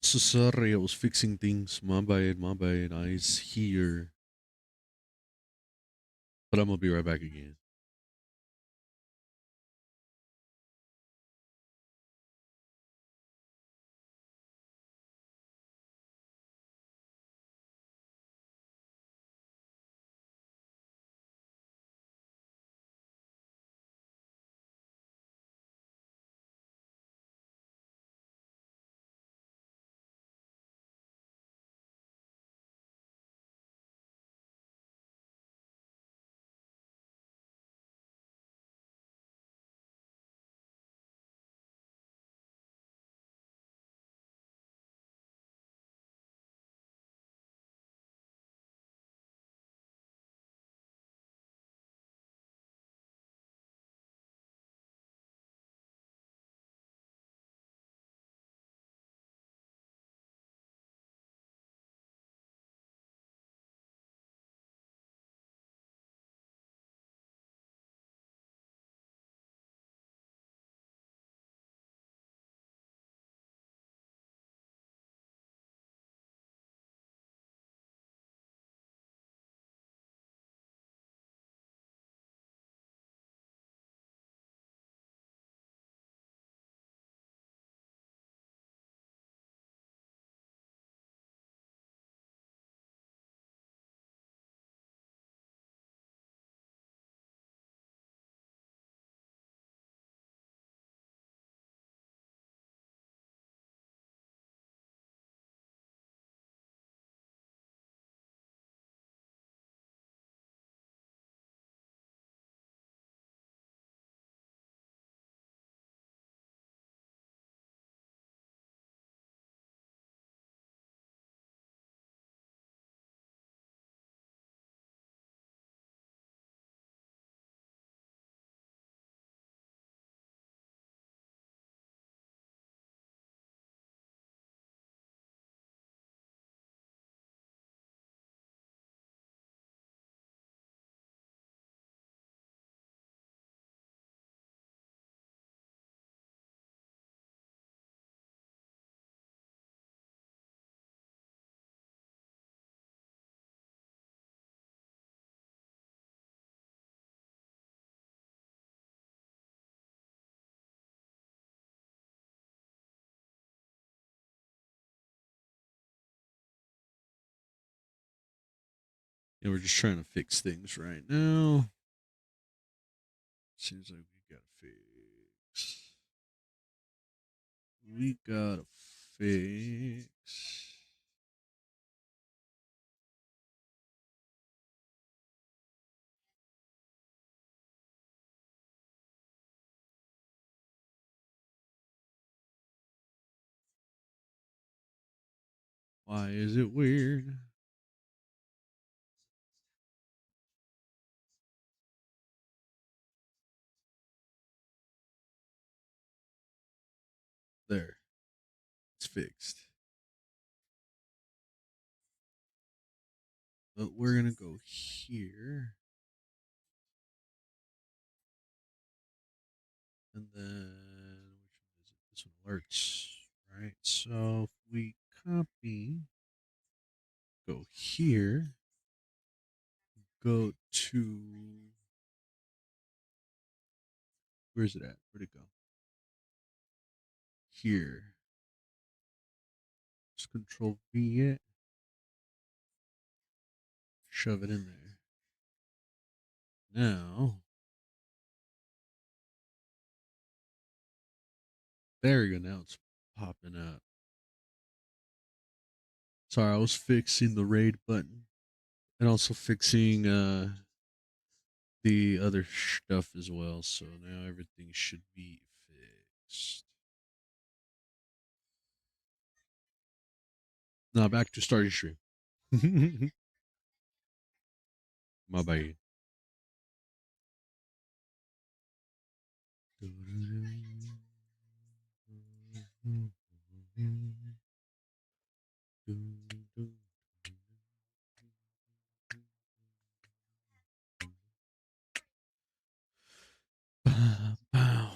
So sorry, I was fixing things. My bad. I is here, but I'm gonna be right back again. And we're just trying to fix things right now. Seems like we gotta fix. We gotta fix. Why is it weird? There, it's fixed. But we're gonna go here, and then which one is it? This one alerts, right? So if we copy, go here, go to where's it at? Where'd it go? Here. Just control V it, shove it in there. Now, there you go. Now it's popping up. Sorry, I was fixing the raid button and also fixing the other stuff as well. So now everything should be fixed. Now back to starting stream. My bad. Bow.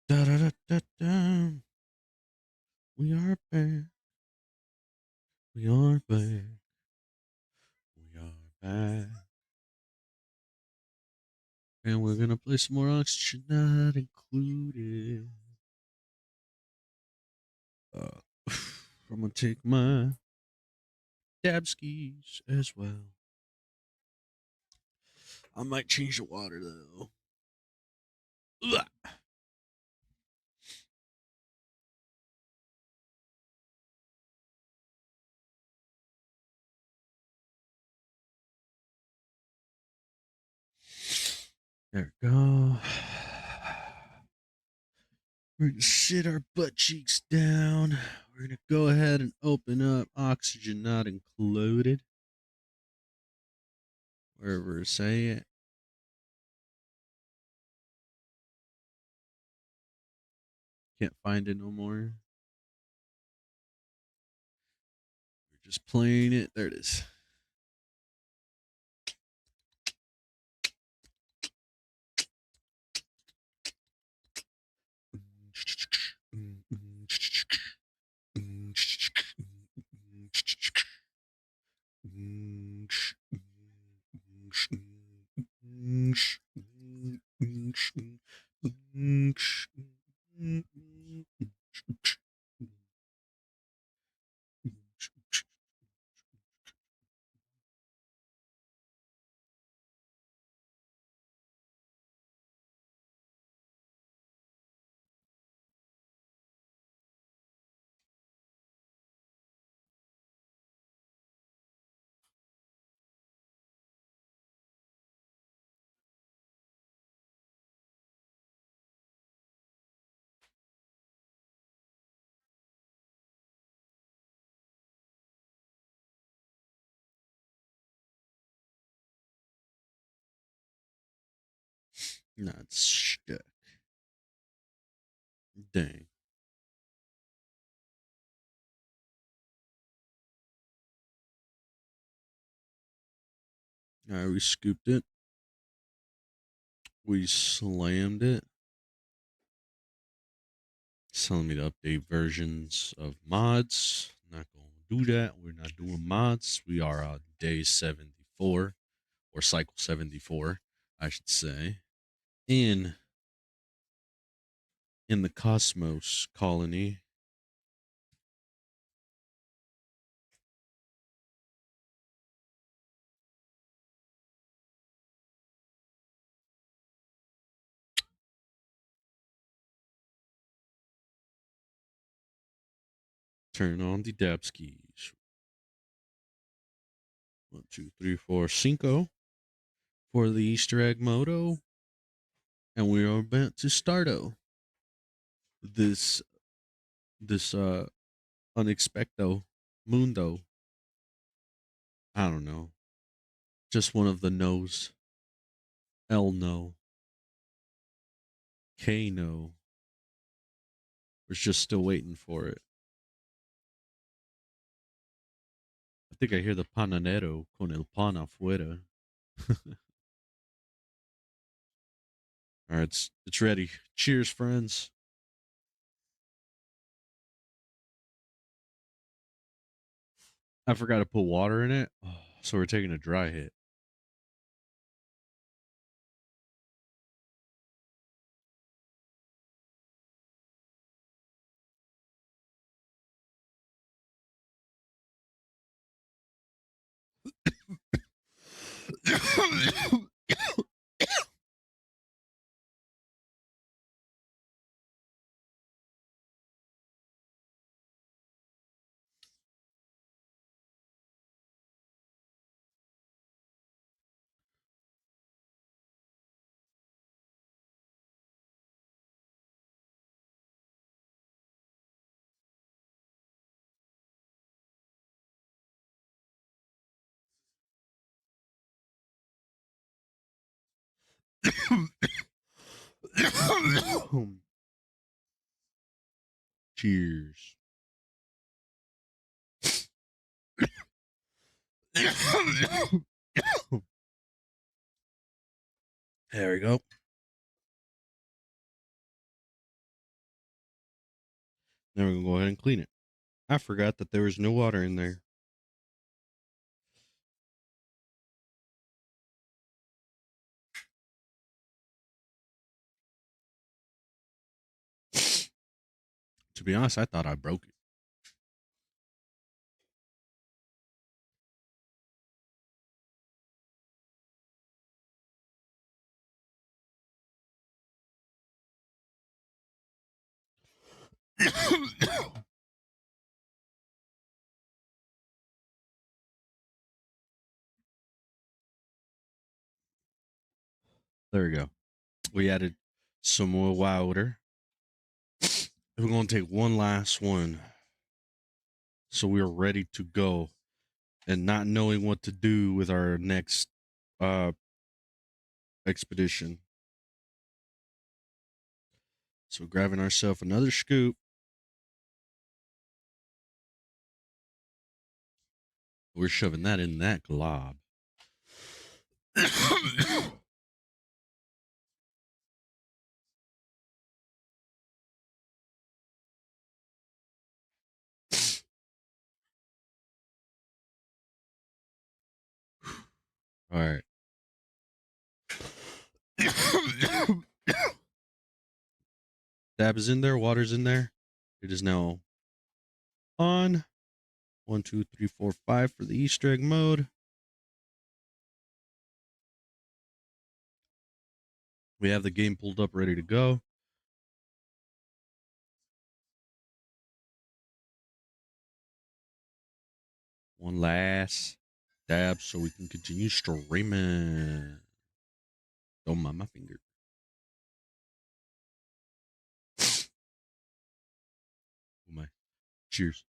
Da da da da da. We are back. We are back. We are back. And we're gonna play some more Oxygen Not Included. Uh, I'm gonna take my dab skis as well. I might change the water though. Ugh. There we go. We're gonna sit our butt cheeks down. We're gonna go ahead and open up Oxygen Not Included. Wherever say it. Can't find it no more. We're just playing it. There it is. Not stuck. Dang. All right, we scooped it. We slammed it. It's telling me to update versions of mods. Not going to do that. We're not doing mods. We are on day 74 or cycle 74, I should say, in the Cosmos colony. Turn on the dab skis. 1, 2, 3, 4, cinco for the Easter egg moto, and we are about to starto this unexpecto mundo. I don't know. Just one of the no's. L no. K no. We're just still waiting for it. I think I hear the pananero con el pan afuera. All right, it's ready. Cheers, friends. I forgot to put water in it, so we're taking a dry hit. Cheers. There we go. Now we're gonna go ahead and clean it. I forgot that there was no water in there. To be honest, I thought I broke it. There we go. We added some more water. We're going to take one last one. So we're ready to go. And not knowing what to do with our next expedition. So grabbing ourselves another scoop. We're shoving that in that glob. All right. Dab is in there. Water's in there. It is now on. 1, 2, 3, 4, 5 for the Easter egg mode. We have the game pulled up, ready to go. One last dab so we can continue streaming. Don't mind my finger. Oh my. Cheers.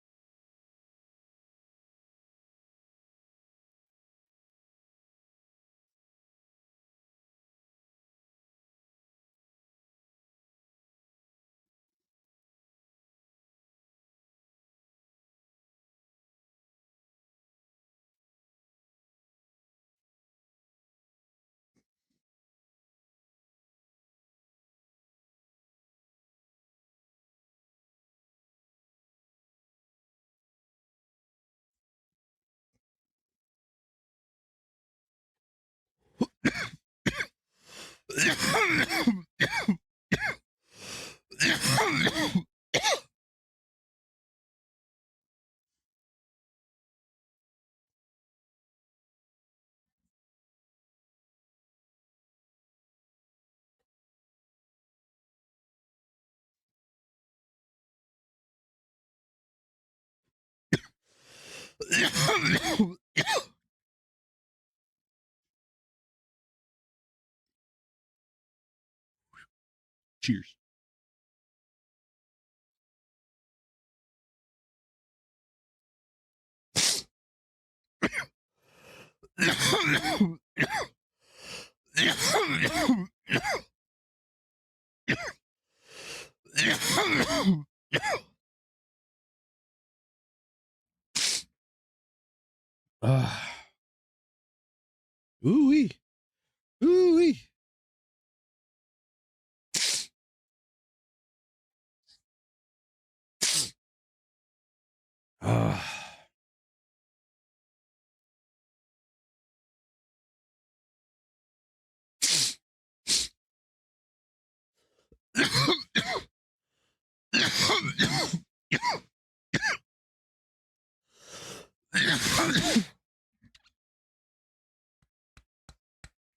Cheers. Ooh wee. Ooh wee.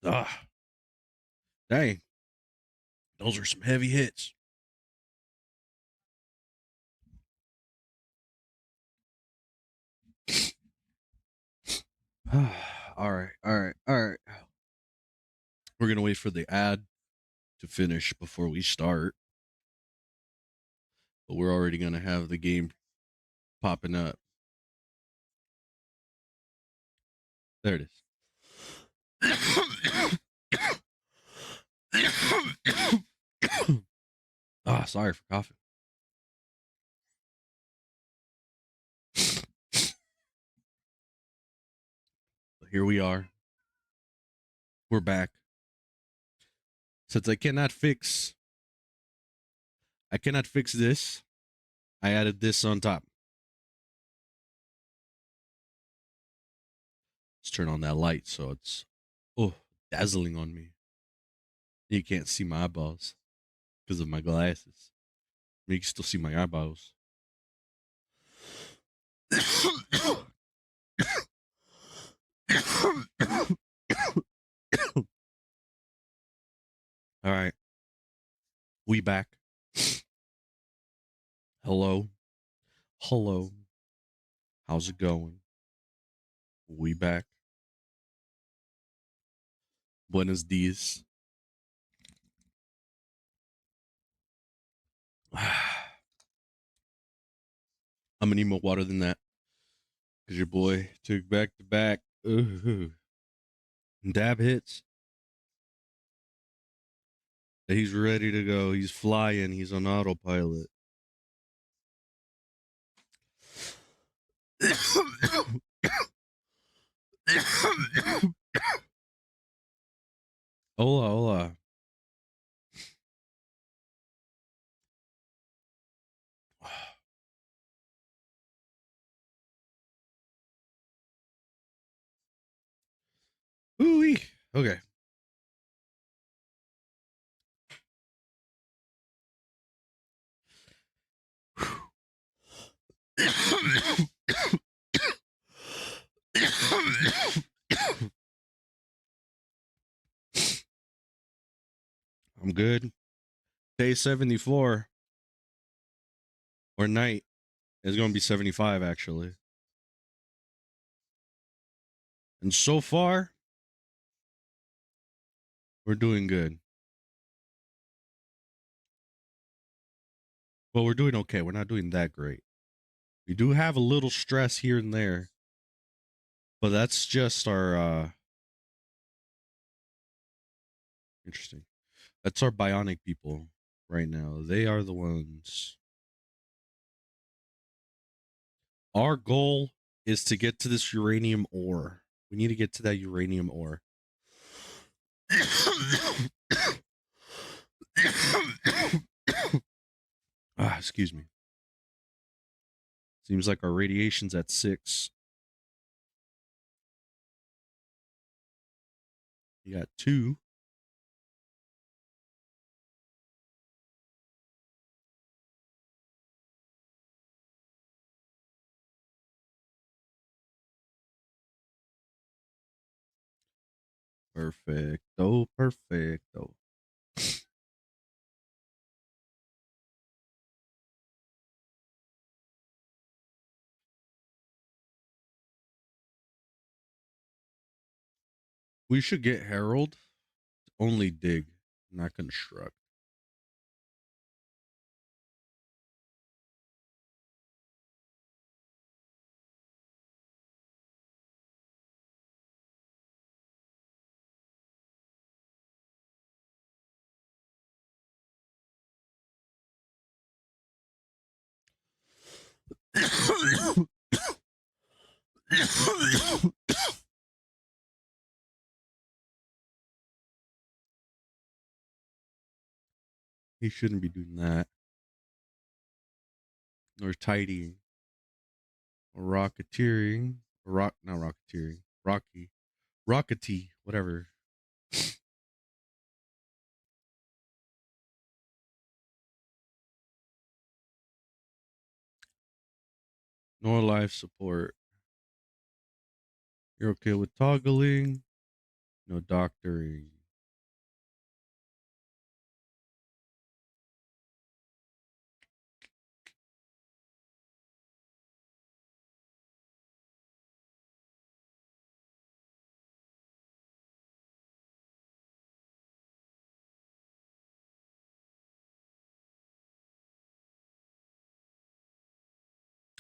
Ah, dang. Those are some heavy hits. All right, all right, all right. We're gonna wait for the ad to finish before we start. But we're already gonna have the game popping up. There it is. Ah, sorry for coughing. But here we are. We're back. Since I cannot fix this, I added this on top. Let's turn on that light so it's dazzling on me. You can't see my eyeballs because of my glasses. You can still see my eyeballs. All right. We back. Hello. Hello. How's it going? We back. Buenos dias. I'm gonna need more water than that. Because your boy took back to back. Dab hits. He's ready to go. He's flying. He's on autopilot. Hola, hola. Ooh, okay. I'm good. Day 74 or night is going to be 75 actually. And so far, we're doing good. Well, we're doing okay. We're not doing that great. We do have a little stress here and there, but that's just our interesting. That's our bionic people right now. They are the ones. Our goal is to get to this uranium ore. We need to get to that uranium ore. Excuse me. Seems like our radiation's at 6. You got 2. Perfecto, perfecto. We should get Harold. Only dig, not construct. He shouldn't be doing that. Or tidying. Or rocketeering. Not rocketeering. Rockety. Whatever. No life support. You're okay with toggling. No doctoring.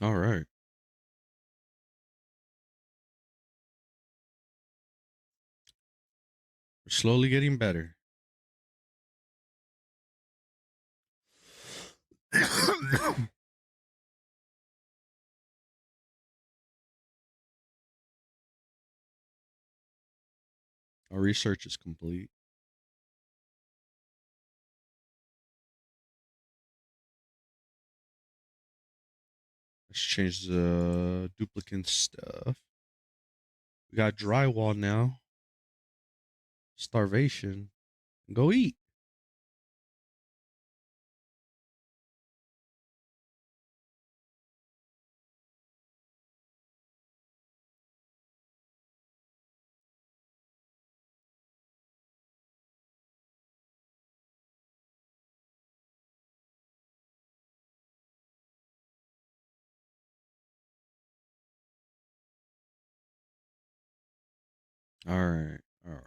All right. We're slowly getting better. Our research is complete. Let's change the duplicate stuff. We got drywall now. Starvation. Go eat. All right. All right.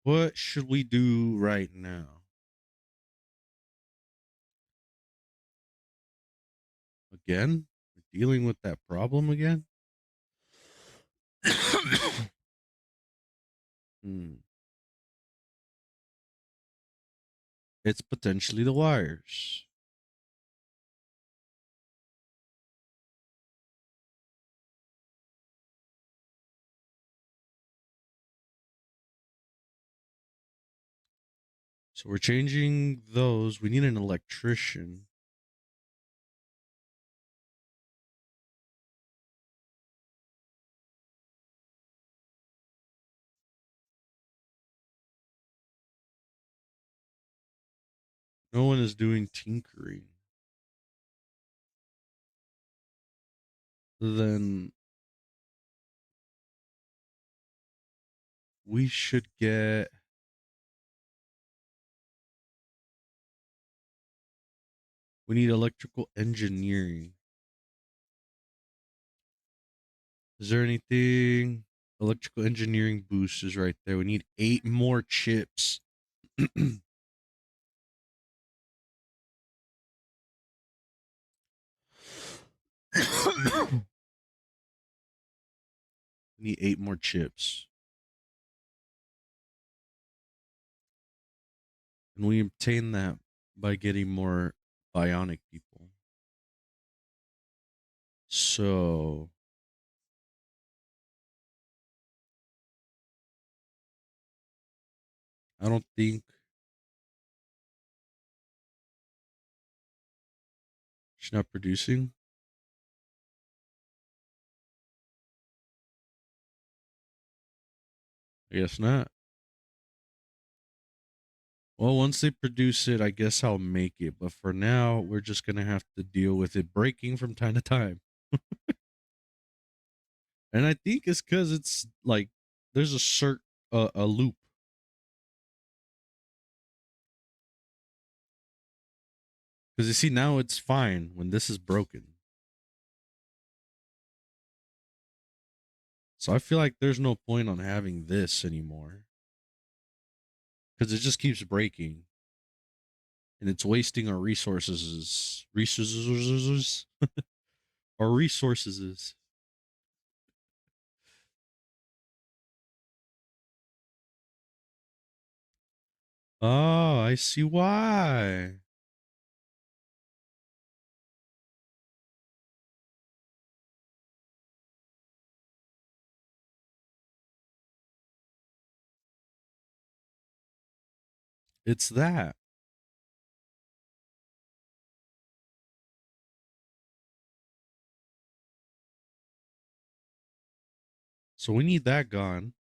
What should we do right now? Again? We're dealing with that problem again? Hmm. It's potentially the wires. So we're changing those. We need an electrician. No one is doing tinkering. Then we should get. We need electrical engineering. Is there anything? Electrical engineering boost is right there. We need 8 more chips. We need 8 more chips. And we obtain that by getting more bionic people. So I don't think she's not producing. I guess not. Well, once they produce it, I guess I'll make it. But for now, we're just gonna have to deal with it breaking from time to time. And I think it's because it's like there's a loop. Because you see now it's fine when this is broken. So I feel like there's no point on having this anymore because it just keeps breaking and it's wasting our resources our resources. Oh, I see why. It's that. So we need that gone.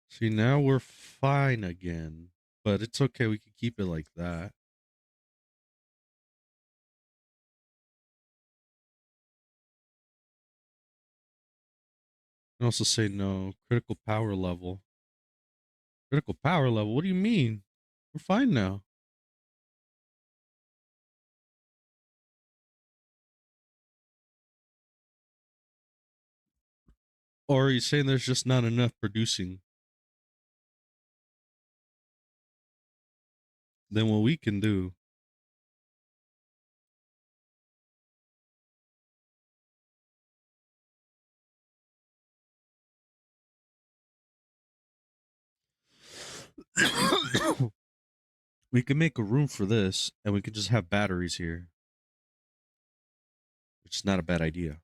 See, now we're fine again, but it's okay. We can keep it like that. And also say no. Critical power level. Critical power level? What do you mean? We're fine now. Or are you saying there's just not enough producing? Then what we can do. We can make a room for this, and we can just have batteries here, which is not a bad idea.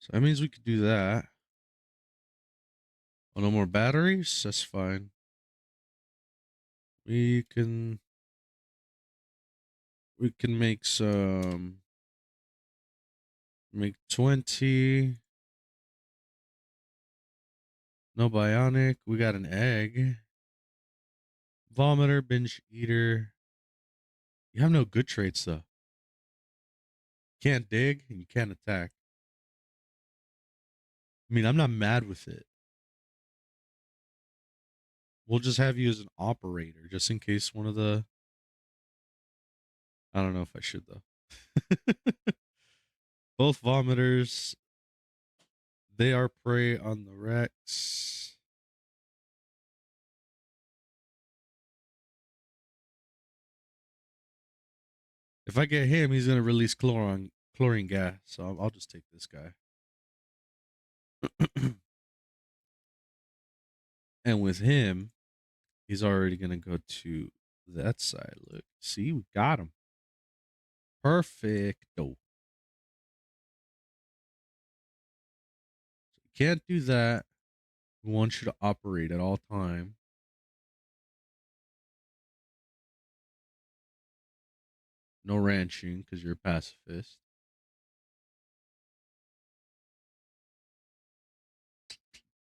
So that means we could do that. Oh, no more batteries? That's fine. We can make some, make 20. No bionic. We got an egg. Vomiter, binge eater. You have no good traits though. Can't dig and you can't attack. I mean, I'm not mad with it. We'll just have you as an operator just in case one of the, I don't know if I should though. Both vomiters, they are prey on the Rex. If I get him, he's gonna release chlorine gas. So I'll just take this guy. And with him, he's already gonna go to that side. Look, see, we got him. Perfecto. Can't do that. We want you to operate at all time. No ranching because you're a pacifist.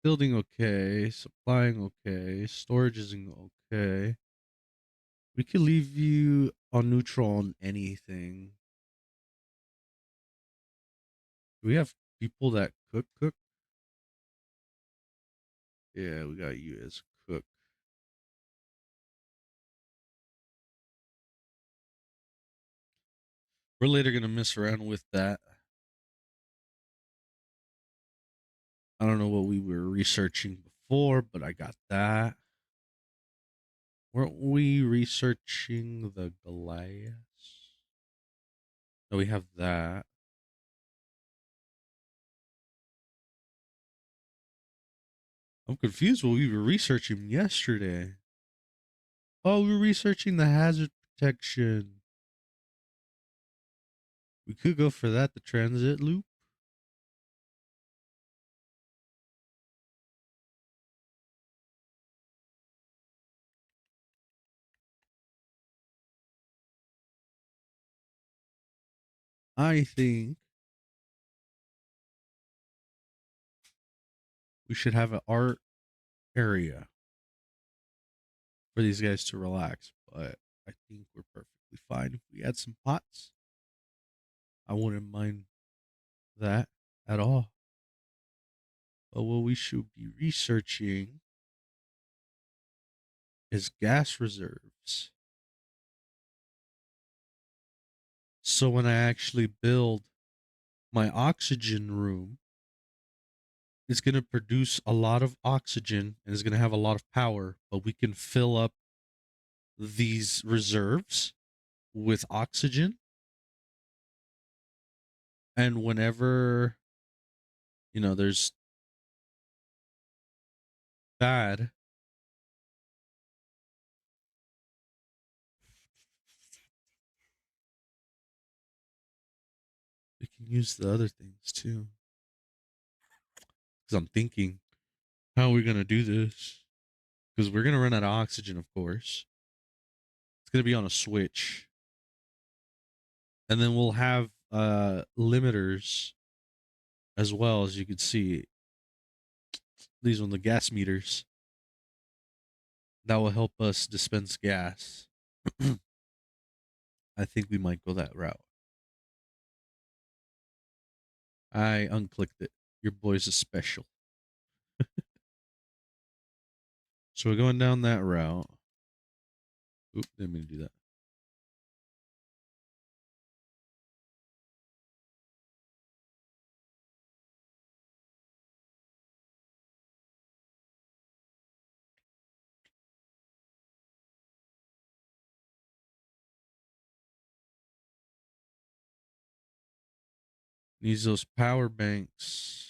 Building okay, supplying okay, storage isn't okay. We could leave you on neutral on anything. Do we have people that cook? Yeah, we got you as cook. We're later gonna mess around with that. I don't know what we were researching before, but I got that. Weren't we researching the Goliaths? No, we have that. I'm confused what we were researching yesterday. Oh, we were researching the hazard protection. We could go for that, the transit loop. I think we should have an art area for these guys to relax, but I think we're perfectly fine if we add some pots. I wouldn't mind that at all. But what we should be researching is gas reserves. So when I actually build my oxygen room, it's going to produce a lot of oxygen and is going to have a lot of power, but we can fill up these reserves with oxygen. And whenever, there's bad, we can use the other things too. Because I'm thinking, how are we going to do this? Because we're going to run out of oxygen, of course. It's going to be on a switch. And then we'll have limiters as well, as you can see. These are the gas meters that will help us dispense gas. I think we might go that route. I unclicked it. Your boy's a special. So we're going down that route. Oop, didn't mean to do that. Needs those power banks.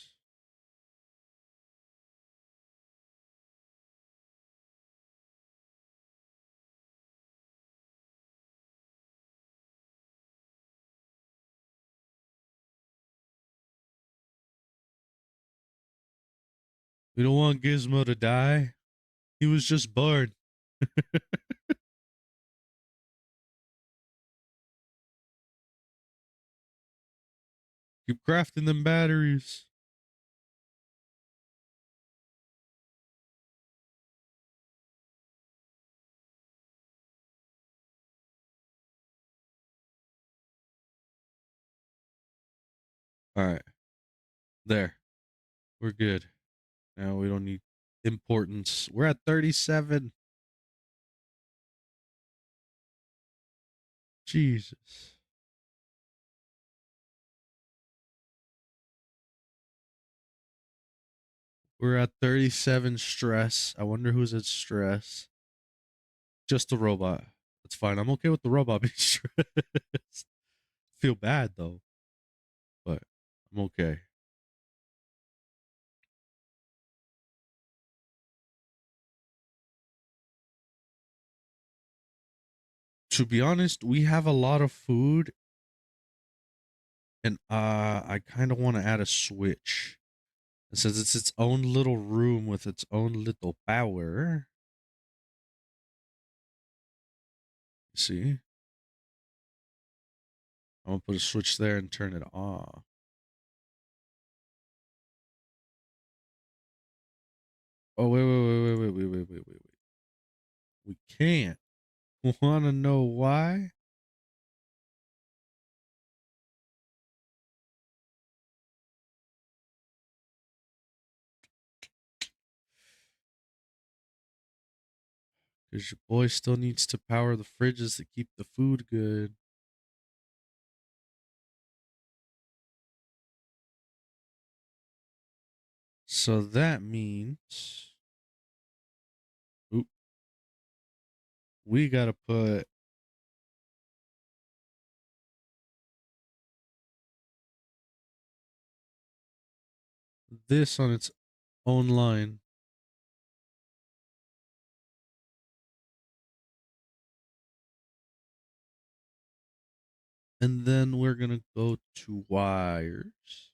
We don't want Gizmo to die. He was just bored. Keep crafting them batteries. All right. There. We're good. Now we don't need importance. We're at 37. Jesus. We're at 37 stress. I wonder who's at stress. Just the robot. That's fine. I'm okay with the robot being stressed. Feel bad though, but I'm okay. To be honest, we have a lot of food, and I kind of want to add a switch. It says it's its own little room with its own little power. See? I'm gonna put a switch there and turn it off. Oh wait. We can't. Wanna know why? Because your boy still needs to power the fridges to keep the food good. So that means oop, we gotta put this on its own line. And then we're gonna go to wires.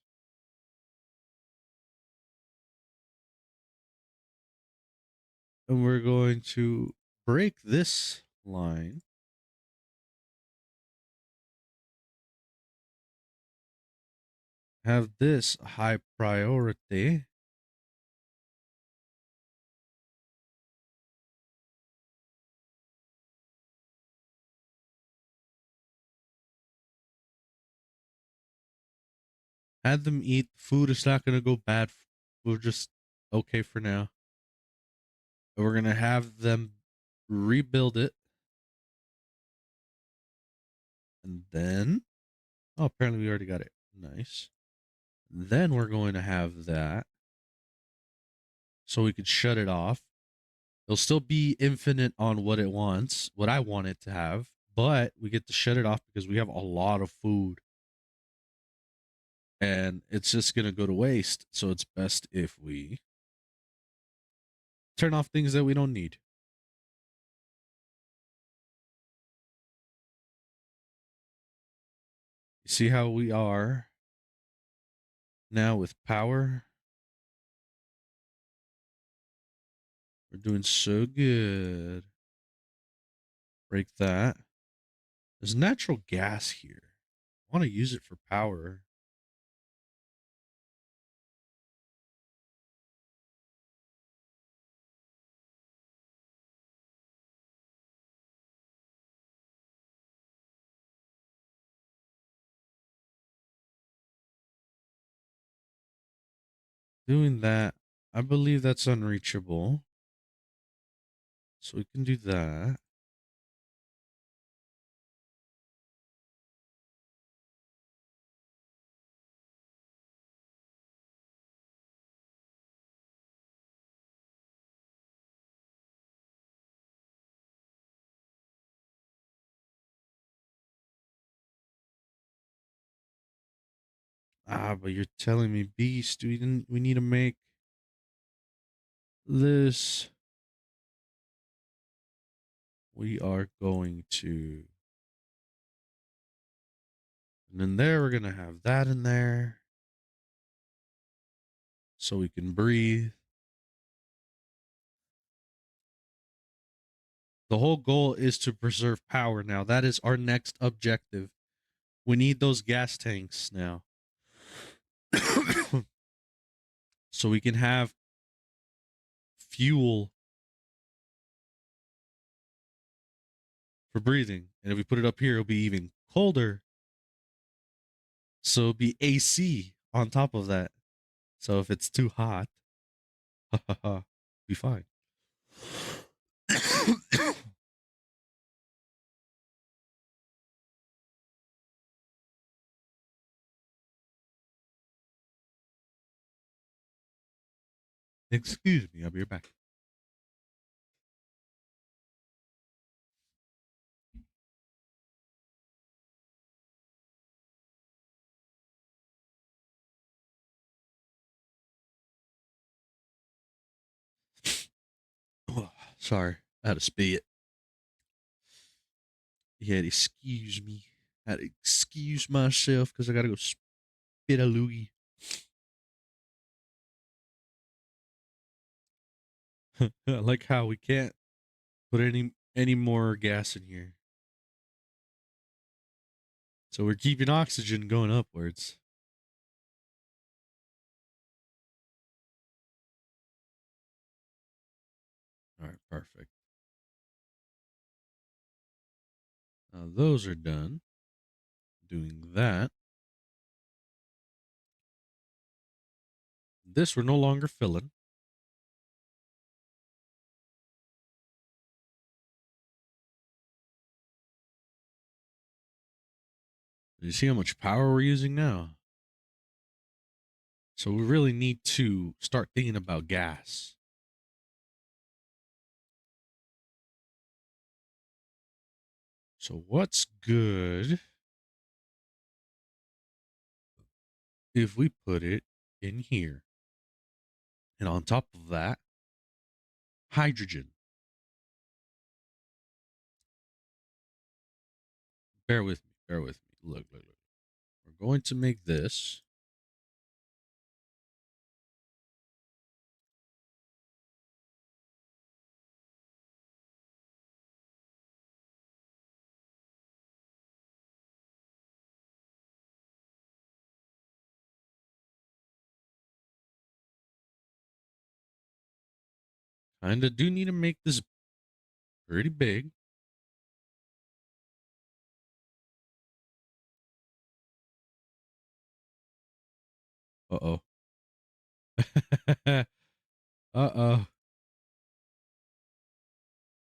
And we're going to break this line. Have this high priority. Had them eat. Food is not gonna go bad. We're just okay for now. We're gonna have them rebuild it. And then oh, apparently we already got it. Nice. Then we're going to have that so we could shut it off. It'll still be infinite on what it wants, what I want it to have, but we get to shut it off because we have a lot of food and it's just going to go to waste. So it's best if we turn off things that we don't need. You see how we are now with power? We're doing so good. Break that. There's natural gas here. I want to use it for power. Doing that, I believe that's unreachable. So we can do that. But you're telling me, Beast, we need to make this. We are going to. And then there, we're going to have that in there. So we can breathe. The whole goal is to preserve power now. That is our next objective. We need those gas tanks now. So we can have fuel for breathing. And if we put it up here, it'll be even colder. So it'll be AC on top of that. So if it's too hot, be fine. Excuse me, I'll be right back. Oh, sorry, I had to spit. Yeah, excuse me. I had to excuse myself because I gotta go spit a loogie. I like how we can't put any more gas in here. So we're keeping oxygen going upwards. All right, perfect. Now those are done. Doing that. This we're no longer filling. You see how much power we're using now? So we really need to start thinking about gas. So what's good if we put it in here? And on top of that, hydrogen. Bear with me. Bear with me. Look, look, look. We're going to make this. Kinda do need to make this pretty big. Uh-oh. Uh-oh.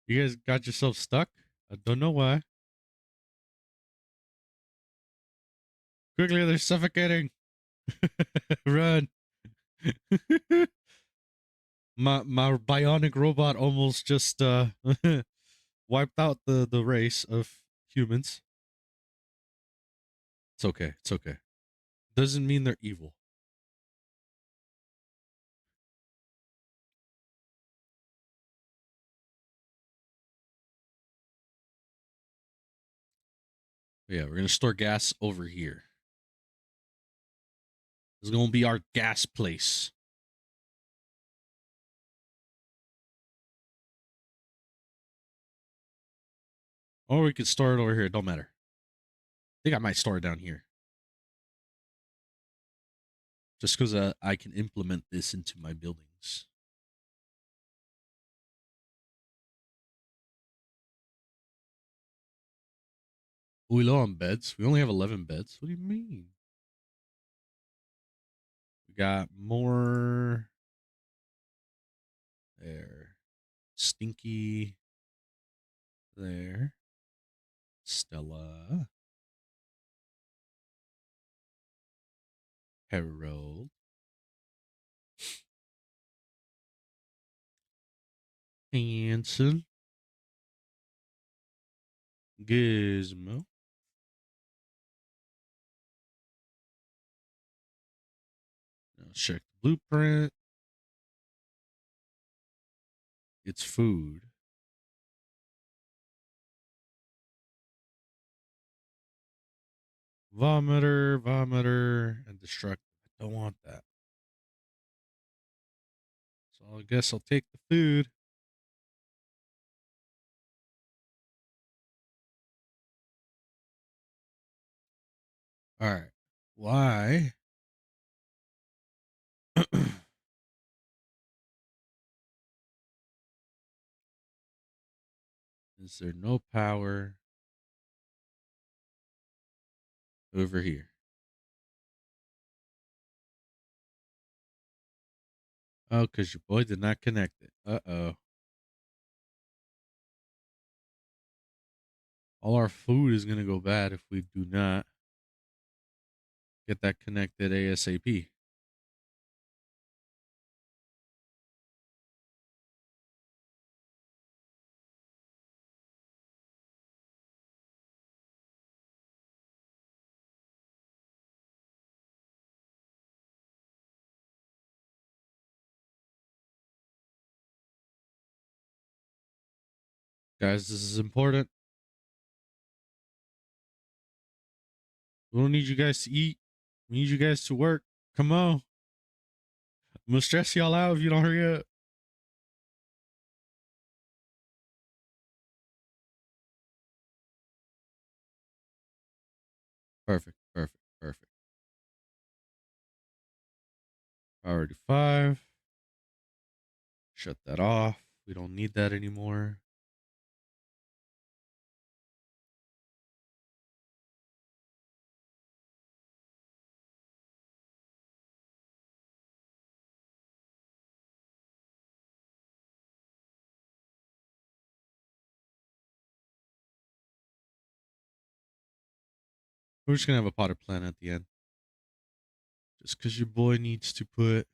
You guys got yourself stuck? I don't know why. Quickly, they're suffocating. Run. my bionic robot almost just wiped out the race of humans. It's okay. It's okay. Doesn't mean they're evil. Yeah, we're gonna store gas over here. This is gonna be our gas place. Or we could store it over here. It don't matter. I think I might store it down here. Just because I can implement this into my buildings. We low on beds. We only have 11 beds. What do you mean? We got more there. Stinky there. Stella. Harold. Hanson. Gizmo. Let's check the blueprint. It's food. Vomiter, and destructive. I don't want that. So I guess I'll take the food. All right. Why? Is there no power over here? Oh, because your boy did not connect it. Uh-oh. All our food is going to go bad if we do not get that connected ASAP. Guys, this is important. We don't need you guys to eat. We need you guys to work. Come on. I'm going to stress y'all out if you don't hurry up. Perfect, perfect, perfect. Priority 5. Shut that off. We don't need that anymore. We're just going to have a potted plant at the end. Just because your boy needs to put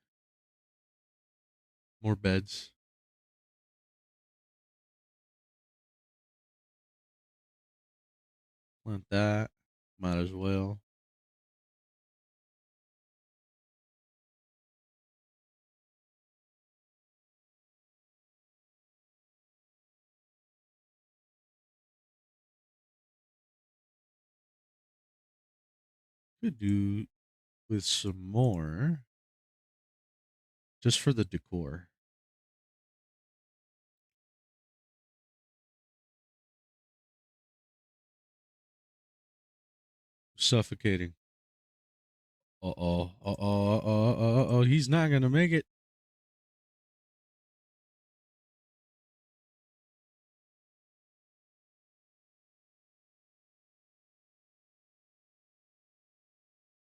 more beds. Plant that. Might as well. Could do with some more. Just for the decor. Suffocating. Uh-oh. Uh-oh. Uh-oh. Uh-oh. He's not going to make it.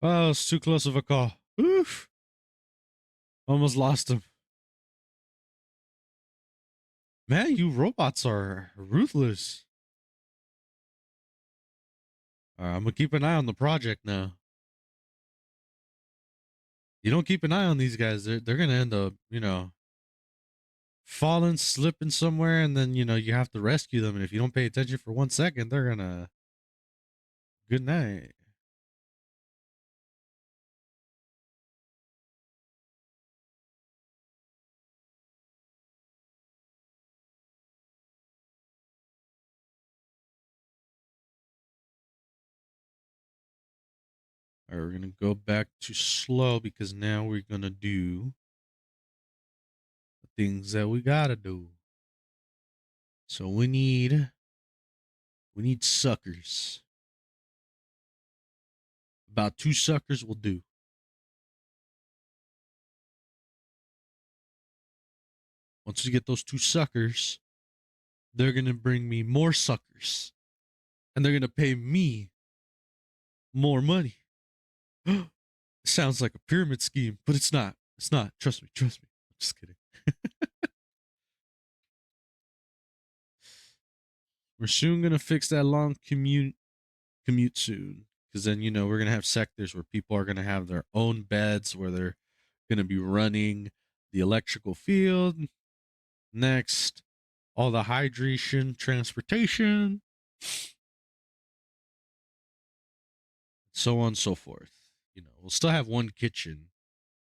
Oh, it's too close of a call. Oof. Almost lost him. Man, you robots are ruthless. I'm going to keep an eye on the project now. You don't keep an eye on these guys, they're going to end up, falling, slipping somewhere, and then, you have to rescue them. And if you don't pay attention for 1 second, they're going to. Good night. All right, we're going to go back to slow because now we're going to do the things that we got to do. So we need suckers. About 2 suckers will do. Once we get those 2 suckers, they're going to bring me more suckers. And they're going to pay me more money. Sounds like a pyramid scheme, but it's not. It's not. Trust me. I'm just kidding. We're soon going to fix that long commute soon. Because then, we're going to have sectors where people are going to have their own beds, where they're going to be running the electrical field. Next, all the hydration, transportation, so on and so forth. We'll still have one kitchen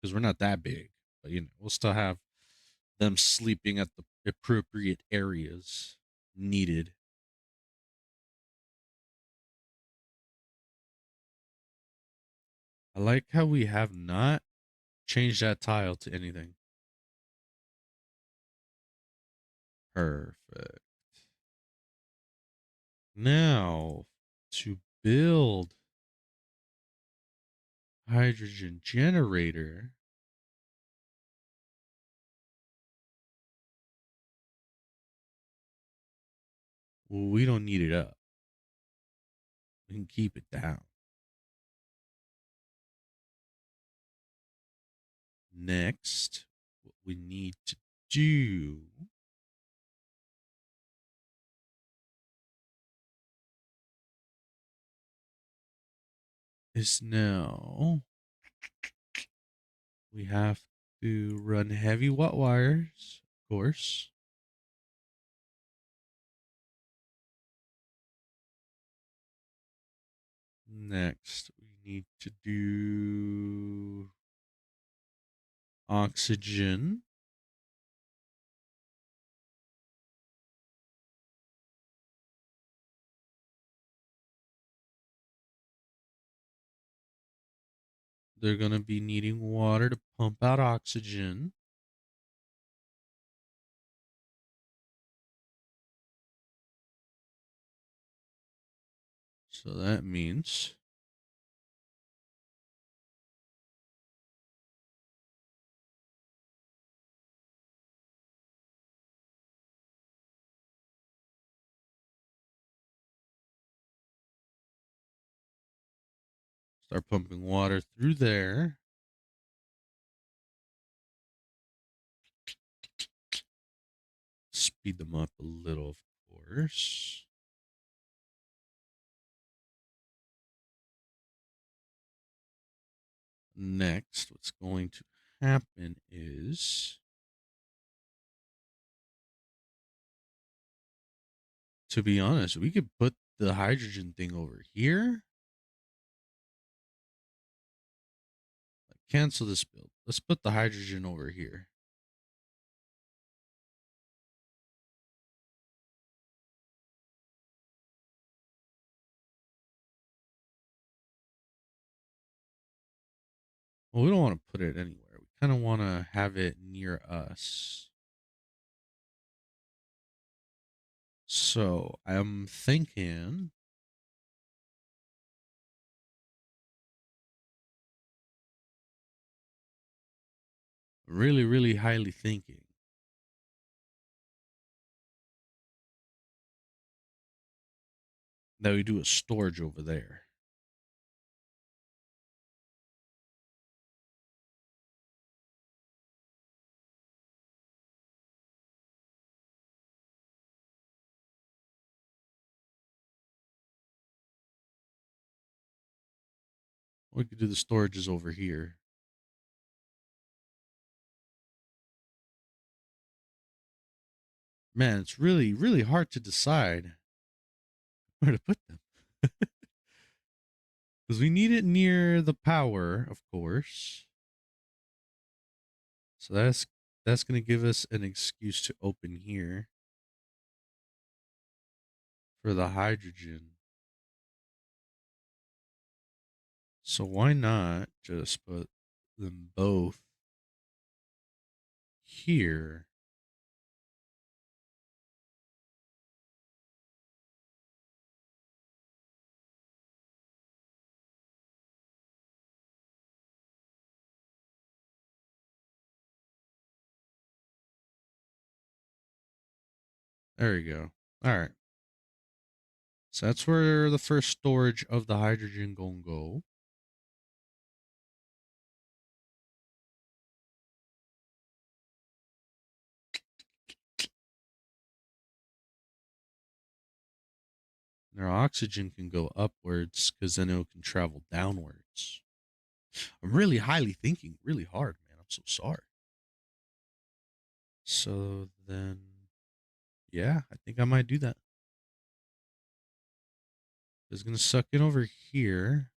because we're not that big. But we'll still have them sleeping at the appropriate areas needed. I like how we have not changed that tile to anything. Perfect. Now, to build hydrogen generator, well, we don't need it up. We can keep it down. Next, what we need to do is now we have to run heavy wet wires, of course. Next, we need to do oxygen. They're going to be needing water to pump out oxygen. So that means start pumping water through there. Speed them up a little, of course. Next, what's going to happen is, to be honest, we could put the hydrogen thing over here. Like, cancel this build. Let's put the hydrogen over here. Well, we don't want to put it anywhere. We kind of want to have it near us. So I'm thinking really, really highly thinking that we do a storage over there. We could do the storages over here. Man, it's really, really hard to decide where to put them. Because we need it near the power, of course. So that's going to give us an excuse to open here for the hydrogen. So why not just put them both here? There you go. All right. So that's where the first storage of the hydrogen gonna go. Their oxygen can go upwards because then it can travel downwards. I'm really highly thinking really hard, man. I'm so sorry. So then, yeah, I think I might do that. It's going to suck in over here.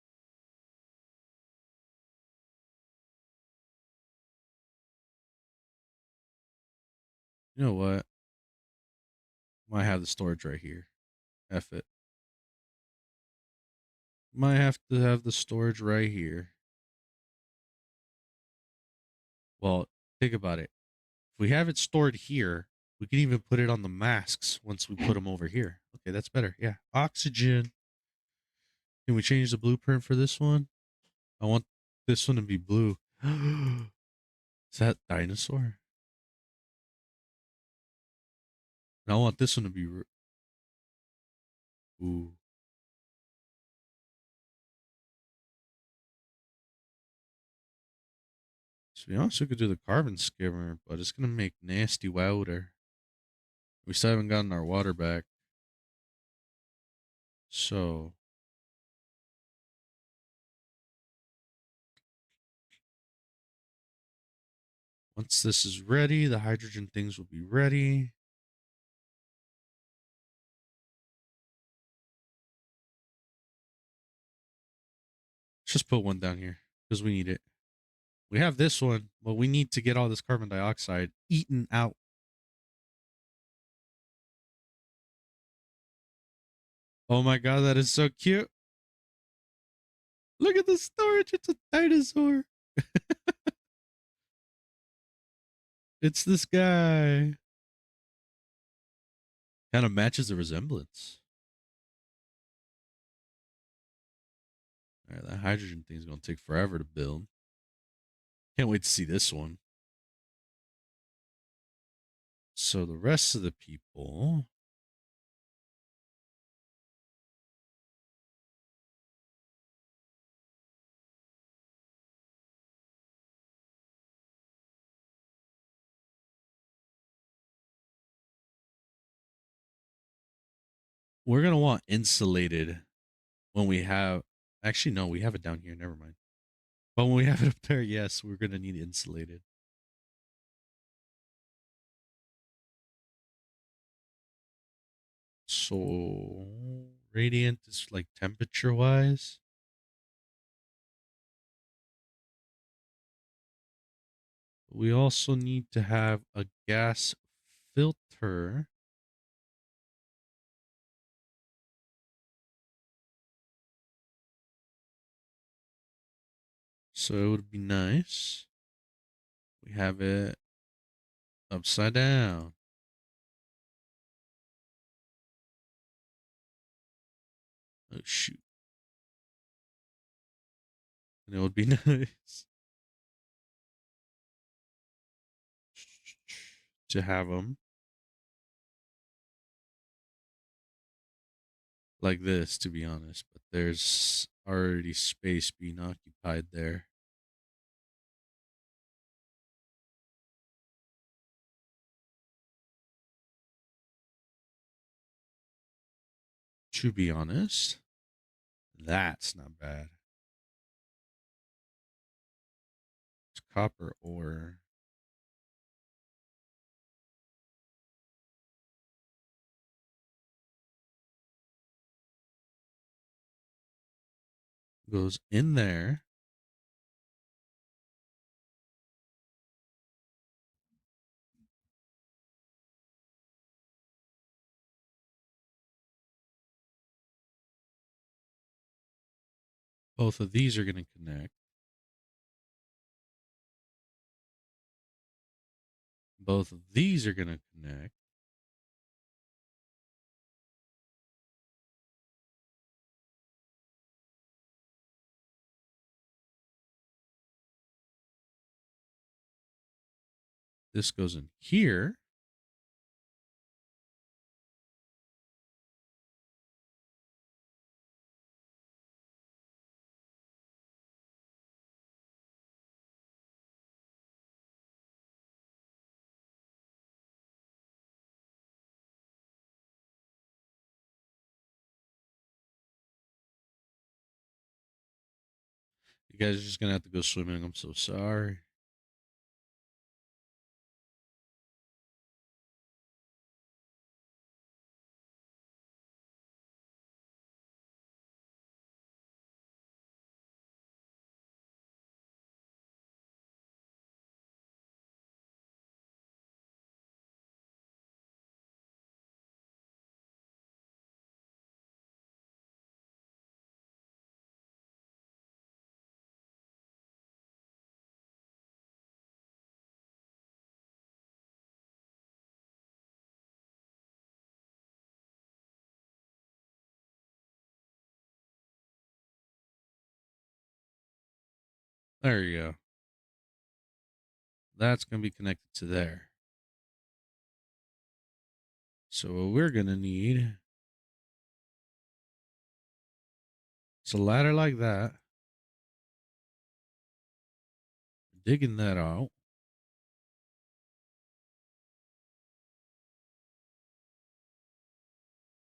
You know what? Might have the storage right here. F it. Might have to have the storage right here. Well, think about it. If we have it stored here, we can even put it on the masks once we put them over here. Okay, that's better. Yeah. Oxygen. Can we change the blueprint for this one? I want this one to be blue. Is that dinosaur? And I want this one to be. Ooh. To be honest, we could do the carbon skimmer, but it's gonna make nasty water. We still haven't gotten our water back. So once this is ready, the hydrogen things will be ready. Let's just put one down here because we need it. We have this one, but we need to get all this carbon dioxide eaten out. Oh my god, that is so cute. Look at the storage. It's a dinosaur. It's this guy. Kind of matches the resemblance. All right, that hydrogen thing is going to take forever to build. Can't wait to see this one. So the rest of the people. We're going to want insulated when we have. Actually, no, we have it down here. Never mind. But when we have it up there, yes, we're going to need insulated. So radiant is like temperature wise. We also need to have a gas filter. So it would be nice. We have it upside down. Oh, shoot. And it would be nice to have them like this, to be honest. But there's already space being occupied there. To be honest, that's not bad. It's copper ore. Goes in there. Both of these are going to connect. Both of these are going to connect. This goes in here. You guys are just going to have to go swimming. I'm so sorry. There you go. That's going to be connected to there. So what we're going to need is a ladder like that. Digging that out.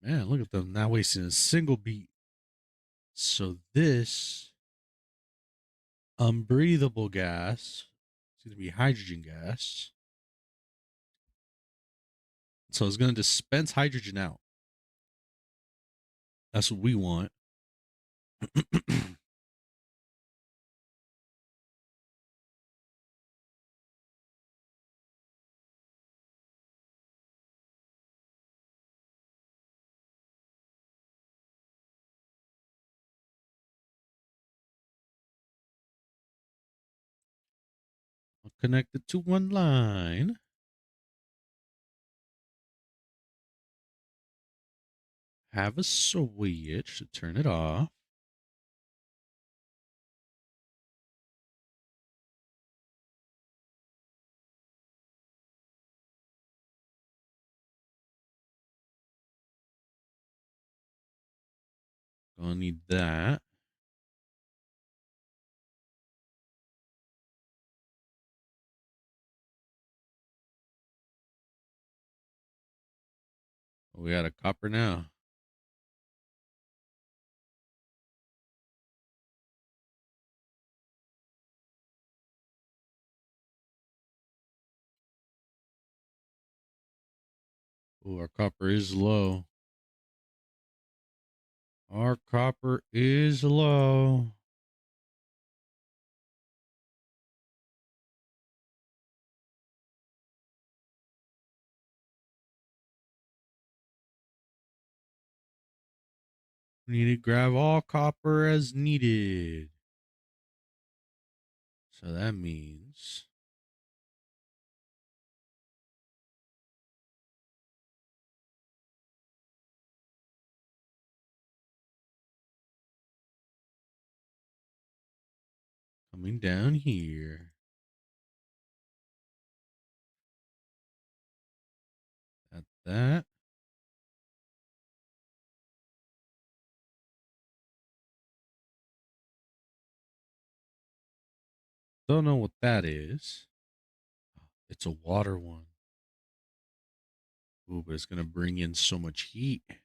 Man, look at them not wasting a single beat. So this unbreathable gas is going to be hydrogen gas. So it's going to dispense hydrogen out. That's what we want. I'll connect it to one line. Have a switch to turn it off. Gonna need that. We got a copper now. Oh, our copper is low. Our copper is low. We need to grab all copper as needed. So that means coming down here. At that. Don't know what that is. It's a water one. Ooh, but it's going to bring in so much heat. You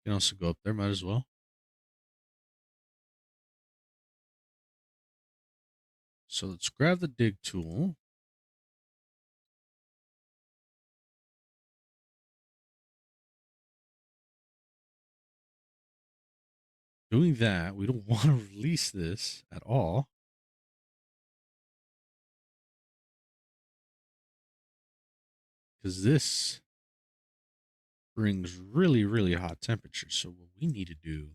can also go up there, might as well. So let's grab the dig tool. Doing that, we don't want to release this at all. Because this brings really, really hot temperatures. So what we need to do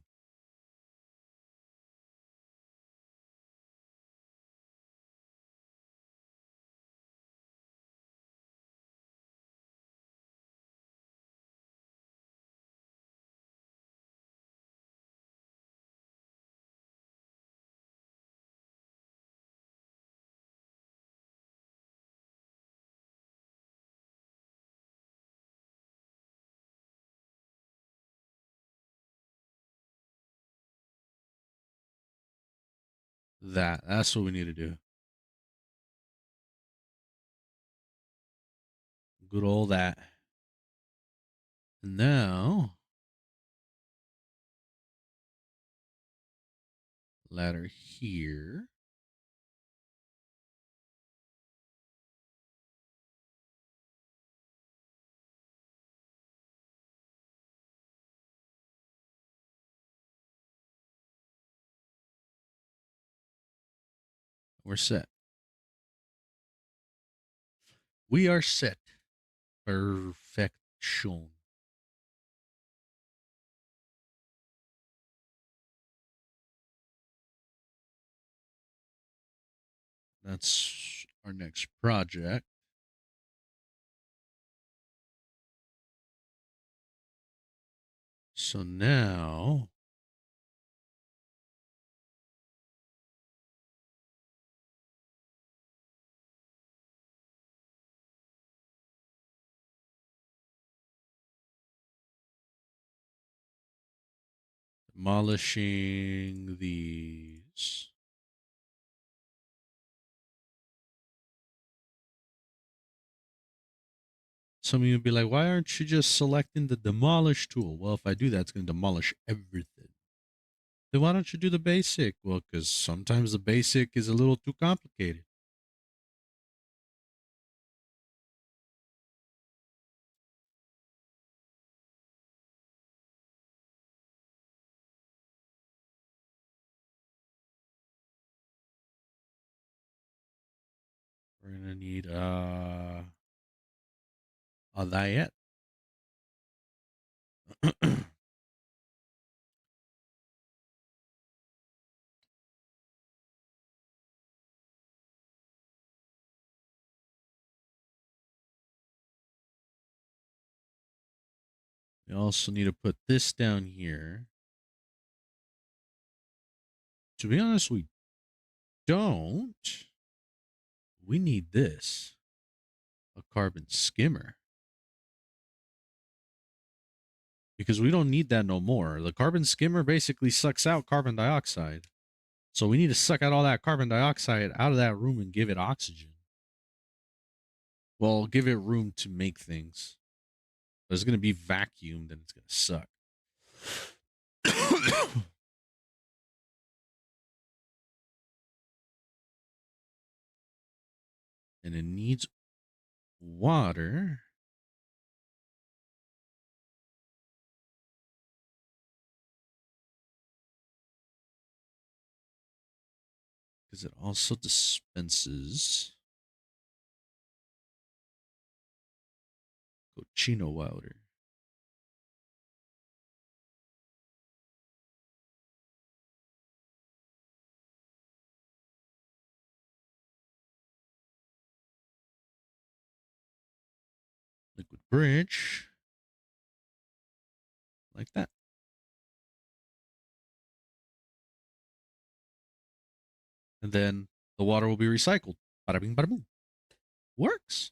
that. That's what we need to do. Good old that. And now, ladder here. We're set. We are set. Perfection. That's our next project. So now demolishing these. Some of you would be like, why aren't you just selecting the demolish tool? Well, if I do that, it's going to demolish everything. Then why don't you do the basic? Well, because sometimes the basic is a little too complicated. We're going to need a diet. We also need to put this down here. To be honest, we don't. We need this. A carbon skimmer. Because we don't need that no more. The carbon skimmer basically sucks out carbon dioxide. So we need to suck out all that carbon dioxide out of that room and give it oxygen. Well, give it room to make things. But it's going to be vacuumed and it's going to suck. And it needs water. Because it also dispenses cochino water. Liquid bridge. Like that. And then the water will be recycled. Bada bing, bada boom. Works.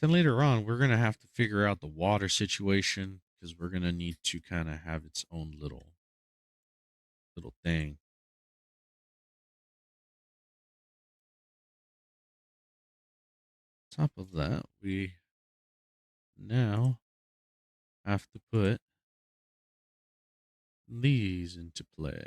Then later on, we're going to have to figure out the water situation because we're going to need to kind of have its own little thing. On top of that, we now have to put these into play.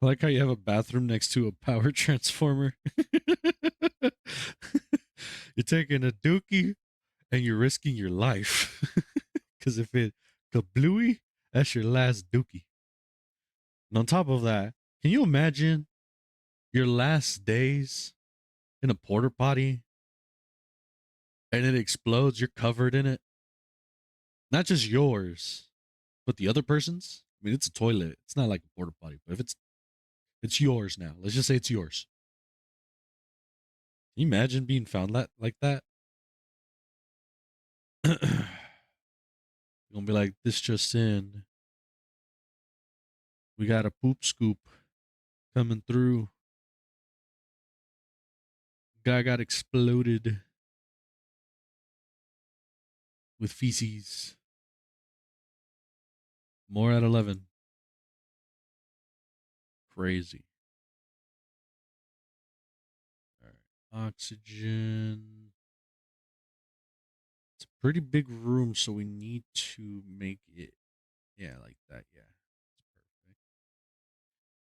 I like how you have a bathroom next to a power transformer. You're taking a dookie and you're risking your life. Because if it kablooey, that's your last dookie. And on top of that, can you imagine your last days in a porta potty and it explodes? You're covered in it. Not just yours, but the other person's. I mean, it's a toilet. It's not like a porta potty, but if it's yours now. Let's just say it's yours. Can you imagine being found like that? You're gonna be like, this just in. We got a poop scoop coming through. Guy got exploded with feces. More at 11. Crazy. All right. Oxygen. It's a pretty big room, so we need to make it, yeah, like that. Yeah. It's perfect.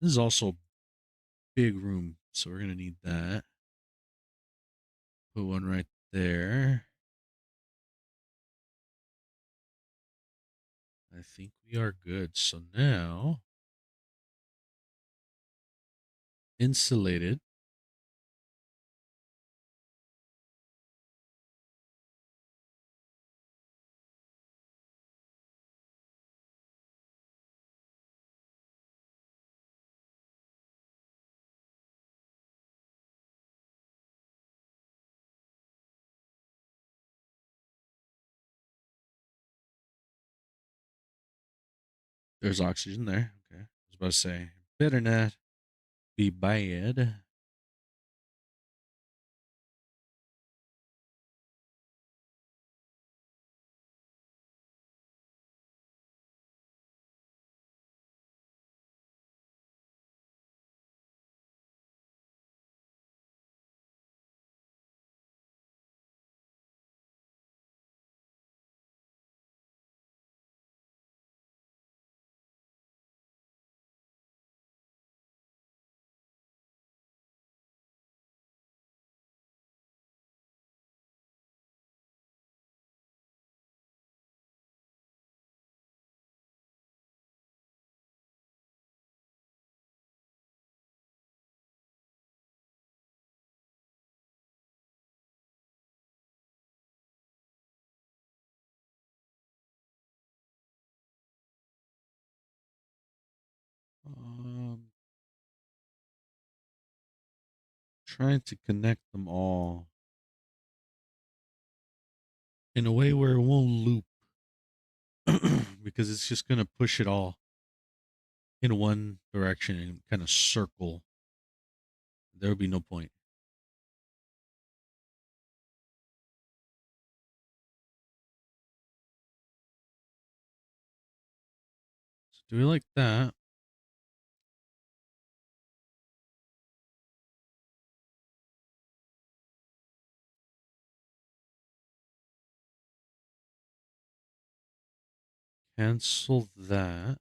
This is also a big room, so we're going to need that. Put one right there. I think we are good. So now, insulated. There's oxygen there. Okay. I was about to say, better not be bad. Um, trying to connect them all in a way where it won't loop because it's just going to push it all in one direction and kind of circle. There would be no point. So do we like that? Cancel that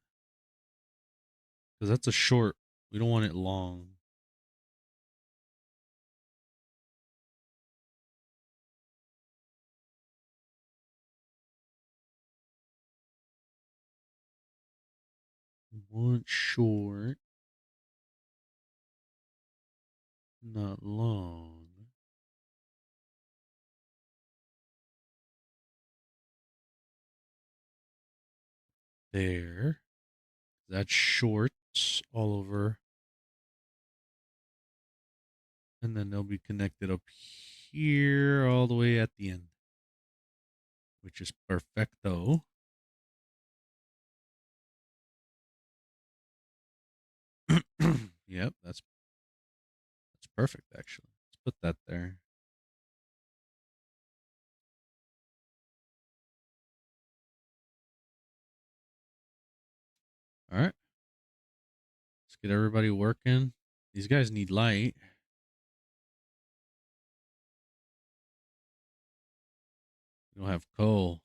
because that's a short. We don't want it long. We want short, not long. There. That's short all over. And then they'll be connected up here all the way at the end, which is perfecto. Yep, that's perfect actually. Let's put that there. All right. Let's get everybody working. These guys need light. We don't have coal.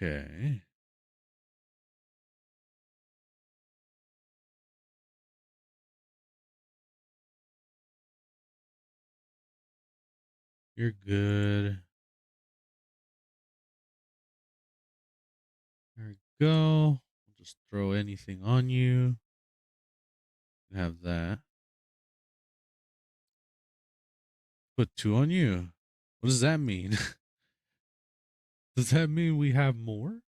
Okay. You're good. There we go. We'll just throw anything on you. Have that. Put two on you. What does that mean? Does that mean we have more?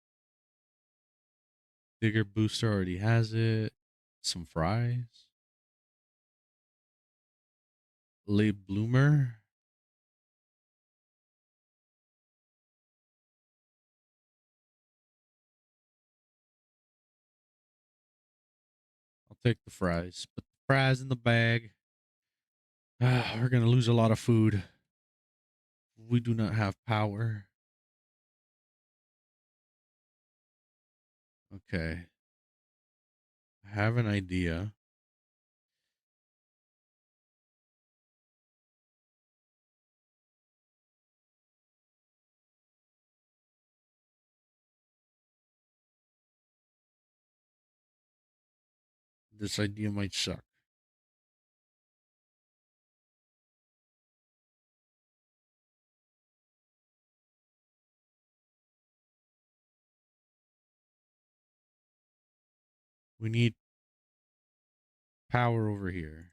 Digger booster already has it. Some fries. Late bloomer. I'll take the fries. Put the fries in the bag. We're gonna lose a lot of food. We do not have power. Okay. I have an idea. This idea might suck. We need power over here.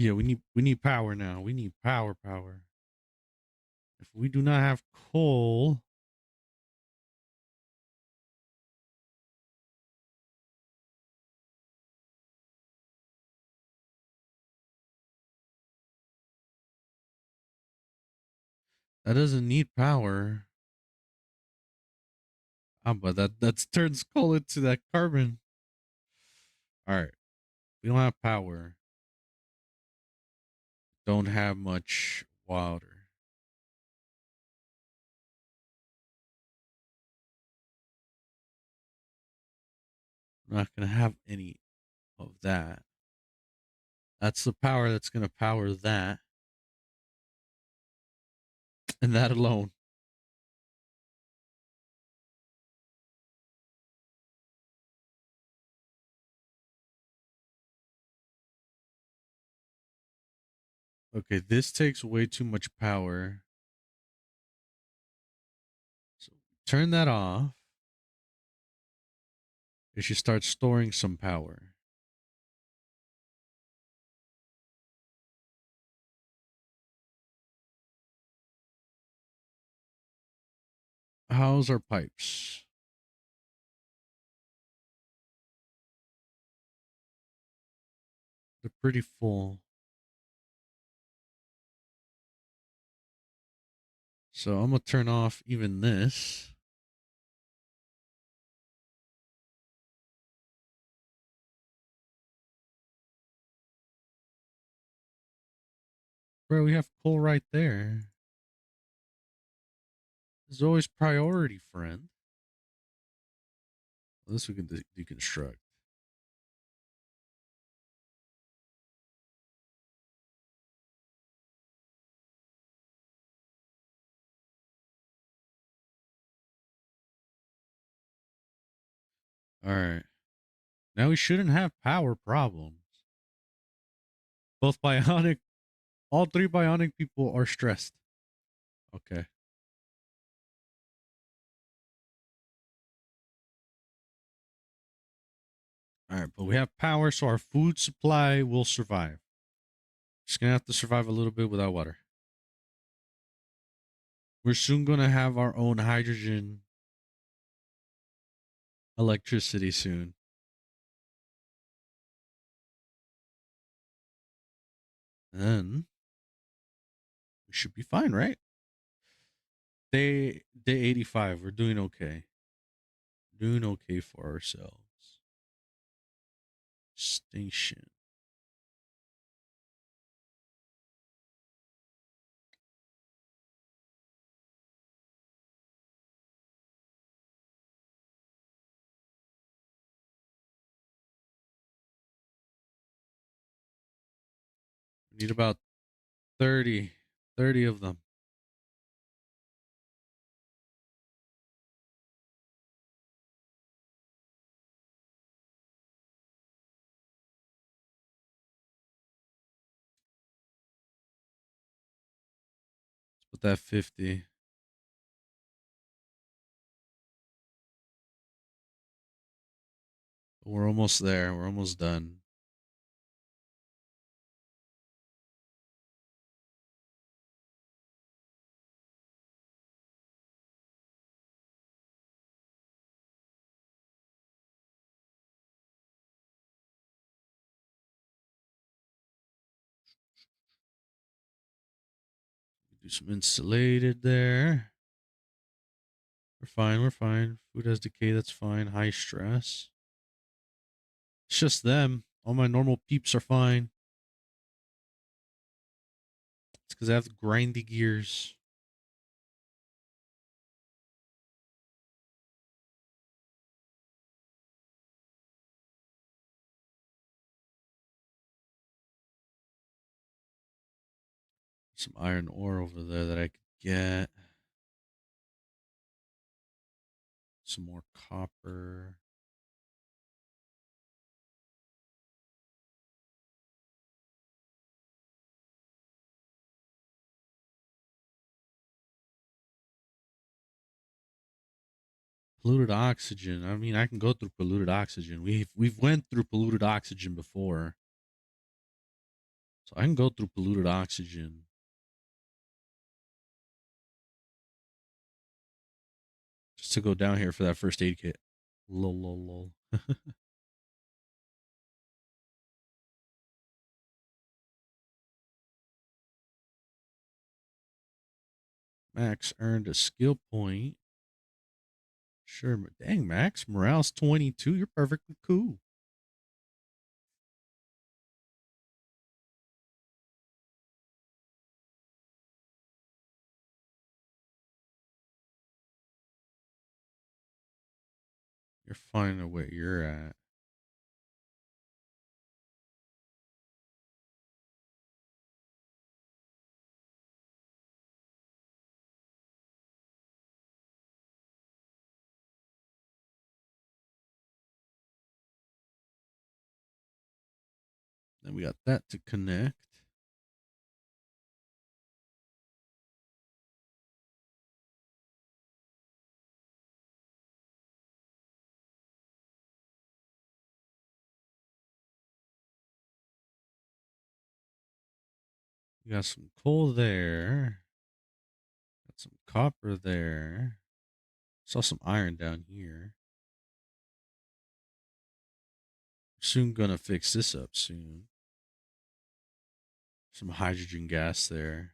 Yeah, we need power now. We need power. If we do not have coal, that doesn't need power. But that turns coal into that carbon. All right, we don't have power. Don't have much water. We're not gonna have any of that. That's the power that's gonna power that, and that alone. Okay, this takes way too much power. So turn that off. It should start storing some power. How's our pipes? They're pretty full. So I'm gonna turn off even this. Bro, we have coal right there. There's always priority, friend. This we can deconstruct. All right. Now we shouldn't have power problems. Both bionic, all three bionic people are stressed. Okay. All right, but we have power, so our food supply will survive. Just gonna have to survive a little bit without water. We're soon gonna have our own hydrogen electricity soon. Then we should be fine, right? Day 85. We're doing okay. Doing okay for ourselves. Station. We need about 30, 30 of them. Let's put that 50. We're almost there. We're almost done. Do some insulated there. We're fine. We're fine. Food has decay. That's fine. High stress. It's just them. All my normal peeps are fine. It's because I have grindy gears. Some iron ore over there that I could get. Some more copper. Polluted oxygen. I mean, I can go through polluted oxygen. We've went through polluted oxygen before. So I can go through polluted oxygen. Just to go down here for that first aid kit. Lol, lol, lol. Max earned a skill point. Sure, dang, Max. Morale's 22. You're perfectly cool. You're fine where you're at. Then we got that to connect. We got some coal there. Got some copper there. Saw some iron down here. Soon gonna fix this up soon. Some hydrogen gas there.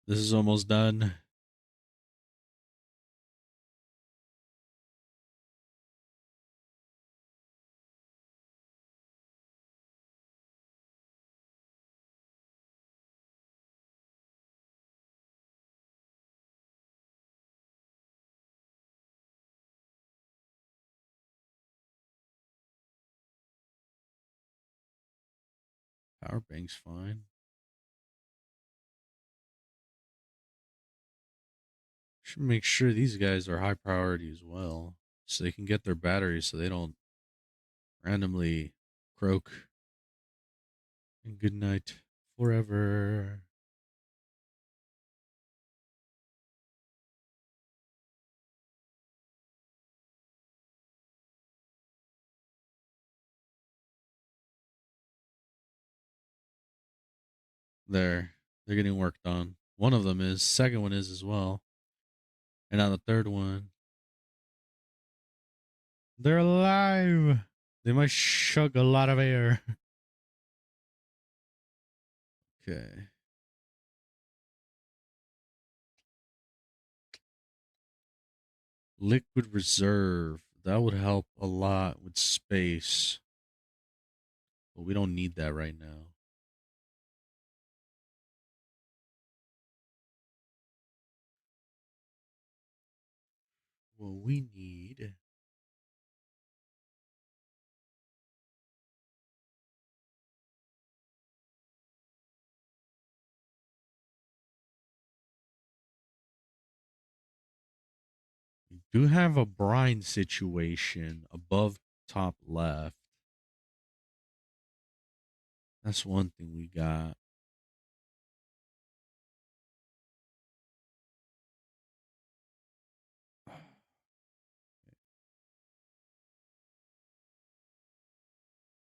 This is almost done. Power bank's fine. Should make sure these guys are high priority as well. So they can get their batteries so they don't randomly croak. And good night forever. There. They're getting worked on. One of them is. Second one is as well. And now the third one. They're alive. They might chug a lot of air. Okay. Liquid reserve. That would help a lot with space. But we don't need that right now. What we need. We do have a brine situation above top left. That's one thing we got.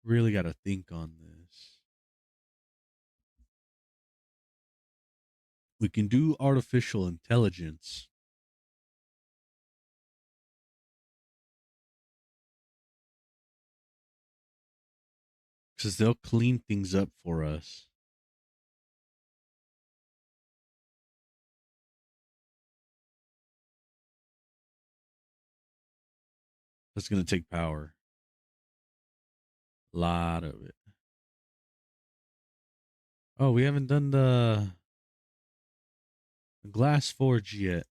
Really got to think on this. We can do artificial intelligence because they'll clean things up for us. That's going to take power. A lot of it. Oh, we haven't done the glass forge yet.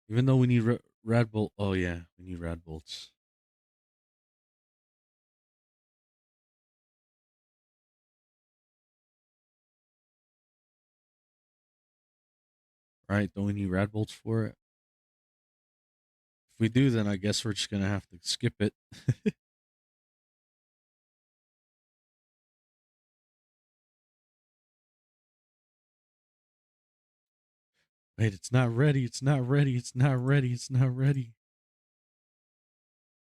Even though we need rad bolt. Oh, yeah, we need rad bolts. Right? Don't we need rad bolts for it? If we do, then I guess we're just going to have to skip it. Wait, it's not ready. It's not ready. It's not ready. It's not ready.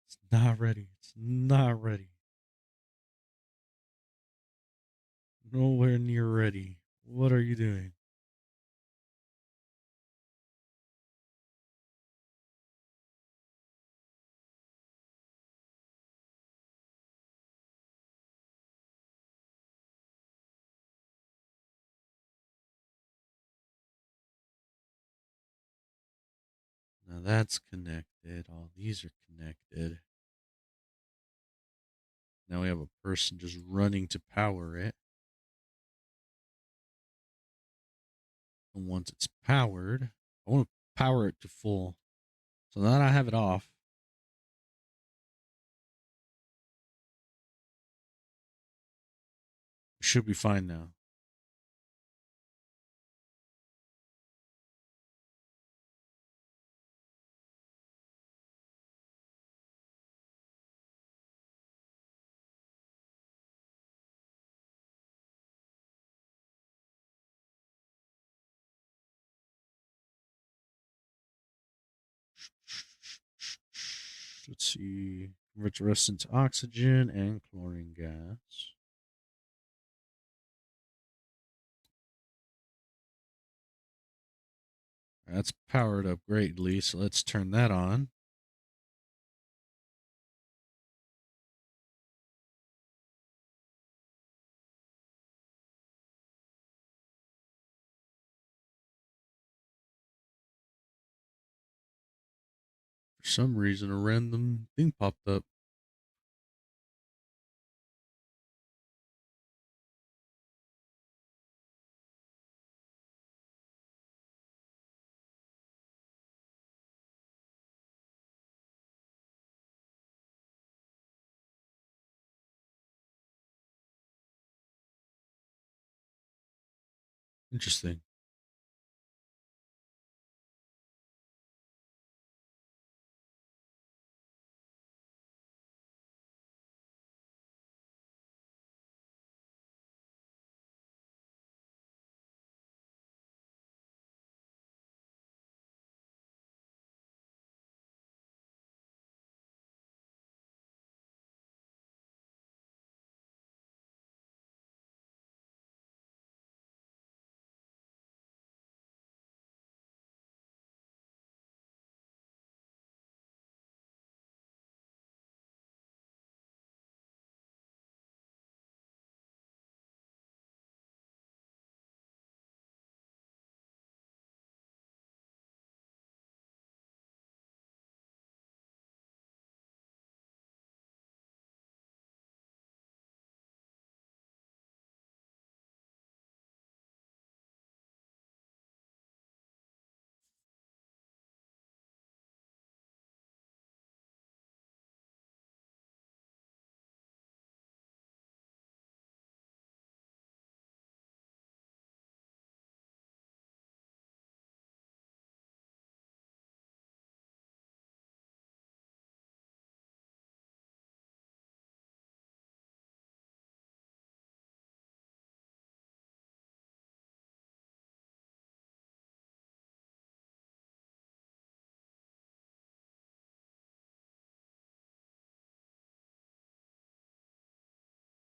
It's not ready. It's not ready. Nowhere near ready. What are you doing? Now that's connected. All these are connected. Now we have a person just running to power it. And once it's powered, I want to power it to full. So now that I have it off, it should be fine now. Let's see. Convert the rest into oxygen and chlorine gas. That's powered up greatly, so let's turn that on. For some reason, a random thing popped up. Interesting.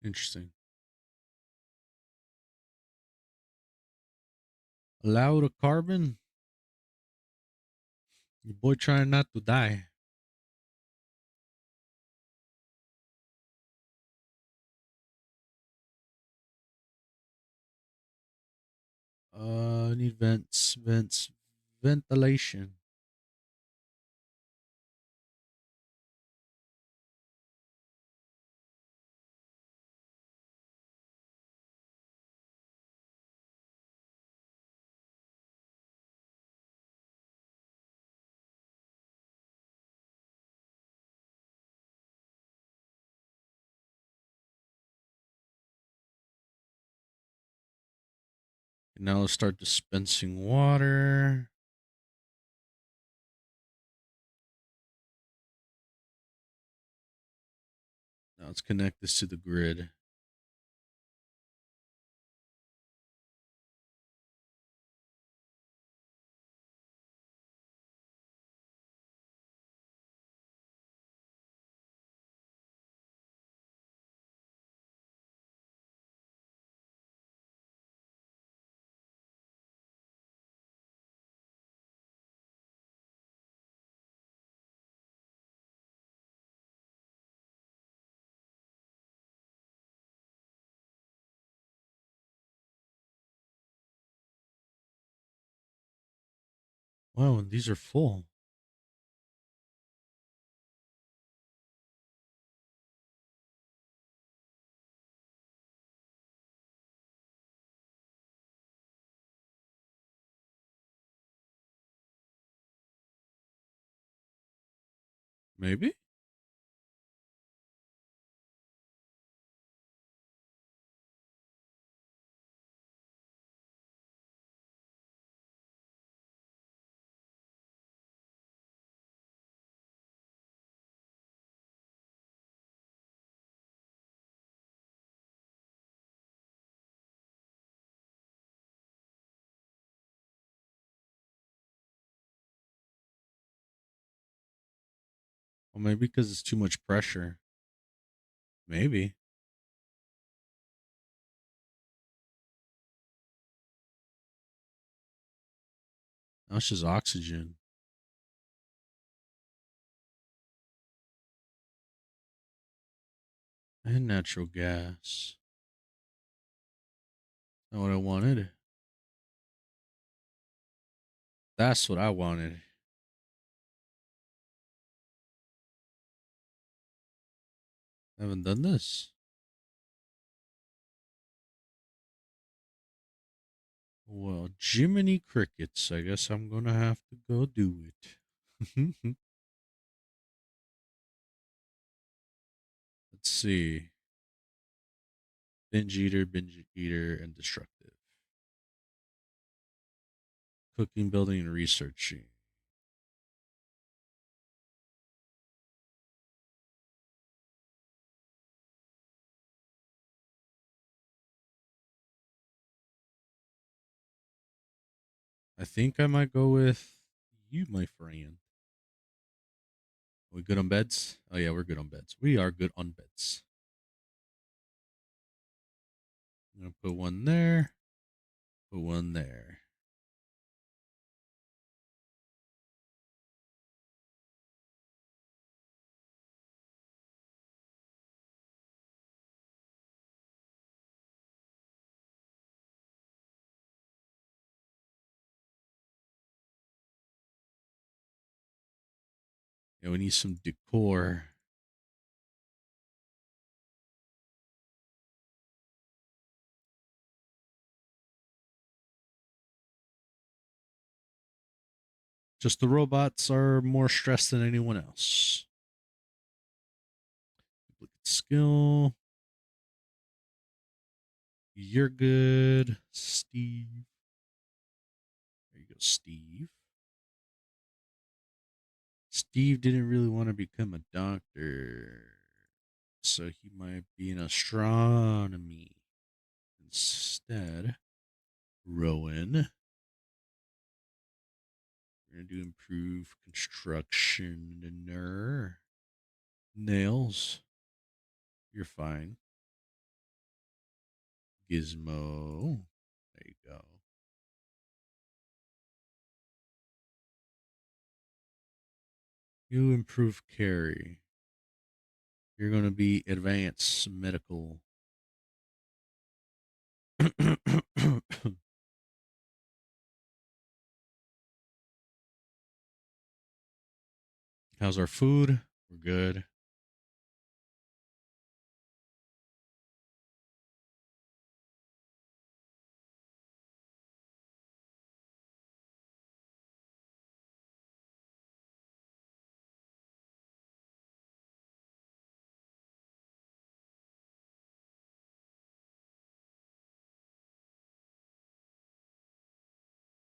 Interesting. Allow the carbon. Your boy trying not to die. Need vents, ventilation. And now let's start dispensing water. Now let's connect this to the grid. Wow, and these are full. Maybe? Well, maybe because it's too much pressure. Maybe. That's just oxygen and natural gas. Not what I wanted. That's what I wanted. I haven't done this. Well, Jiminy Crickets. I guess I'm gonna have to go do it. Let's see. Binge eater, and destructive. Cooking, building, and researching. I think I might go with you, my friend. Are we good on beds? Oh yeah, we're good on beds. We are good on beds. I'm gonna put one there. Put one there. Yeah, we need some decor. Just the robots are more stressed than anyone else. Look at skill. You're good, Steve. There you go, Steve. Steve didn't really want to become a doctor, so he might be in astronomy instead. Rowan. We're gonna do improve construction. Nails. You're fine. Gizmo. There you go. You improve carry. You're gonna be advanced medical. How's our food? We're good.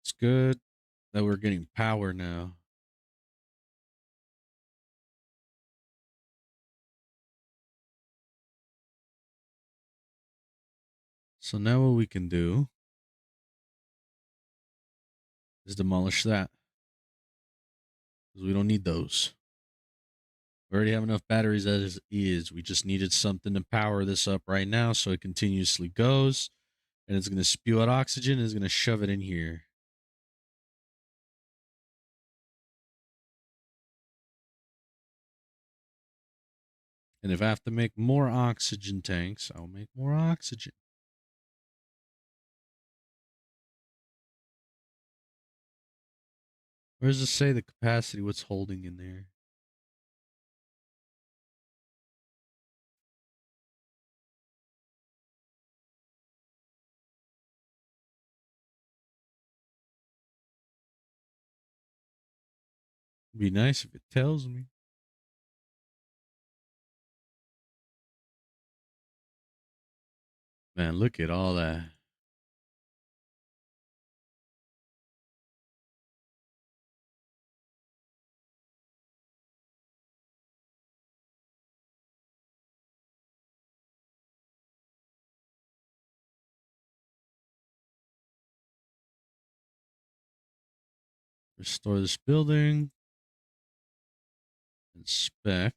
It's good that we're getting power now. So now what we can do is demolish that because we don't need those. We already have enough batteries as is. We just needed something to power this up right now so it continuously goes and it's going to spew out oxygen and it's going to shove it in here. And if I have to make more oxygen tanks, I'll make more oxygen. Where does it say the capacity? What's holding in there? It'd be nice if it tells me. Man, look at all that. Restore this building. Inspect.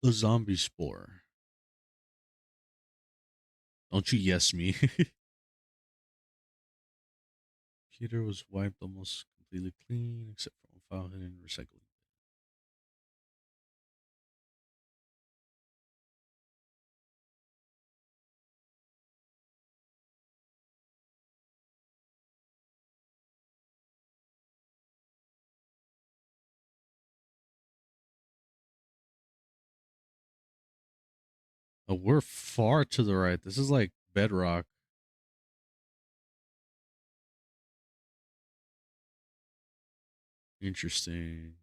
The zombie spore. Don't you yes me. Computer was wiped almost completely clean, except for one file hidden in recycling. Oh, we're far to the right. This is like bedrock. Interesting.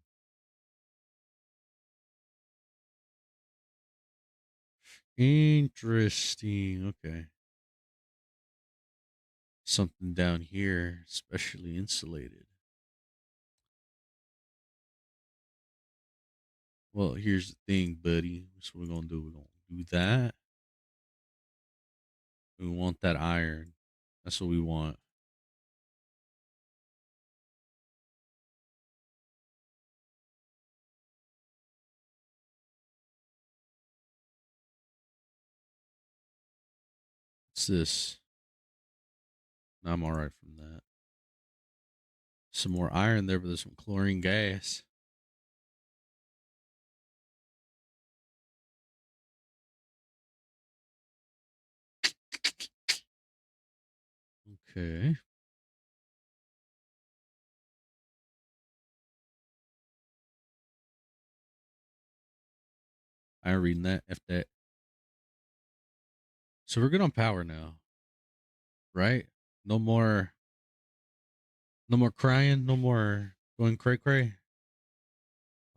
Interesting. Okay. Something down here, specially insulated. Well, here's the thing, buddy. So we're gonna do. We're gonna do that. We want that iron. That's what we want. What's this? I'm all right from that. Some more iron there, but there's some chlorine gas. Okay. I ain't reading that. F that. So we're good on power now, right? No more. No more crying. No more going cray cray.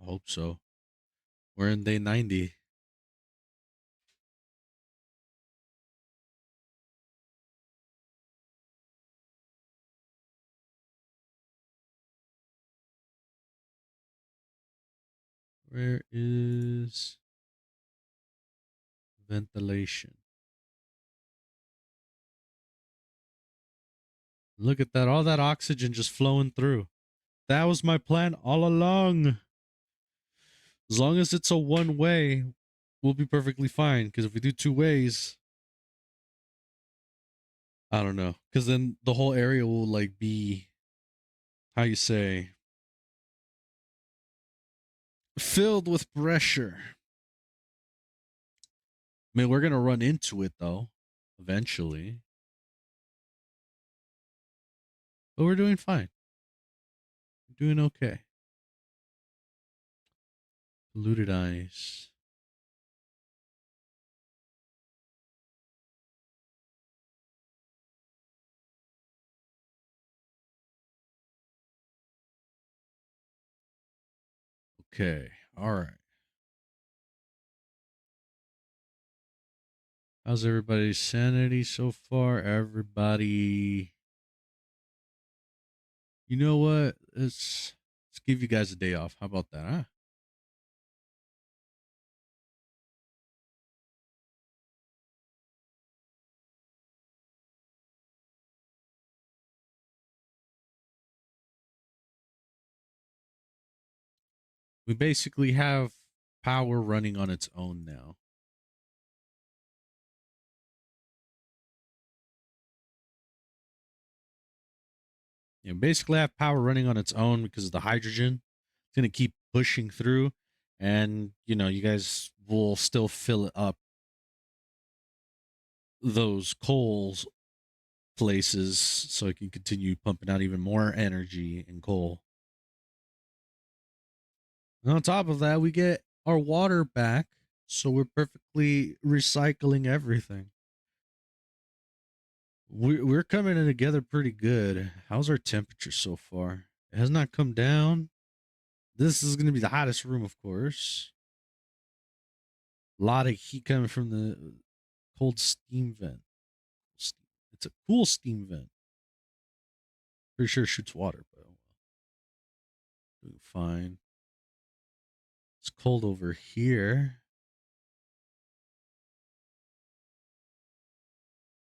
I hope so. We're in day 90. Where is ventilation? Look at that. All that oxygen just flowing through. That was my plan all along. As long as it's a one way, we'll be perfectly fine. Because if we do two ways, I don't know. Because then the whole area will like be, how you say, filled with pressure. I mean, we're going to run into it though, eventually. But we're doing fine. We're doing okay. Polluted ice. Okay. All right. How's everybody's sanity so far? Everybody, you know what? Let's give you guys a day off. How about that, huh? We basically have power running on its own now. You know, basically have power running on its own because of the hydrogen. It's gonna keep pushing through, and you guys will still fill it up those coals places so it can continue pumping out even more energy and coal. And on top of that, we get our water back, so we're perfectly recycling everything. We're coming in together pretty good. How's our temperature so far? It has not come down. This is going to be the hottest room, of course. A lot of heat coming from the cold steam vent. It's a cool steam vent. Pretty sure it shoots water, but doing fine. It's cold over here,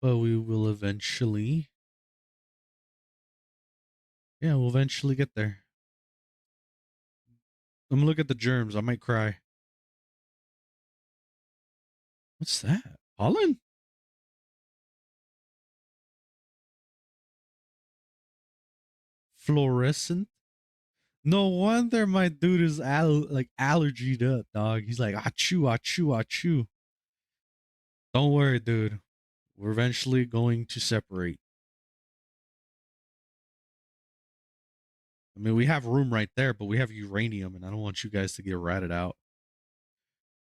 but we will eventually. Yeah, we'll eventually get there. I'm gonna look at the germs. I might cry. What's that? Pollen? Fluorescent? No wonder my dude is like allergied up, dog. He's like, achoo, achoo, achoo. Don't worry, dude. We're eventually going to separate. I mean, we have room right there, but we have uranium, and I don't want you guys to get ratted out.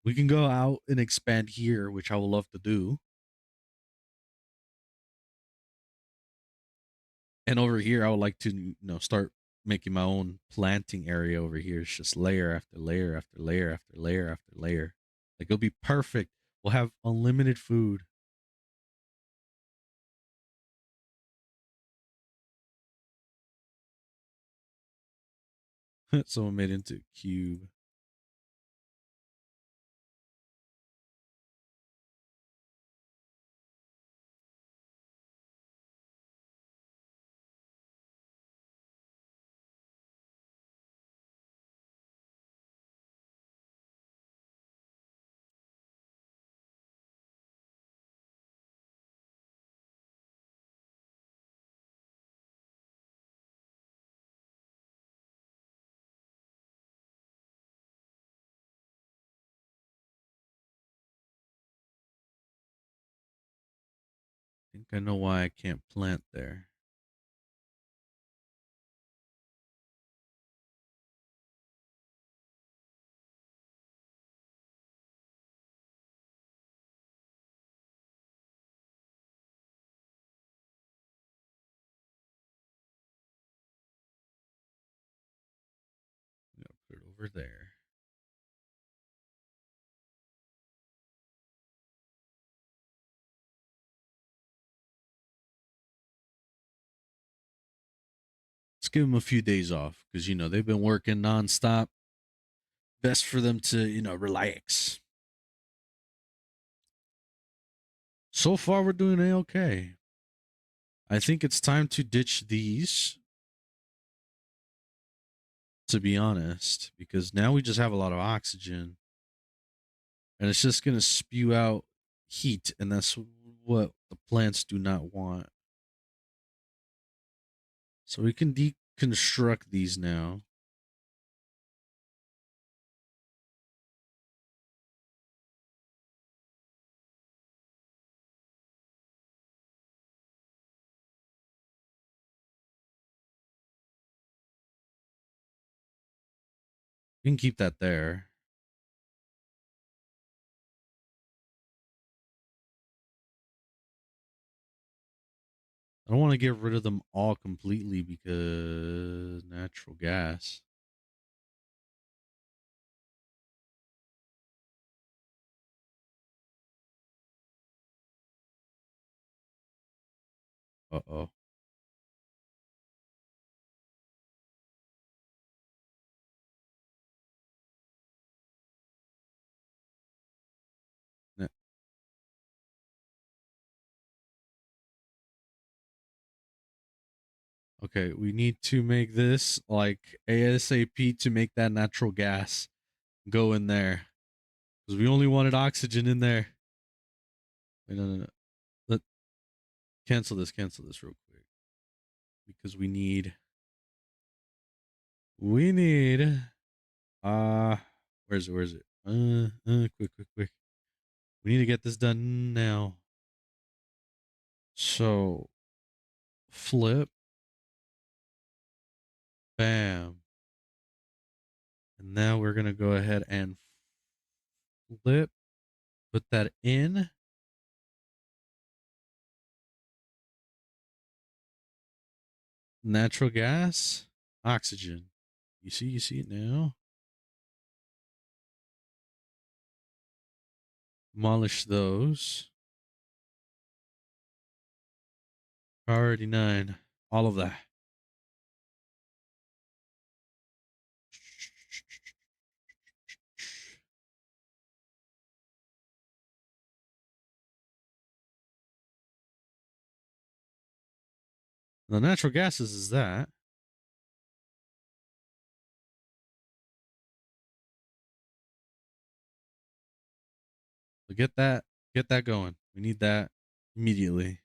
We can go out and expand here, which I would love to do. And over here, I would like to, start making my own planting area over here. It's just layer after layer after layer after layer after layer. Like it'll be perfect. We'll have unlimited food. Someone made it into a cube. I think I know why I can't plant there. Put it over there. Let's give them a few days off because they've been working nonstop. Best for them to relax. So far, we're doing okay. I think it's time to ditch these, to be honest, because now we just have a lot of oxygen and it's just going to spew out heat, and that's what the plants do not want. So we can deconstruct these now. We can keep that there. I don't want to get rid of them all completely because natural gas. Uh-oh. Ne- Okay, we need to make this like ASAP to make that natural gas go in there. Because we only wanted oxygen in there. Wait, no, no, no. Let cancel this real quick. Because we need uh where's it? Quick. We need to get this done now. So flip, bam. And now we're gonna go ahead and flip, put that in. Natural gas, oxygen. You see it now. Demolish those. Priority 9. All of that. The natural gases is that. So get that going. We need that immediately.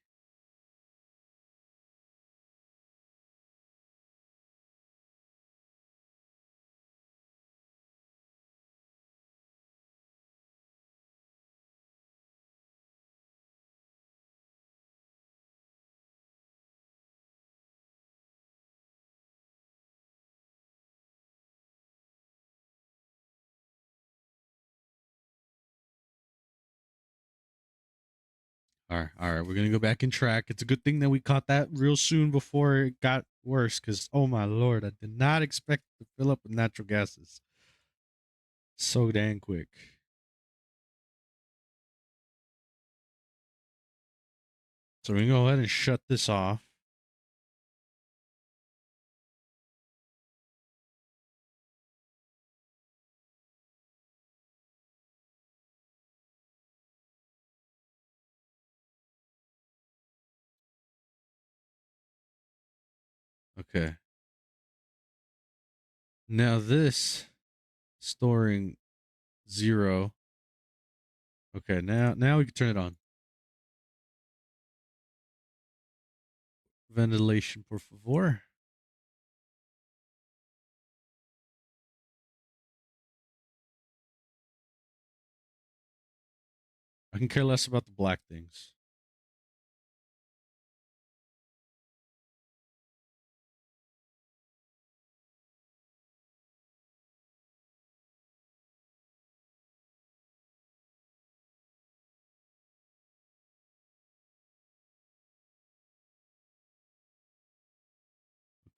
All right. We're gonna go back in track. It's a good thing that we caught that real soon before it got worse. Because oh my lord, I did not expect to fill up with natural gases so dang quick. So we can go ahead and shut this off. Okay. Now this storing 0. Okay. Now we can turn it on. Ventilation, por favor. I can care less about the black things.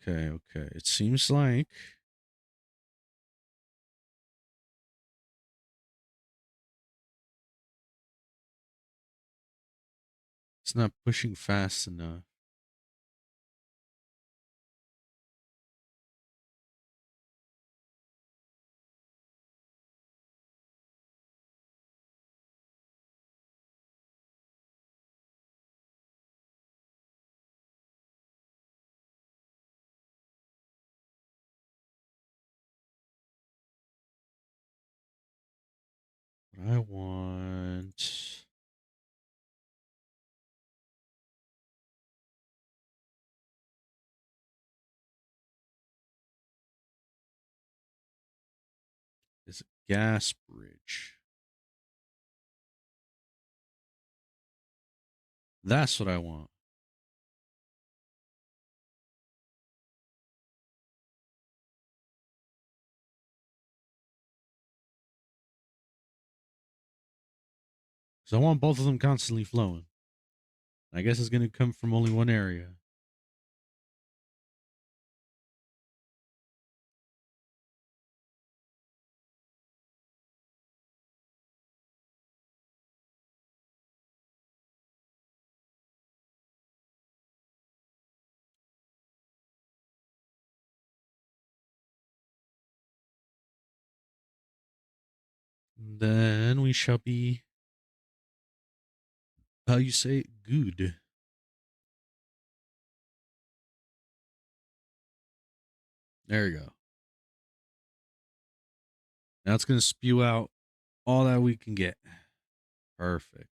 Okay. It seems like it's not pushing fast enough. What I want is a gas bridge. That's what I want. So I want both of them constantly flowing. I guess it's going to come from only one area. then we shall be, how you say, good. There you go. Now it's going to spew out all that we can get. Perfect.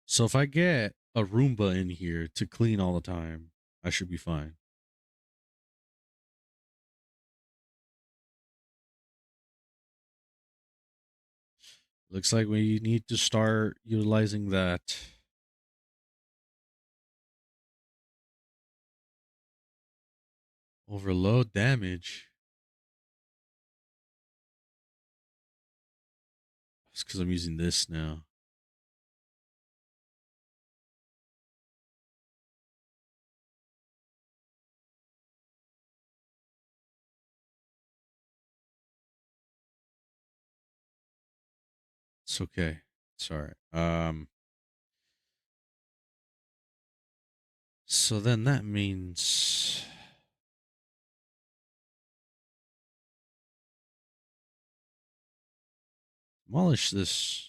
So if I get a Roomba in here to clean all the time, I should be fine. Looks like we need to start utilizing that. Overload damage. It's because I'm using this now. It's okay. It's all right. So then that means demolish this.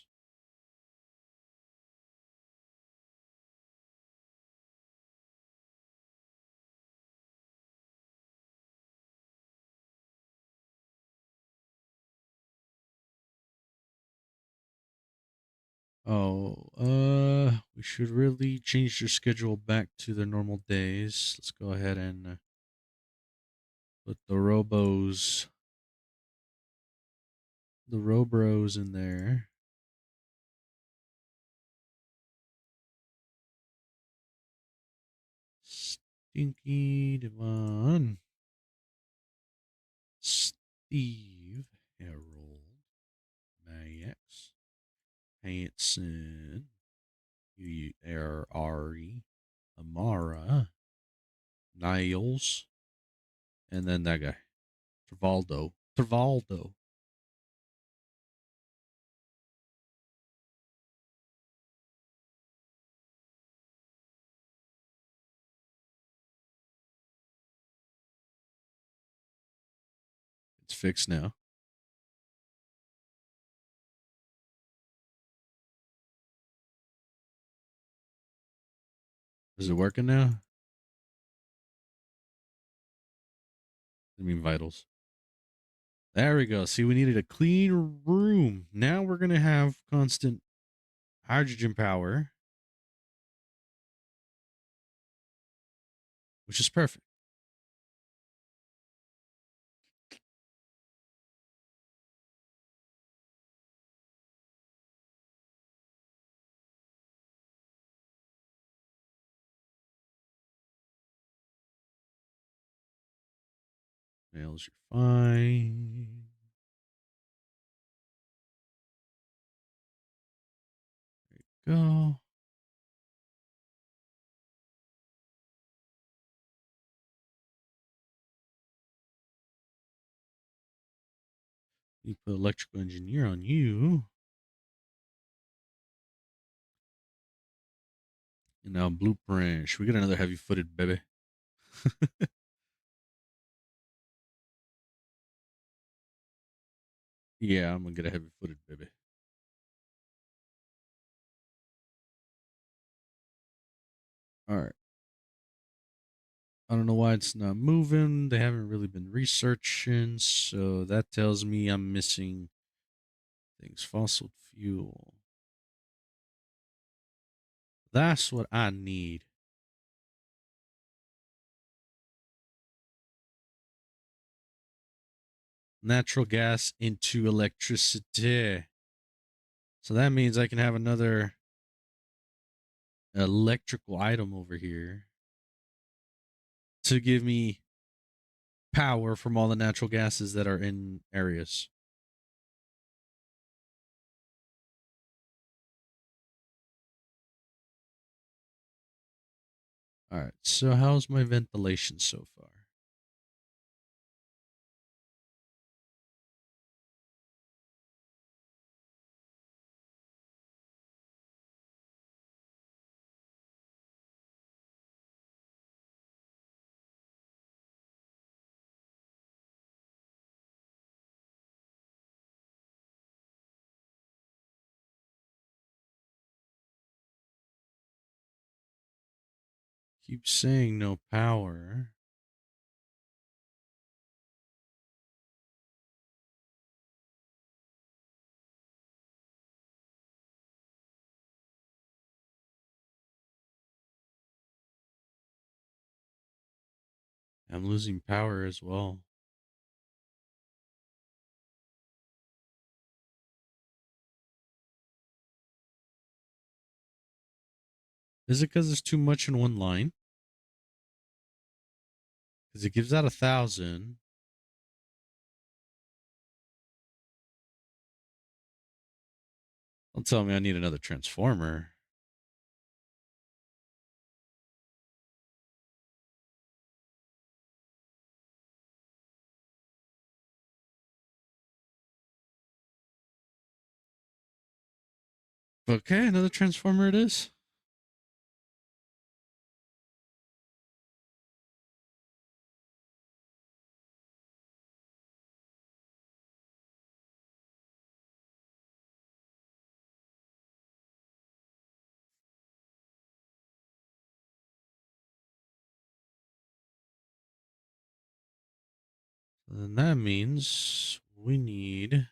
Oh, we should really change their schedule back to their normal days. Let's go ahead and put the Robros in there. Stinky Devon. Steve Harold Max Hanson Ari Amara Niles, and then that guy Travaldo. It's fixed now. Is it working now? I mean vitals. There we go. See, we needed a clean room. Now we're gonna have constant hydrogen power, which is perfect. Males, you're fine. There you go. You put electrical engineer on you. And now blueprint. Should we get another heavy footed baby? Yeah, I'm gonna get a heavy footed baby. All right. I don't know why it's not moving. They haven't really been researching, so that tells me I'm missing things. Fossil fuel. That's what I need. Natural gas into electricity. So that means I can have another electrical item over here to give me power from all the natural gases that are in areas. All right. So how's my ventilation so far? Keep saying no power. I'm losing power as well. Is it because there's too much in one line? Because it gives out 1,000. Don't tell me I need another transformer. Okay, another transformer it is. Then that means we need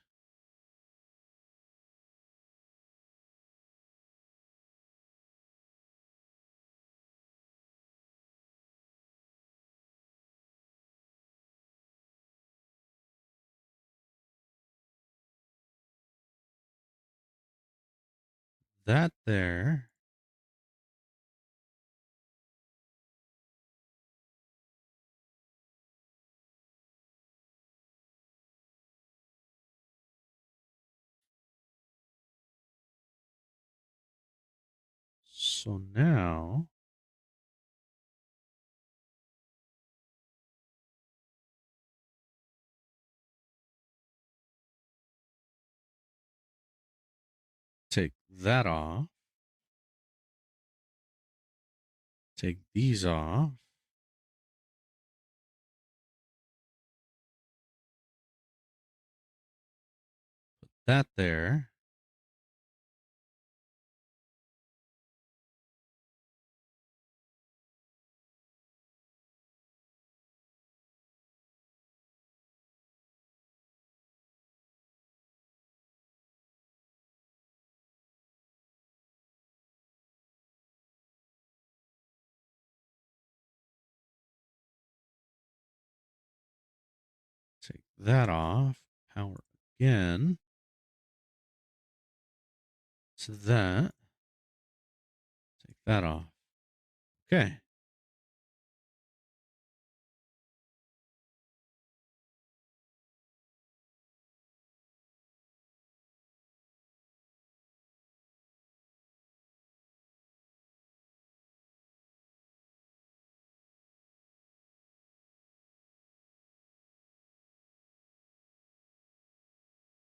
that there. So now take that off. Take these off. That there. Take that off. Power again. So that. Take that off. Okay.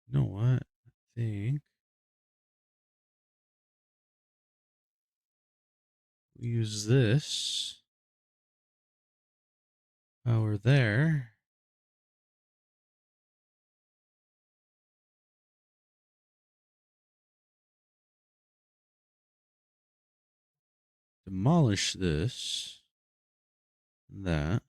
You know what? I think we use this power there. Demolish this. That.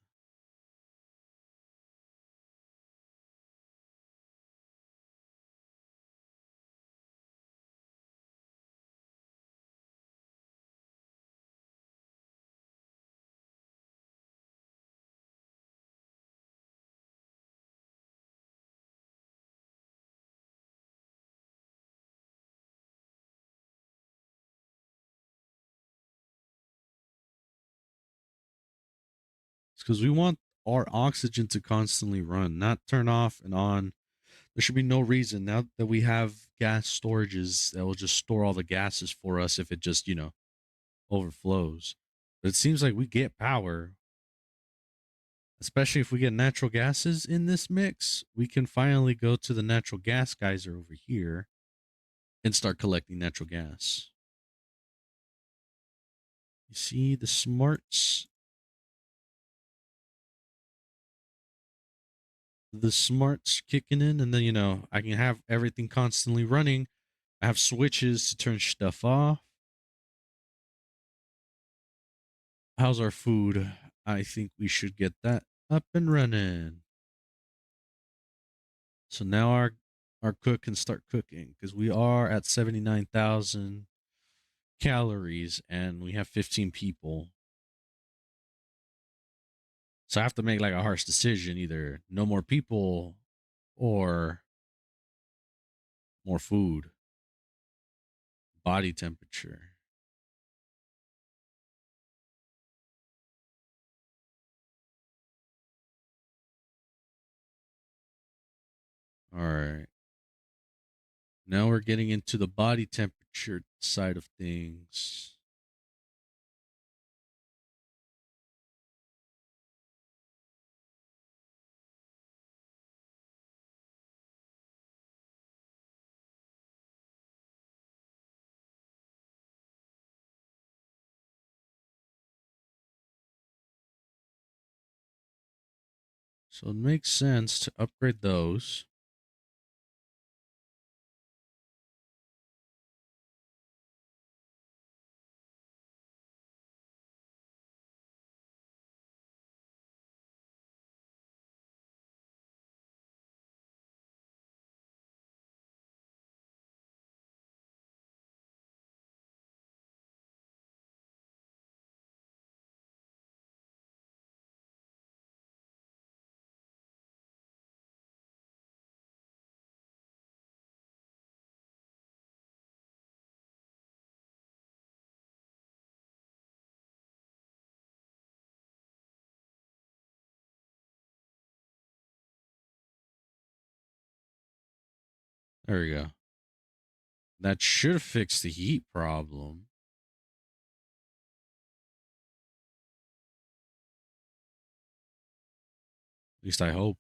It's because we want our oxygen to constantly run, not turn off and on. There should be no reason now that we have gas storages that will just store all the gases for us if it just, overflows. But it seems like we get power, especially if we get natural gases in this mix. We can finally go to the natural gas geyser over here and start collecting natural gas. You see the smarts? The smarts kicking in, and then, I can have everything constantly running. I have switches to turn stuff off. How's our food? I think we should get that up and running. So now our cook can start cooking because we are at 79,000 calories and we have 15 people. So I have to make like a harsh decision, either no more people or more food. Body temperature. All right. Now we're getting into the body temperature side of things. So it makes sense to upgrade those. There we go. That should fix the heat problem. At least I hope.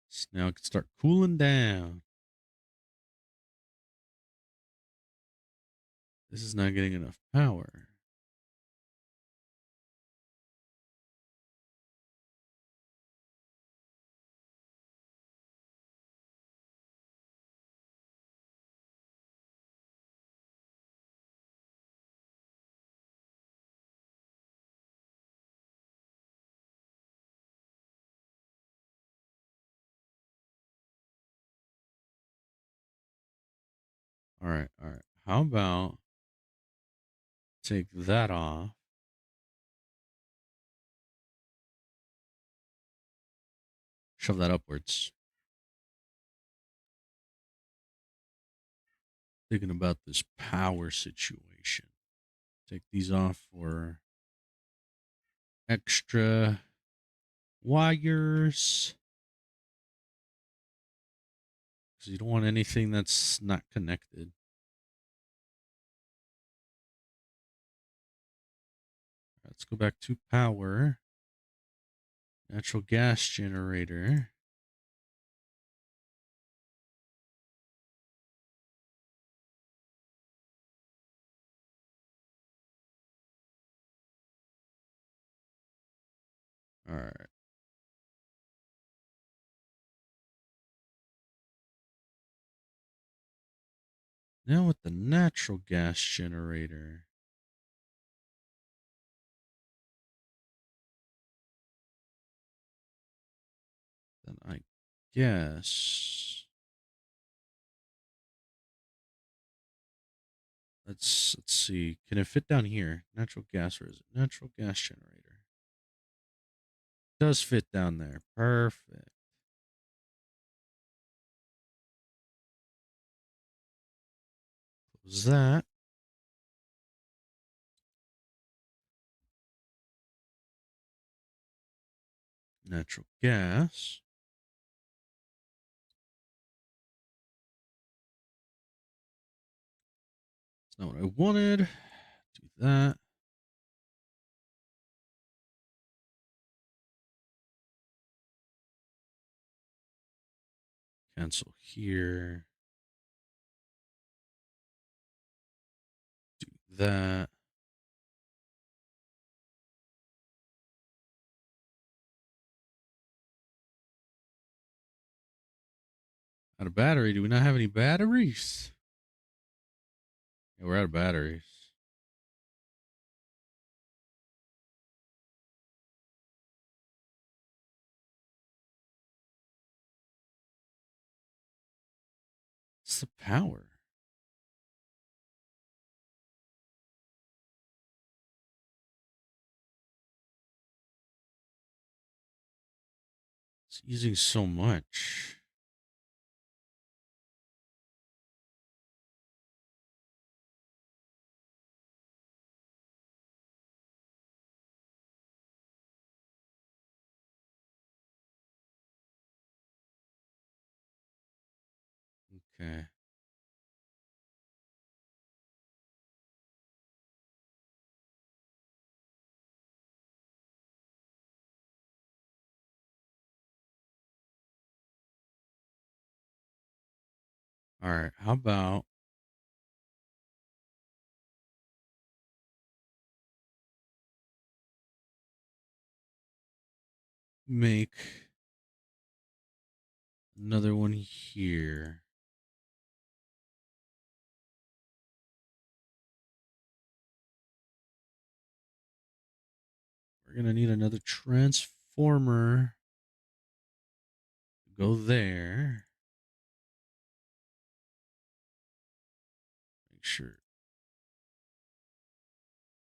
So now it can start cooling down. This is not getting enough power. All right, all right. How about take that off? Shove that upwards. Thinking about this power situation. Take these off for extra wires. Because you don't want anything that's not connected. Let's go back to power. Natural gas generator. All right. Now with the natural gas generator. Then I guess let's see. Can it fit down here? Natural gas, or is it natural gas generator? Does fit down there. Perfect. Close that. Natural gas. It's not what I wanted. Do that. Cancel here. Do that. Out of battery. Do we not have any batteries? Yeah, we're out of batteries. What's the power? It's using so much. Okay. All right. How about make another one here? We're going to need another transformer to go there.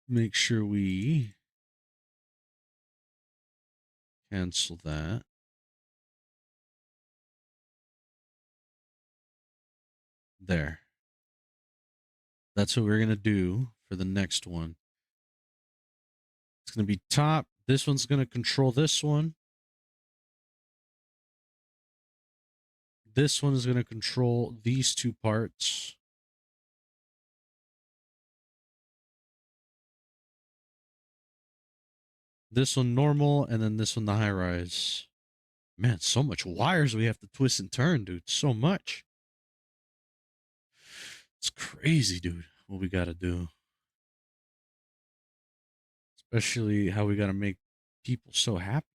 Make sure we cancel that. There. That's what we're going to do for the next one. It's going to be top. This one's going to control this one. This one is going to control these two parts. This one normal, and then this one the high rise. Man, so much wires we have to twist and turn, dude. So much. It's crazy, dude, what we got to do. Especially how we got to make people so happy.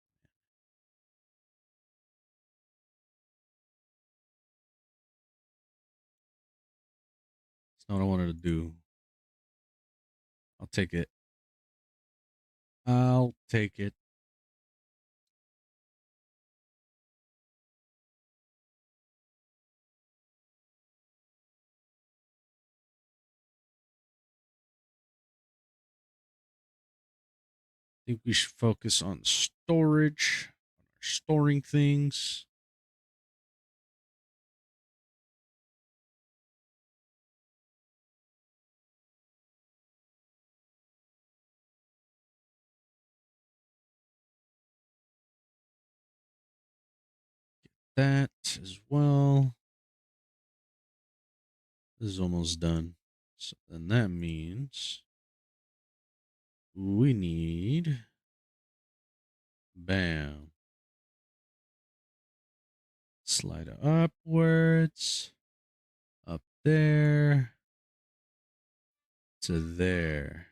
That's not what I wanted to do. I'll take it. I'll take it. I think we should focus on storage, storing things. That as well. This is almost done. So then that means we need bam. Slide it upwards. Up there. To there.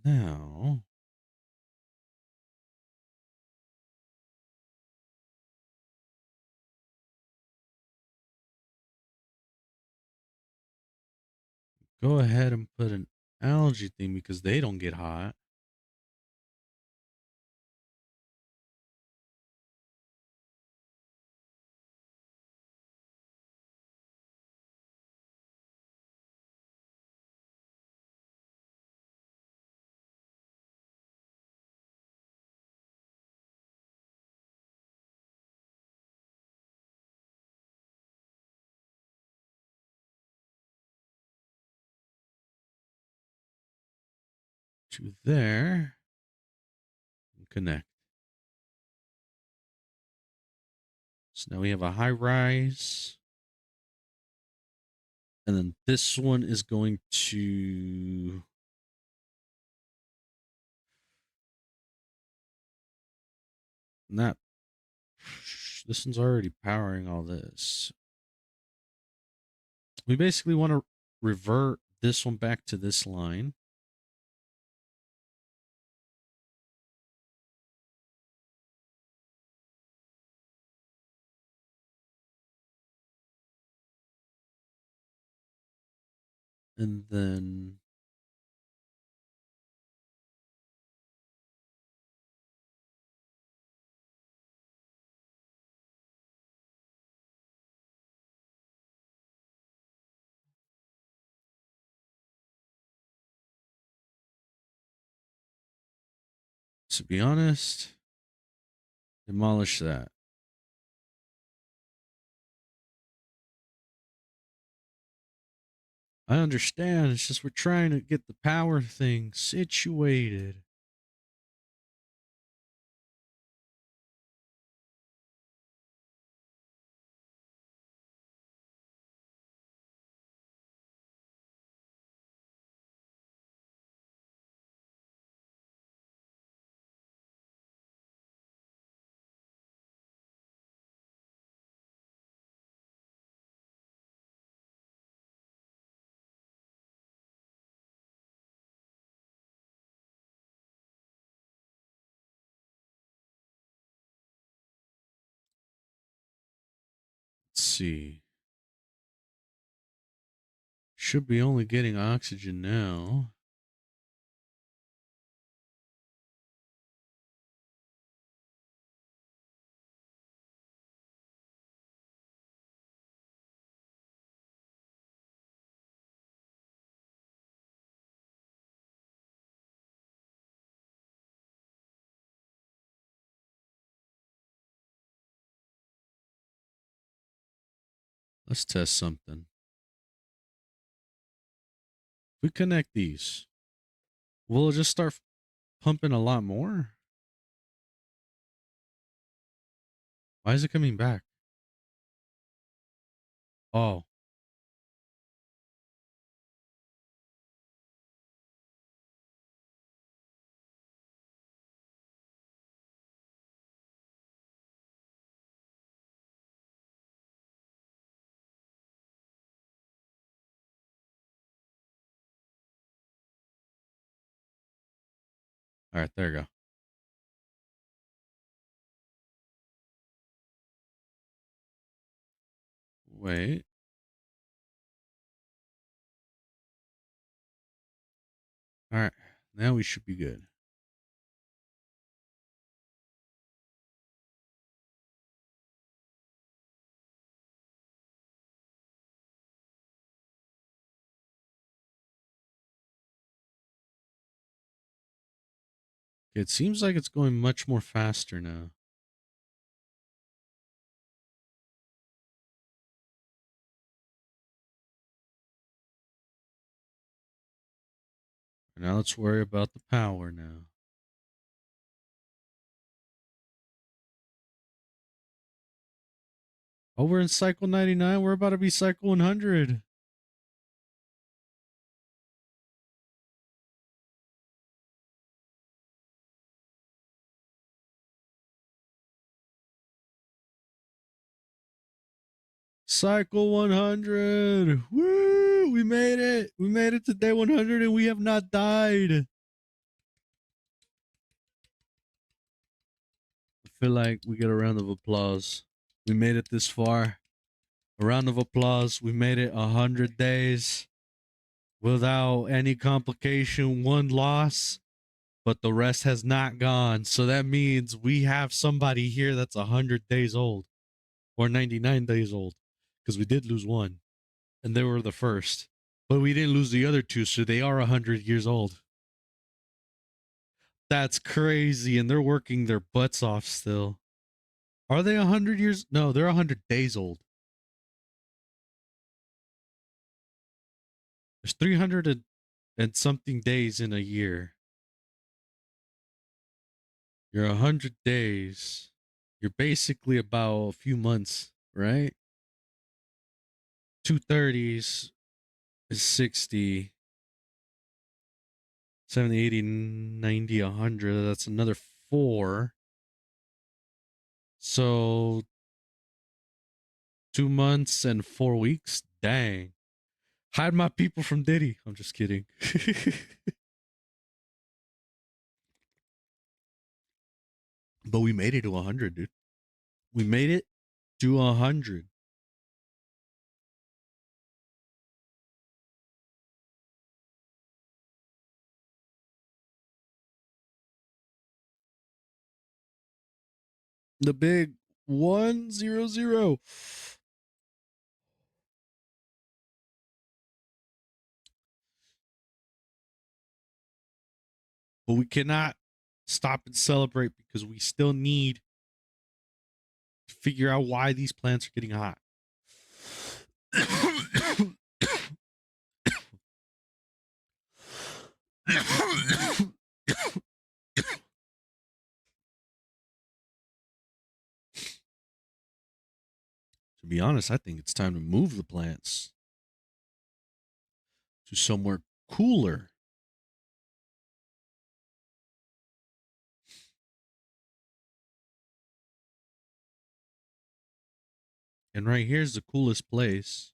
Now go ahead and put an algae thing because they don't get hot. To there. And connect. So now we have a high rise. And then this one is going to not This one's already powering all this. We basically want to revert this one back to this line. And then to be honest, demolish that. I understand. It's just we're trying to get the power thing situated. Let's see. Should be only getting oxygen now. Let's test something. If we connect these, will it just start pumping a lot more? Why is it coming back? Oh, all right. There you go. Wait. All right. Now we should be good. It seems like it's going much more faster now. Now let's worry about the power now. Oh, we're in cycle 99. We're about to be cycle 100. Cycle 100. Woo! We made it. We made it to day 100 and we have not died. I feel like we get a round of applause. We made it this far. A round of applause. We made it 100 days without any complication, one loss, but the rest has not gone. So that means we have somebody here that's 100 days old or 99 days old because we did lose one and they were the first. But we didn't lose the other two, so they are 100 years old. That's crazy. And they're working their butts off still. Are they 100 years? No, they're 100 days old. There's 300 and something days in a year. You're 100 days. You're basically about a few months, right? 230s is 60, 70, 80, 90, 100. That's another four. So 2 months and 4 weeks. Dang. Hide my people from Diddy. I'm just kidding. But we made it to 100, dude. We made it to 100. The big 100. But we cannot stop and celebrate because we still need to figure out why these plants are getting hot. To be honest, I think it's time to move the plants to somewhere cooler. And right here's the coolest place.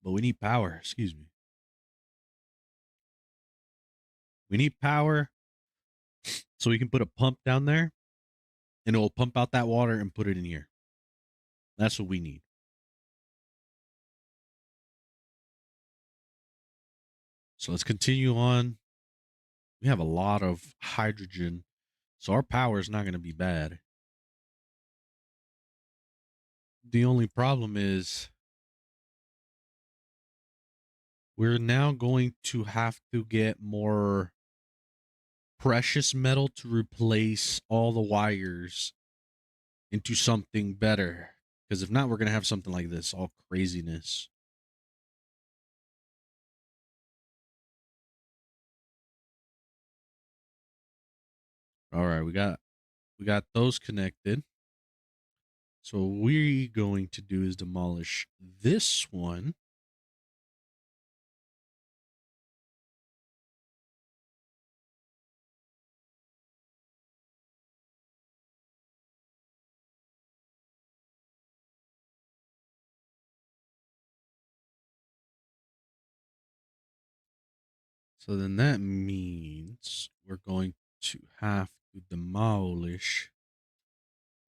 But we need power. Excuse me. We need power so we can put a pump down there and it will pump out that water and put it in here. That's what we need. So let's continue on. We have a lot of hydrogen, so our power is not going to be bad. The only problem is we're now going to have to get more precious metal to replace all the wires into something better. Because if not, we're going to have something like this, all craziness. All right, we got those connected. So what we're going to do is demolish this one. So then that means we're going to have to demolish.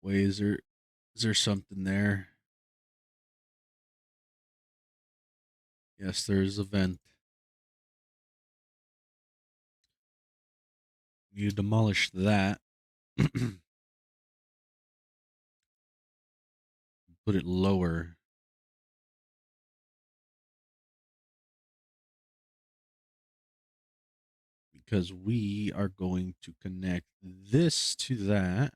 Wait, is there something there? Yes, there is a vent. You demolish that. Put it lower. Because we are going to connect this to that.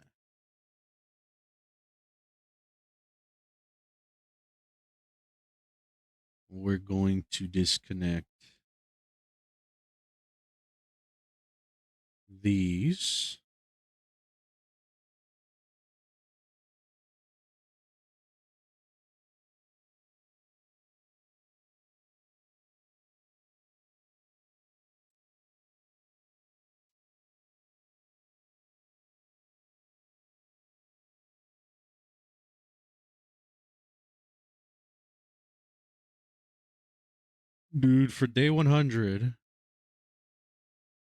We're going to disconnect these. Dude, for day 100,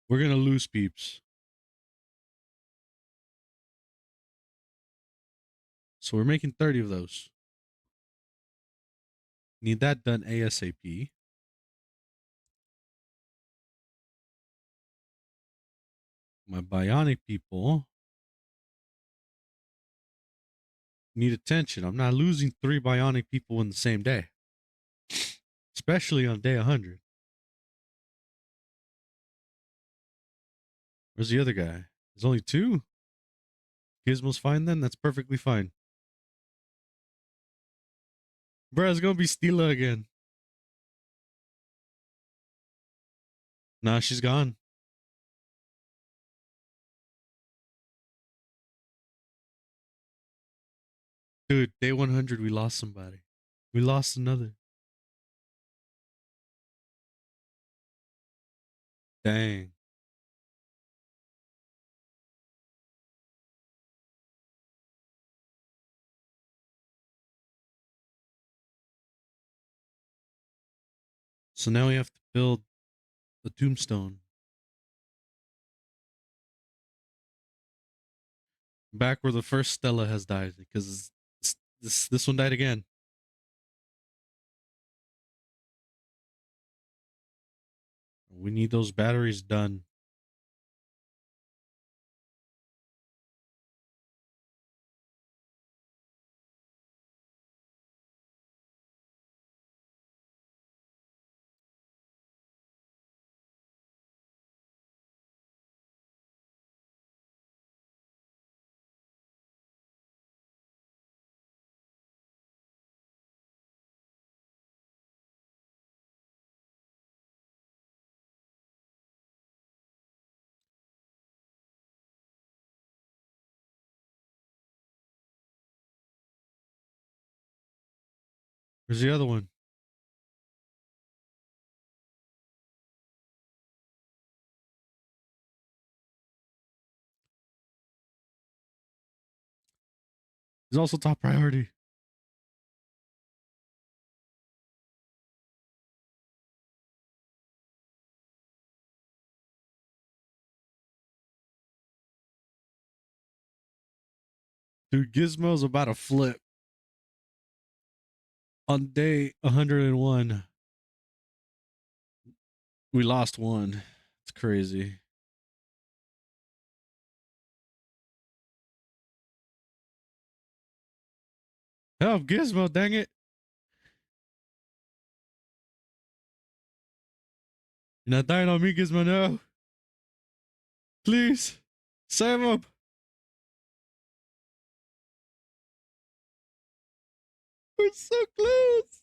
we're going to lose peeps. So we're making 30 of those. Need that done ASAP. My bionic people need attention. I'm not losing 3 bionic people in the same day, especially on day 100. Where's the other guy? There's only 2. Gizmo's fine then? That's perfectly fine. Bro, it's gonna be Stila again. Nah, she's gone. Dude, day 100, we lost somebody. We lost another. Dang. So now we have to build the tombstone. Back where the first Stella has died, because this one died again. We need those batteries done. Where's the other one? He's also top priority. Dude, Gizmo's about to flip. On day 101, we lost one. It's crazy. Help, Gizmo, dang it. You're not dying on me, Gizmo, no. Please, save him. We're so close.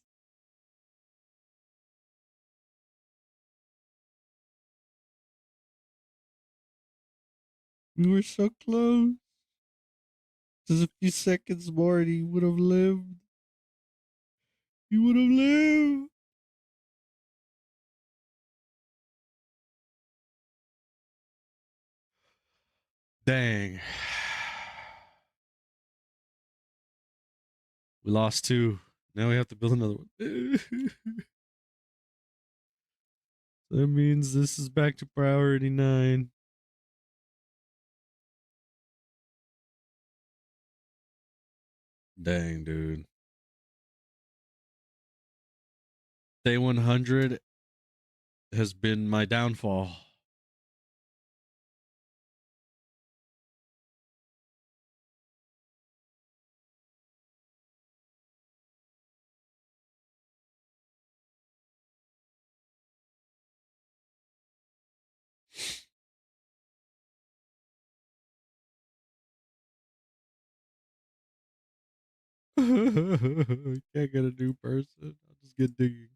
We were so close. Just a few seconds more and he would have lived. He would have lived. Dang. We lost two. Now we have to build another one. That means this is back to priority 9. Dang, dude. Day 100 has been my downfall. Can't get a new person. I'll just get digging.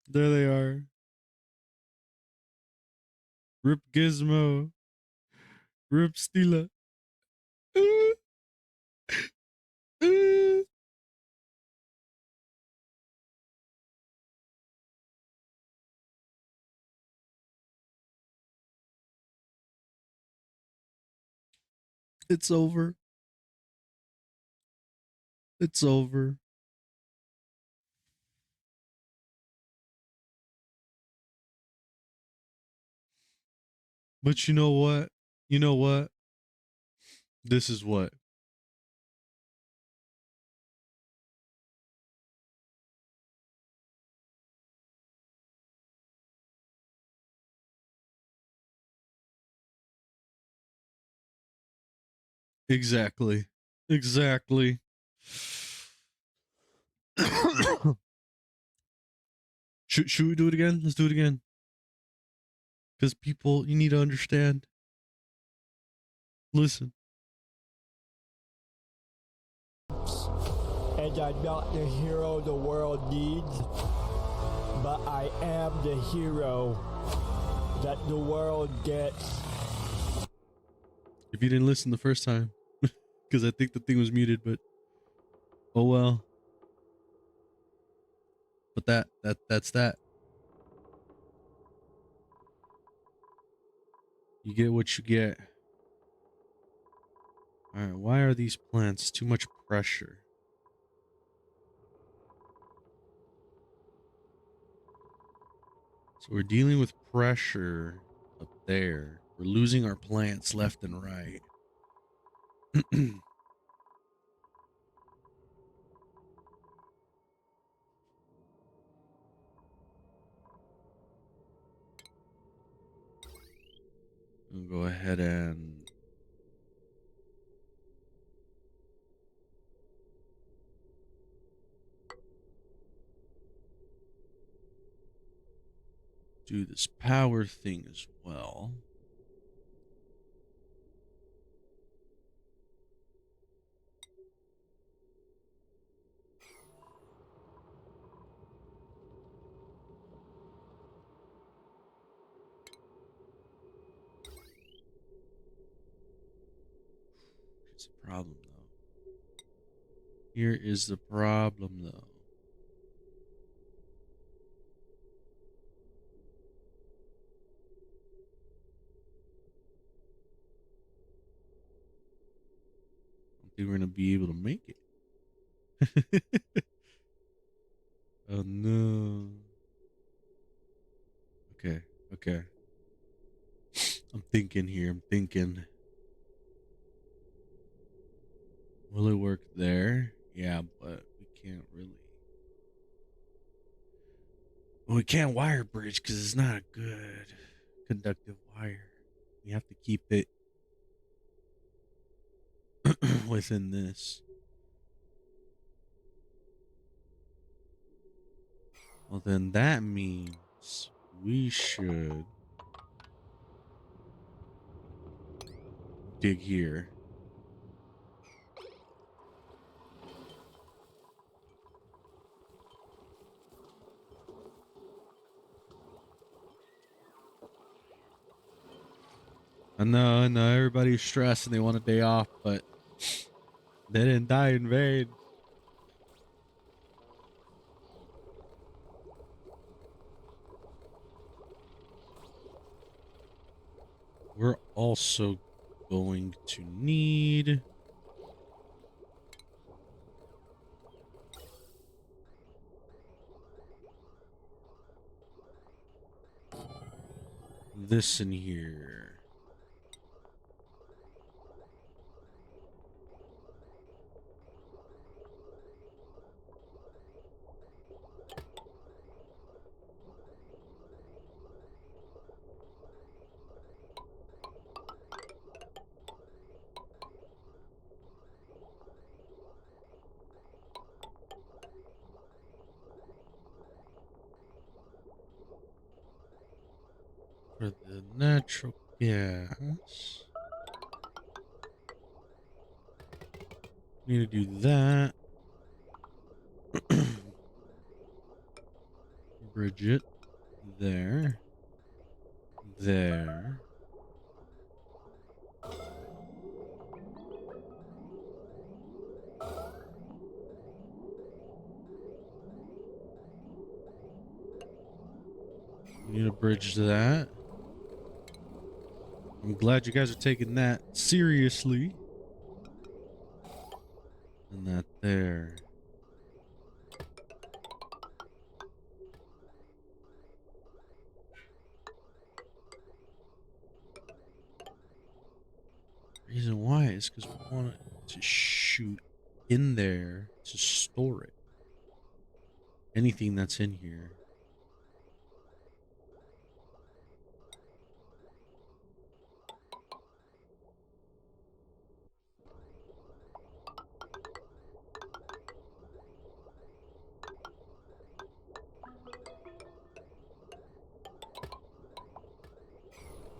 There they are. Rip Gizmo. Rip Stila. It's over. It's over. But you know what? You know what? This is what? Exactly. Exactly. should we do it again? Let's do it again. Because people, you need to understand. Listen. And I'm not the hero the world needs, but I am the hero that the world gets. If you didn't listen the first time, because I think the thing was muted, but oh well. But that's that. You get what you get. All right, why are these plants too much pressure? So we're dealing with pressure up there. We're losing our plants left and right. We'll go ahead and do this power thing as well. Here's the problem, though. Here is the problem, though. I don't think we're gonna be able to make it. Oh no. Okay, okay. I'm thinking here. I'm thinking. Will it work there? Yeah, but we can't really. Well, we can't wire bridge because it's not a good conductive wire. We have to keep it within this. Well, then that means we should dig here. I know, everybody's stressed and they want a day off, but they didn't die in vain. We're also going to need this in here. For the natural gas. Need to do that. Bridge it. There. There. We need a bridge to that. I'm glad you guys are taking that seriously. And that there. Reason why is because we want it to shoot in there to store it. Anything that's in here.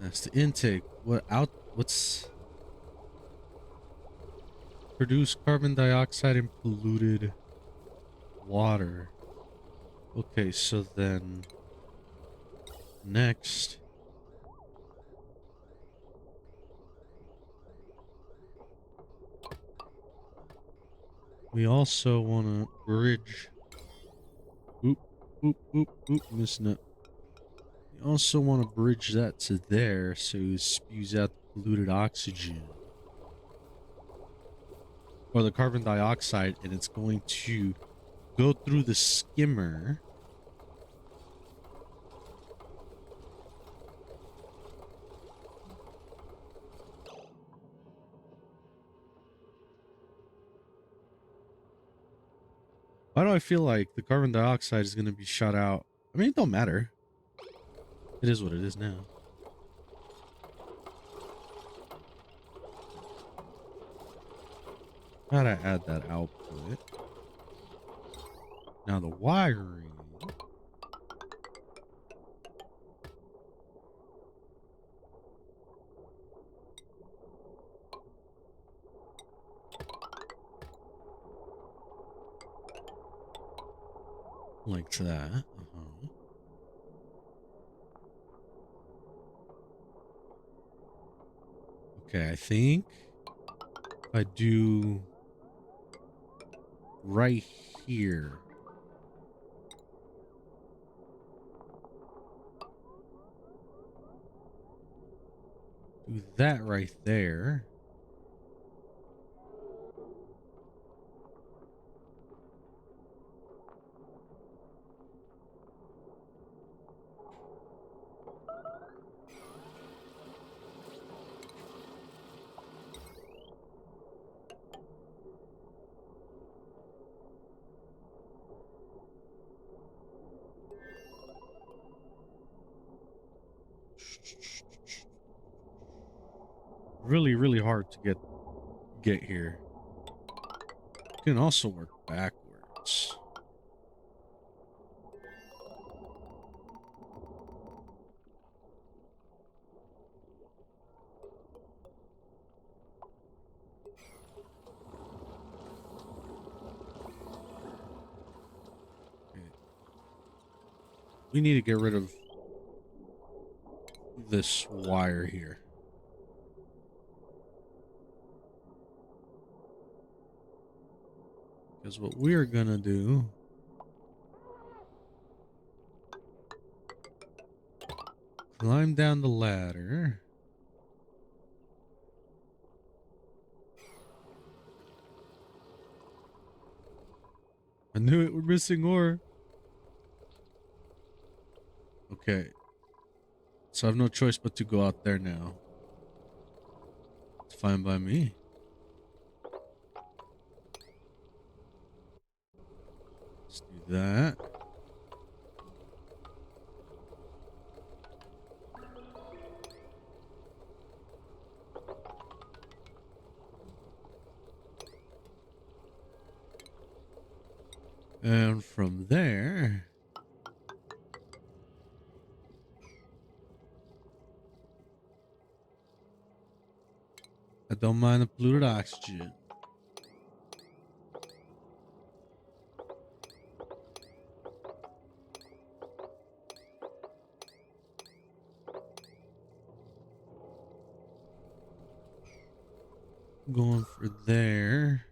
That's the intake. What's produce carbon dioxide and polluted water. Okay, so then next We also want to bridge. Oop, oop, oop, oop, missing it. We also want to bridge that to there so it spews out the polluted oxygen or the carbon dioxide, and it's going to go through the skimmer. Why do I feel like the carbon dioxide is going to be shot out? I mean, it don't matter. It is what it is now. Gotta add that output. Now the wiring. Like that. Okay, I think if I do right here. Do that right there. Really, really hard to get here. You can also work backwards. Okay. We need to get rid of this wire here. Because what we are gonna do climb down the ladder. I knew it, we're missing ore. Okay. So I have no choice but to go out there now. It's fine by me. Let's do that. And from there, I don't mind the polluted oxygen. Going for there.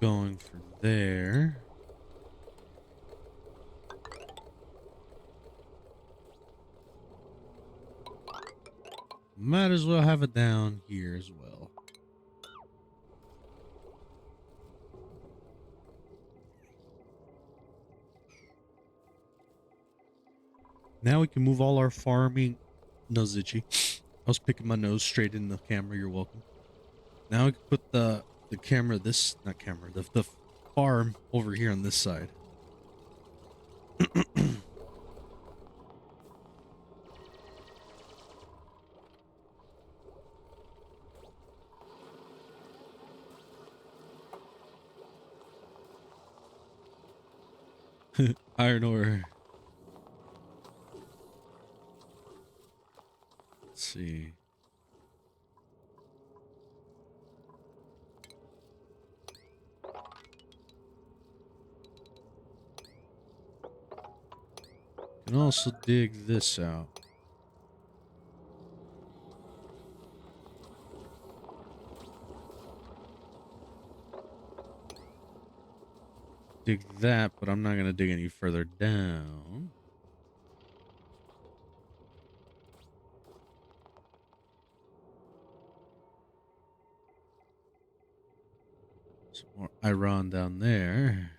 Going for there. Might as well have it down here as well. Now we can move all our farming. Nose itchy. I was picking my nose straight in the camera. You're welcome. Now we can put the camera, not camera, the farm over here on this side. Iron ore. Let's see. can also dig this out. Dig that, but I'm not going to dig any further down. Some more iron down there.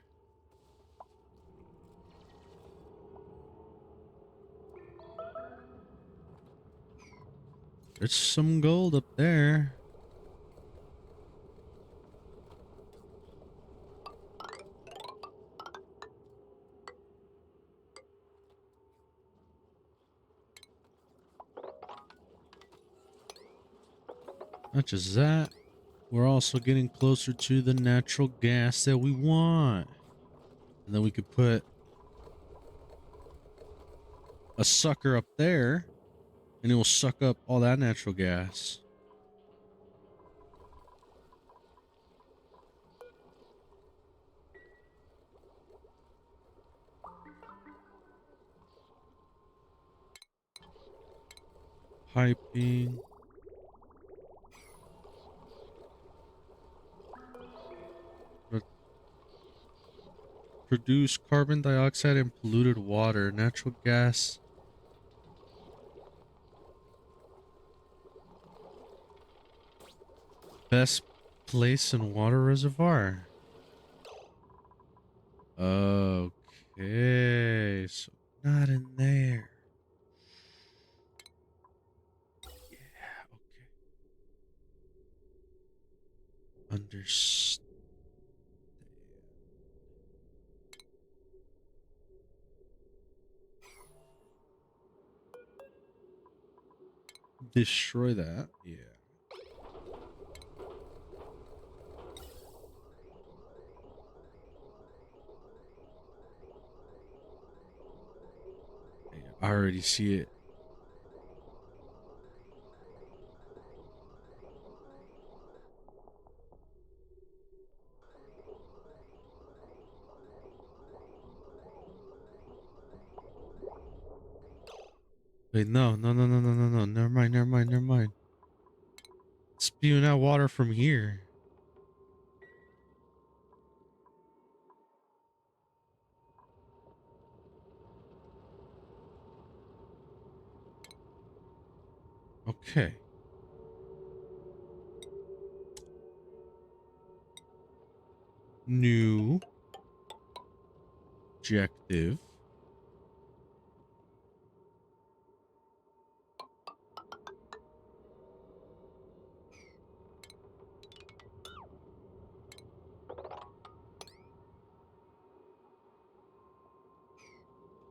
There's some gold up there. Not just that, we're also getting closer to the natural gas that we want. And then we could put a sucker up there, and it will suck up all that natural gas. Piping. Produce carbon dioxide and polluted water. Natural gas. Best place in water reservoir. Okay. So not in there. Yeah, okay. Understand. Destroy that. Yeah. Yeah, I already see it. Wait, no, no, no, no, no, no, no. Never mind, never mind, never mind. Spewing out water from here. Okay. New objective.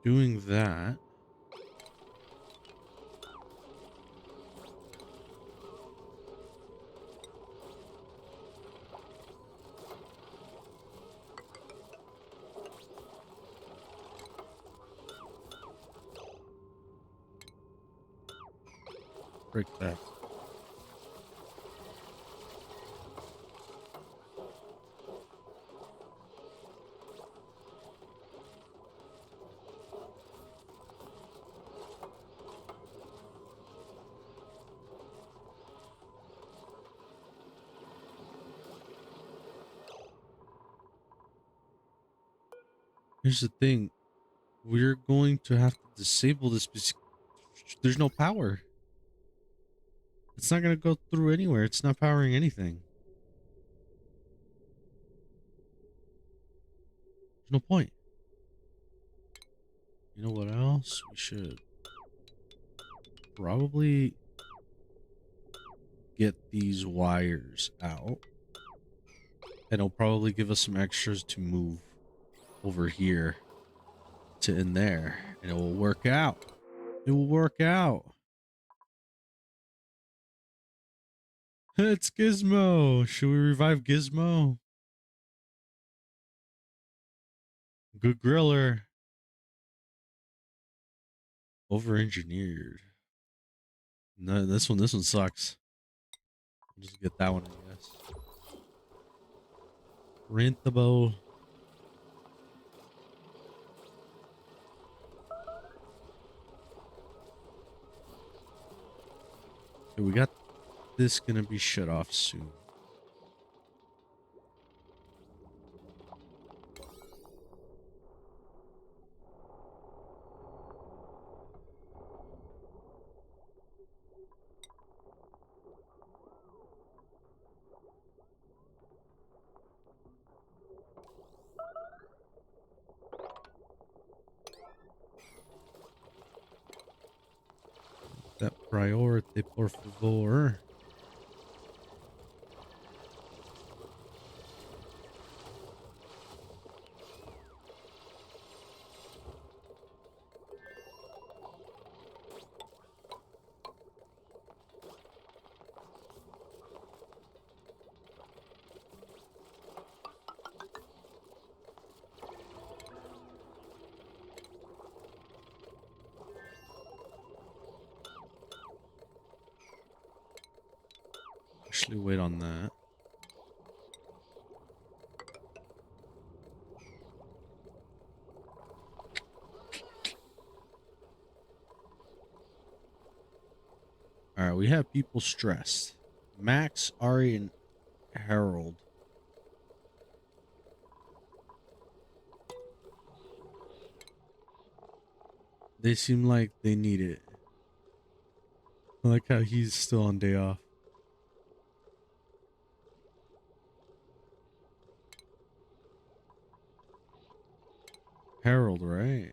Doing that. Break that. Here's the thing. We're going to have to disable this because there's no power. It's not going to go through anywhere. It's not powering anything. There's no point. You know what else? We should probably get these wires out. And it'll probably give us some extras to move over here to in there. And it will work out. It will work out. It's Gizmo. Should we revive Gizmo? Good griller. Over engineered. No, this one sucks. Just get that one, I guess. Rentable. Okay, we got this gonna be shut off soon. That priority, por favor. Actually, wait on that. All right, we have people stressed. Max, Ari, and Harold. They seem like they need it. I like how he's still on day off. Harold, right?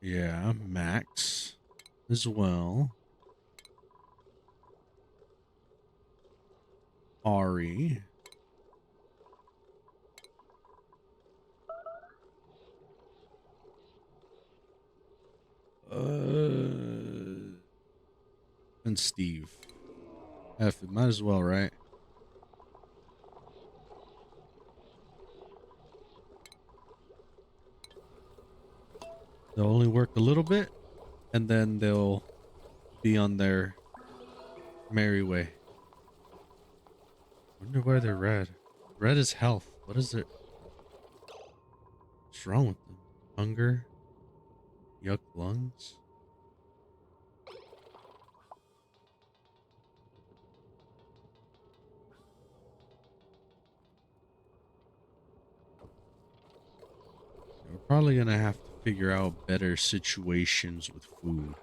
Yeah, Max as well. Ari. And Steve. F it, might as well, right? They'll only work a little bit, and then they'll be on their merry way. Wonder why they're red. Red is health. What is it? What's wrong with them? Hunger? Yuck lungs? We're probably gonna have to figure out better situations with food.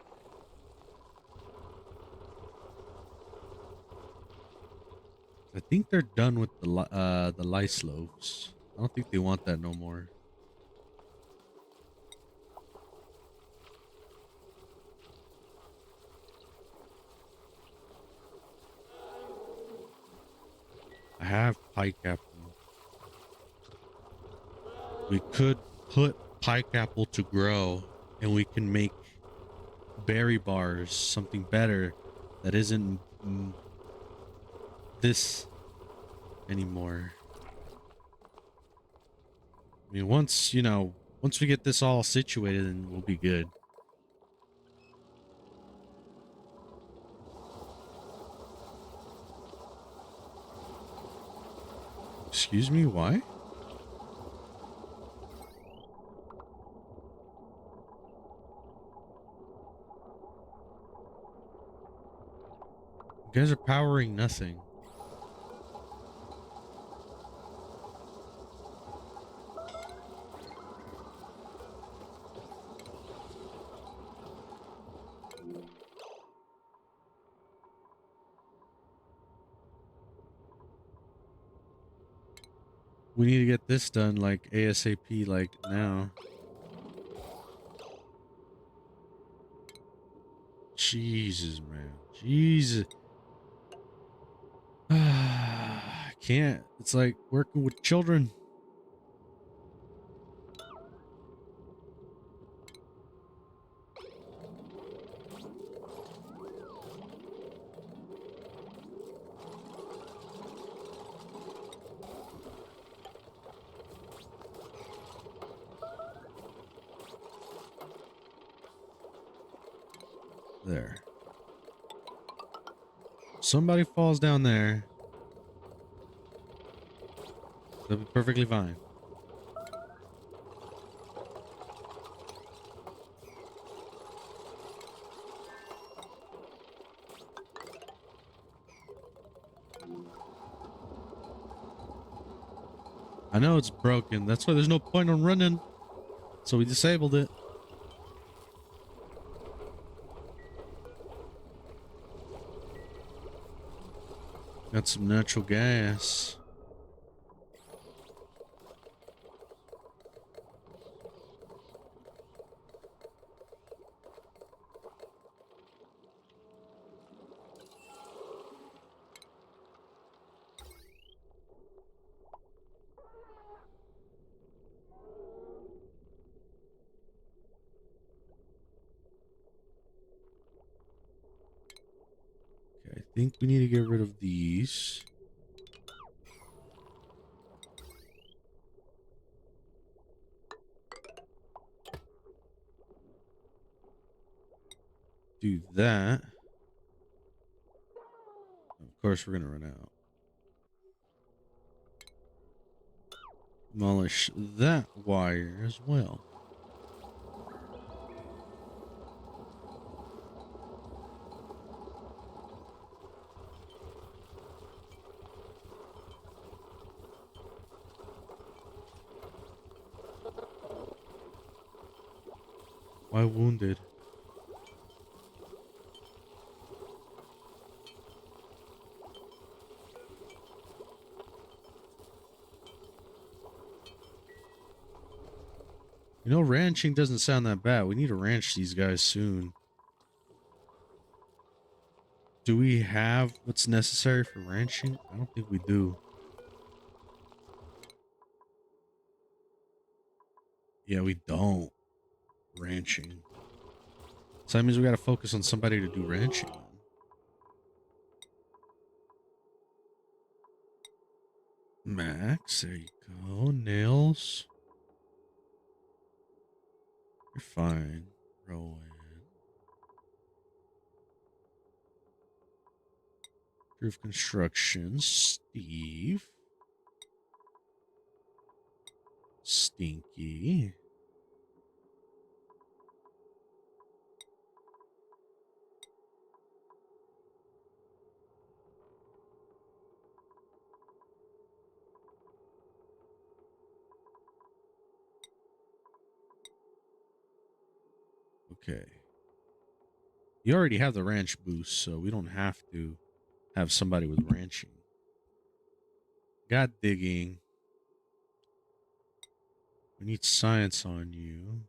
I think they're done with the lice loaves. I don't think they want that no more. I have pike apple. We could put pike apple to grow, and we can make berry bars, something better that isn't this anymore. I mean, once, once we get this all situated, then we'll be good. Excuse me, why? You guys are powering nothing. We need to get this done like ASAP, like now. Jesus, man. Jesus. I can't. It's like working with children. There. Somebody falls down there. They'll be perfectly fine. I know it's broken. That's why there's no point on running. So we disabled it. Got some natural gas. Okay, I think we need to get rid of these. Do that. Of course, we're going to run out. Demolish that wire as well. Why wounded? You know, ranching doesn't sound that bad. We need to ranch these guys soon. Do we have what's necessary for ranching? I don't think we do. Yeah, we don't. Ranching. So that means we got to focus on somebody to do ranching. Max, there you go. Nails. You're fine. Rowan. Proof construction. Steve. Stinky. Okay. You already have the ranch boost, so we don't have to have somebody with ranching. Got digging. We need science on you.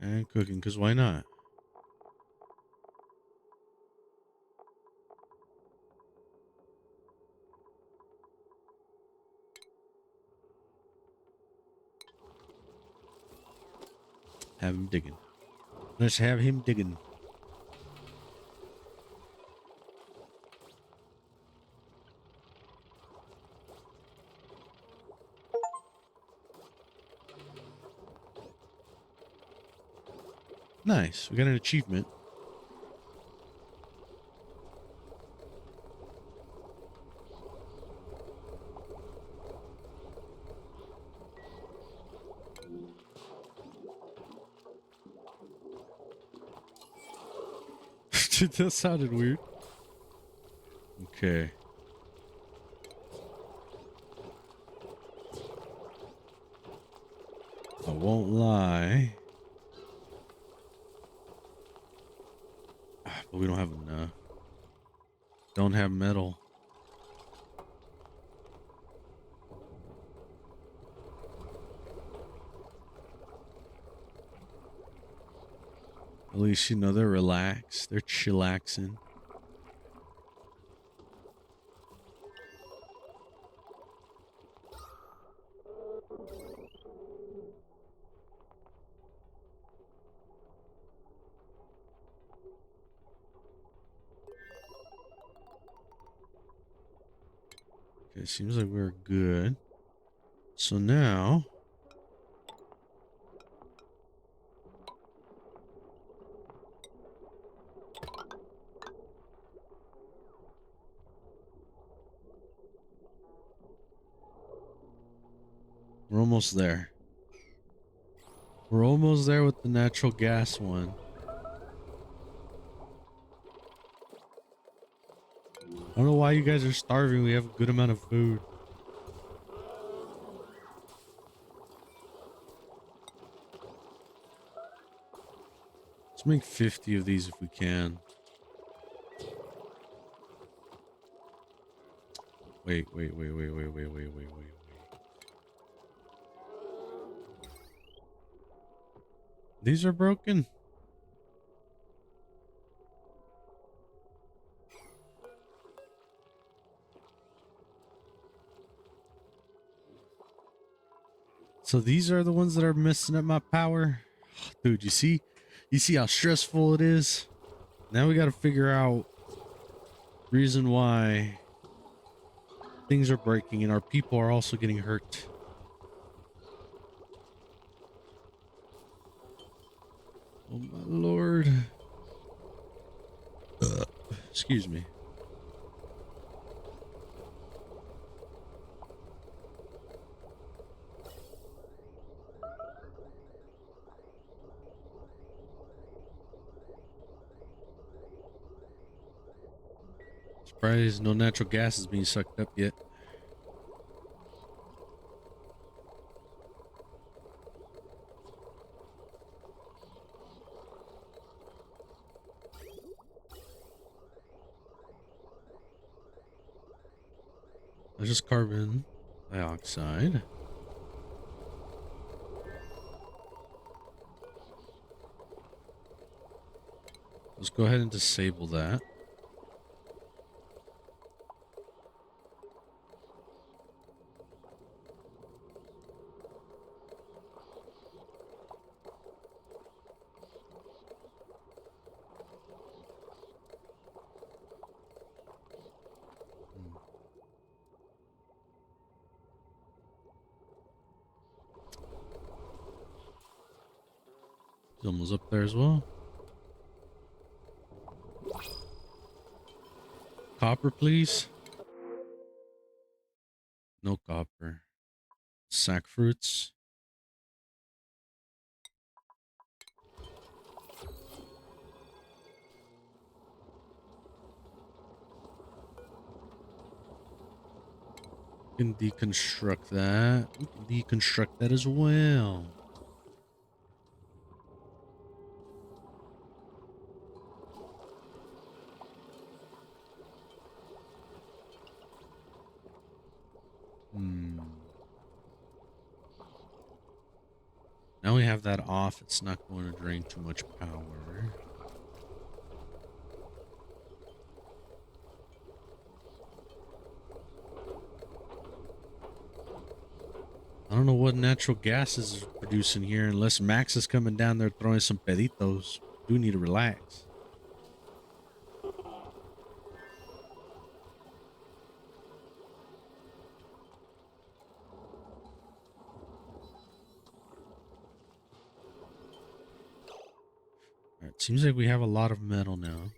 And cooking, because why not? Have him digging. Let's have him digging. Nice. We got an achievement. Dude, that sounded weird. Okay. I won't lie. But we don't have enough. Don't have metal. At least, you know, they're relaxed. They're chillaxing. Okay, seems like we're good. So now almost there. We're almost there with the natural gas one. I don't know why you guys are starving. We have a good amount of food. Let's make 50 of these if we can. Wait. These are broken. So these are the ones that are messing up my power. Dude, you see how stressful it is? Now we got to figure out reason why things are breaking and our people are also getting hurt. Oh my lord. Excuse me. Surprised no natural gas is being sucked up yet. That's just carbon dioxide. Let's go ahead and disable that. It's almost up there as well. Copper, please. No copper. Sack fruits. We can deconstruct that. We can deconstruct that as well. Now we have that off. It's not going to drain too much power. I don't know what natural gas is producing here unless Max is coming down there throwing some peditos. Do need to relax. All right, seems like we have a lot of metal now.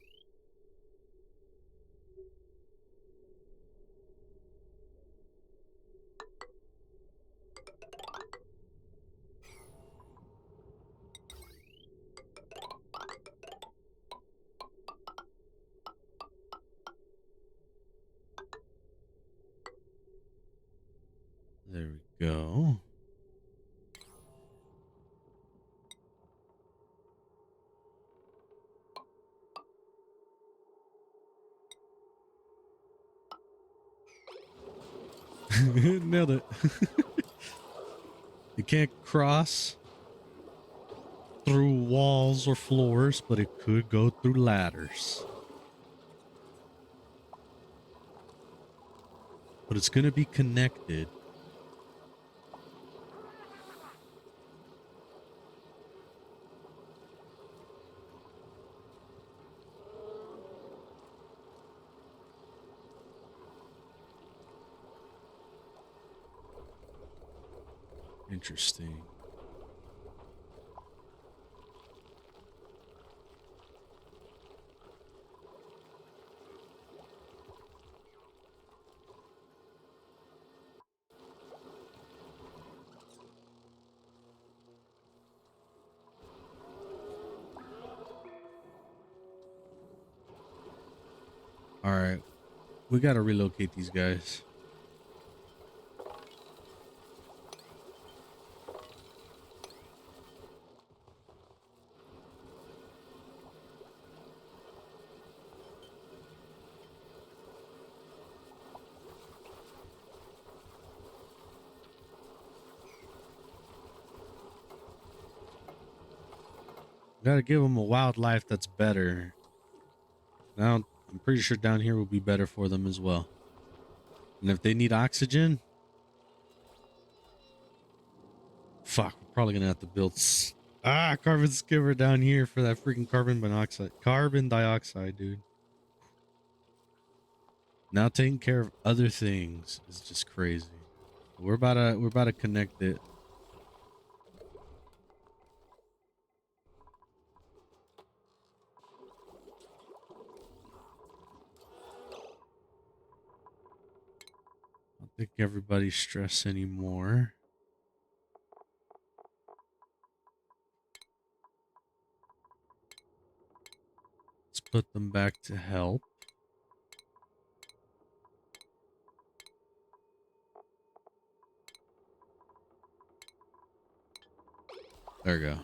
There we go. Nailed it. It can't cross through walls or floors, but it could go through ladders. But it's going to be connected. Interesting. All right, we got to relocate these guys. Got to give them a wildlife that's better. Now, I'm pretty sure down here will be better for them as well. And if they need oxygen, fuck, we're probably gonna have to build carbon skimmer down here for that freaking carbon dioxide, dude. Now taking care of other things is just crazy. We're about to connect it. I don't think everybody's stressed anymore. Let's put them back to help. There we go.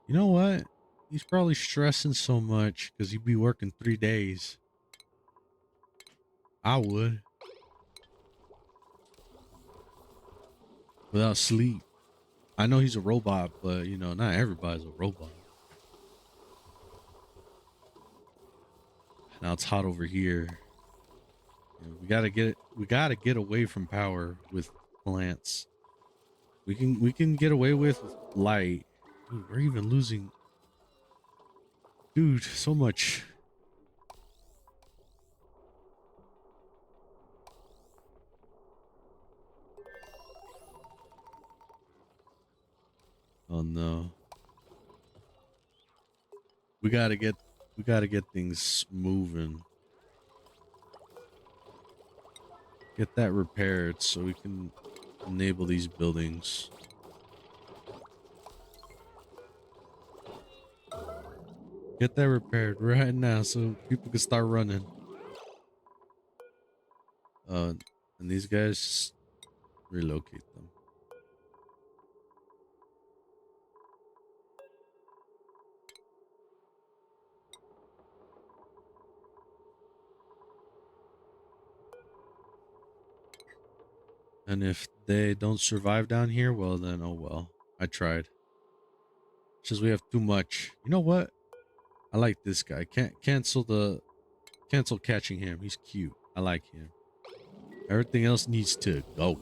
You know what? He's probably stressing so much because he'd be working 3 days. I would. Without sleep. I know he's a robot, but you know, not everybody's a robot. Now it's hot over here. You know, we gotta get away from power with plants. We can get away with light. Dude, we're even losing, dude, so much. Oh no. We gotta get we gotta get things moving. Get that repaired so we can enable these buildings. Get that repaired right now so people can start running. And these guys, relocate them. And if they don't survive down here, well then, oh well. I tried. It's just we have too much. You know what? I like this guy. Can't cancel catching him. He's cute. I like him. Everything else needs to go.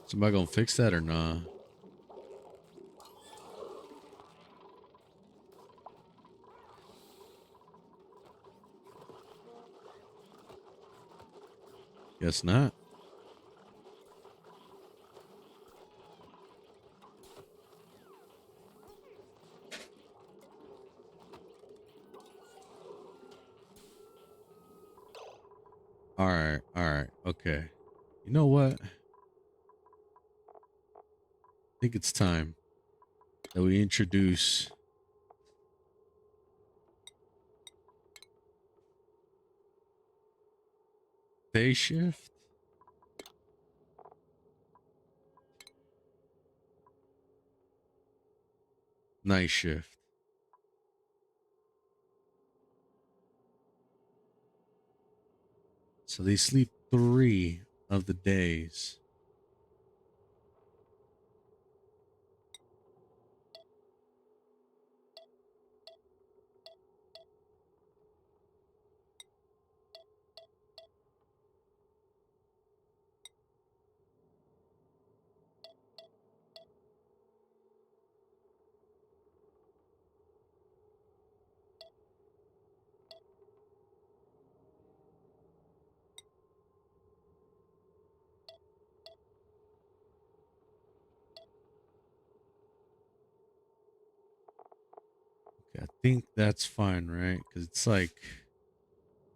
Somebody gonna fix that or not? Nah? Guess not. All right, okay. You know what? I think it's time that we introduce day shift, night shift. So they sleep 3 of the days. think that's fine, right? Because it's like,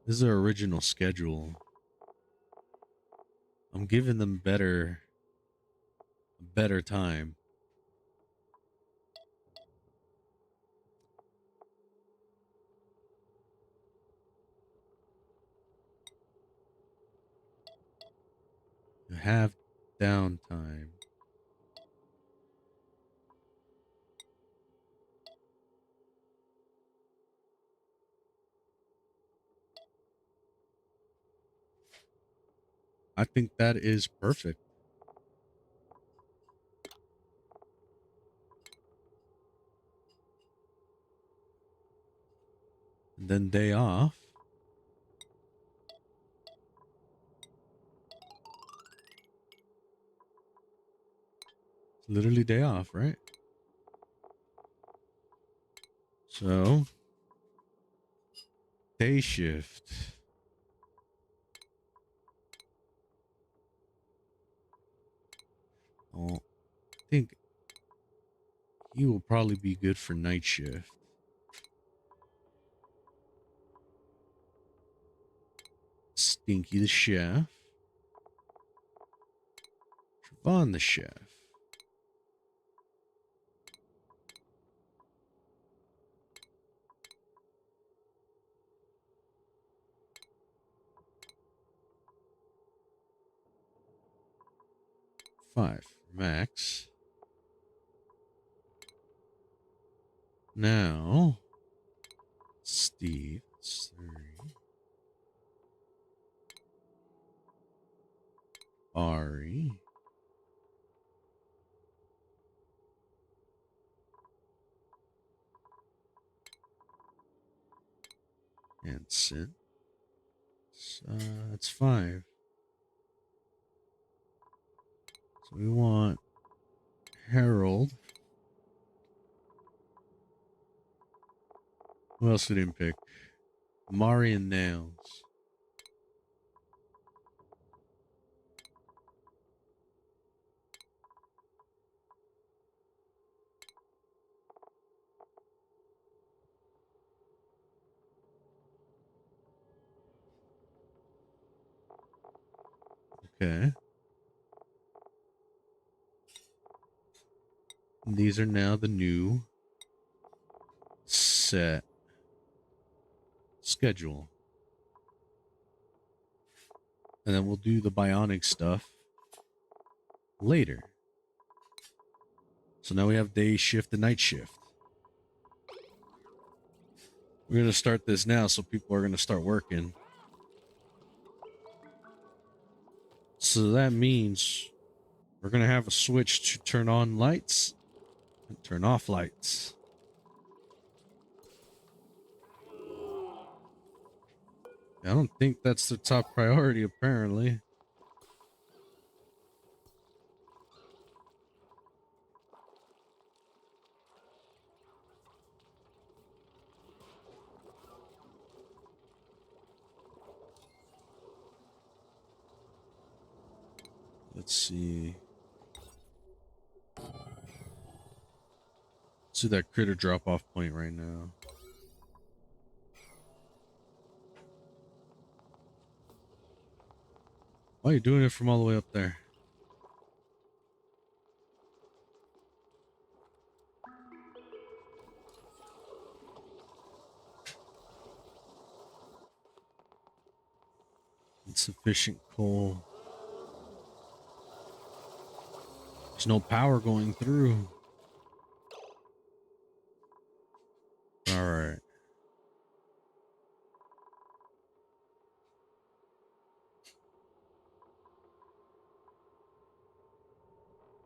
this is their original schedule. I'm giving them better time. You have downtime. I think that is perfect. And then day off. Literally day off, right? So, day shift. Oh, I think he will probably be good for night shift. Stinky the chef. Trevon the chef. Five for Max. Now, Steve. It's 3. Ari. Hanson. It's 5. So we want Harold. Who else we didn't pick? Mari and Nails. Okay. And these are now the new set schedule. And then we'll do the bionic stuff later. So now we have day shift and night shift. We're going to start this now so people are going to start working. So that means we're going to have a switch to turn on lights and turn off lights. I don't think that's the top priority, apparently. Let's see. Let's do that critter drop off point right now. Why are you doing it from all the way up there? Insufficient coal. There's no power going through. All right.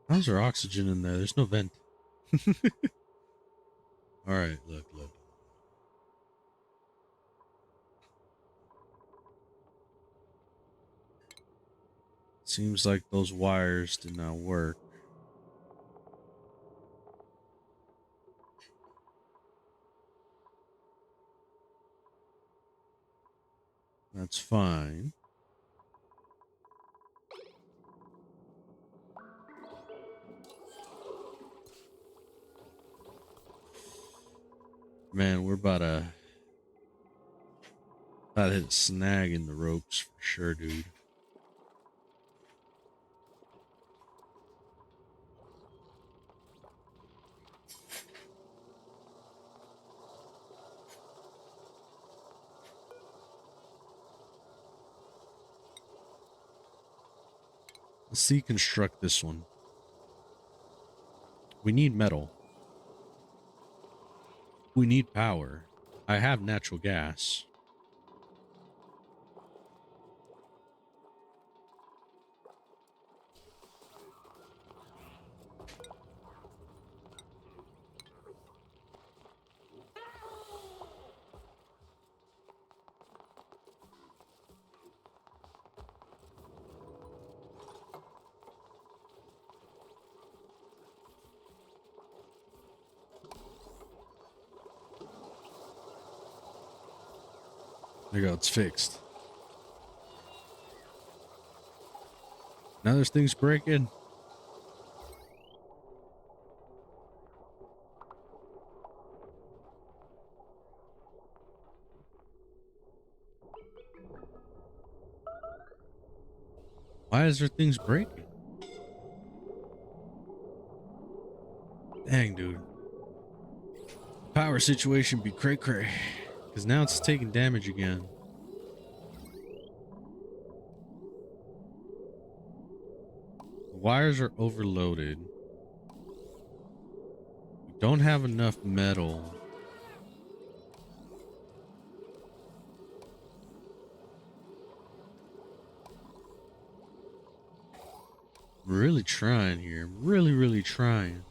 How's there oxygen in there? There's no vent. All right, look. Seems like those wires did not work. That's fine. Man, we're about to hit a snag in the ropes for sure, dude. Let's deconstruct this one. We need metal. We need power. I have natural gas. There you go, it's fixed. Now there's things breaking. Why is there things breaking? Dang, dude. Power situation be cray cray. Because now it's taking damage again. The wires are overloaded. We don't have enough metal. I'm really trying here. I'm really, really trying.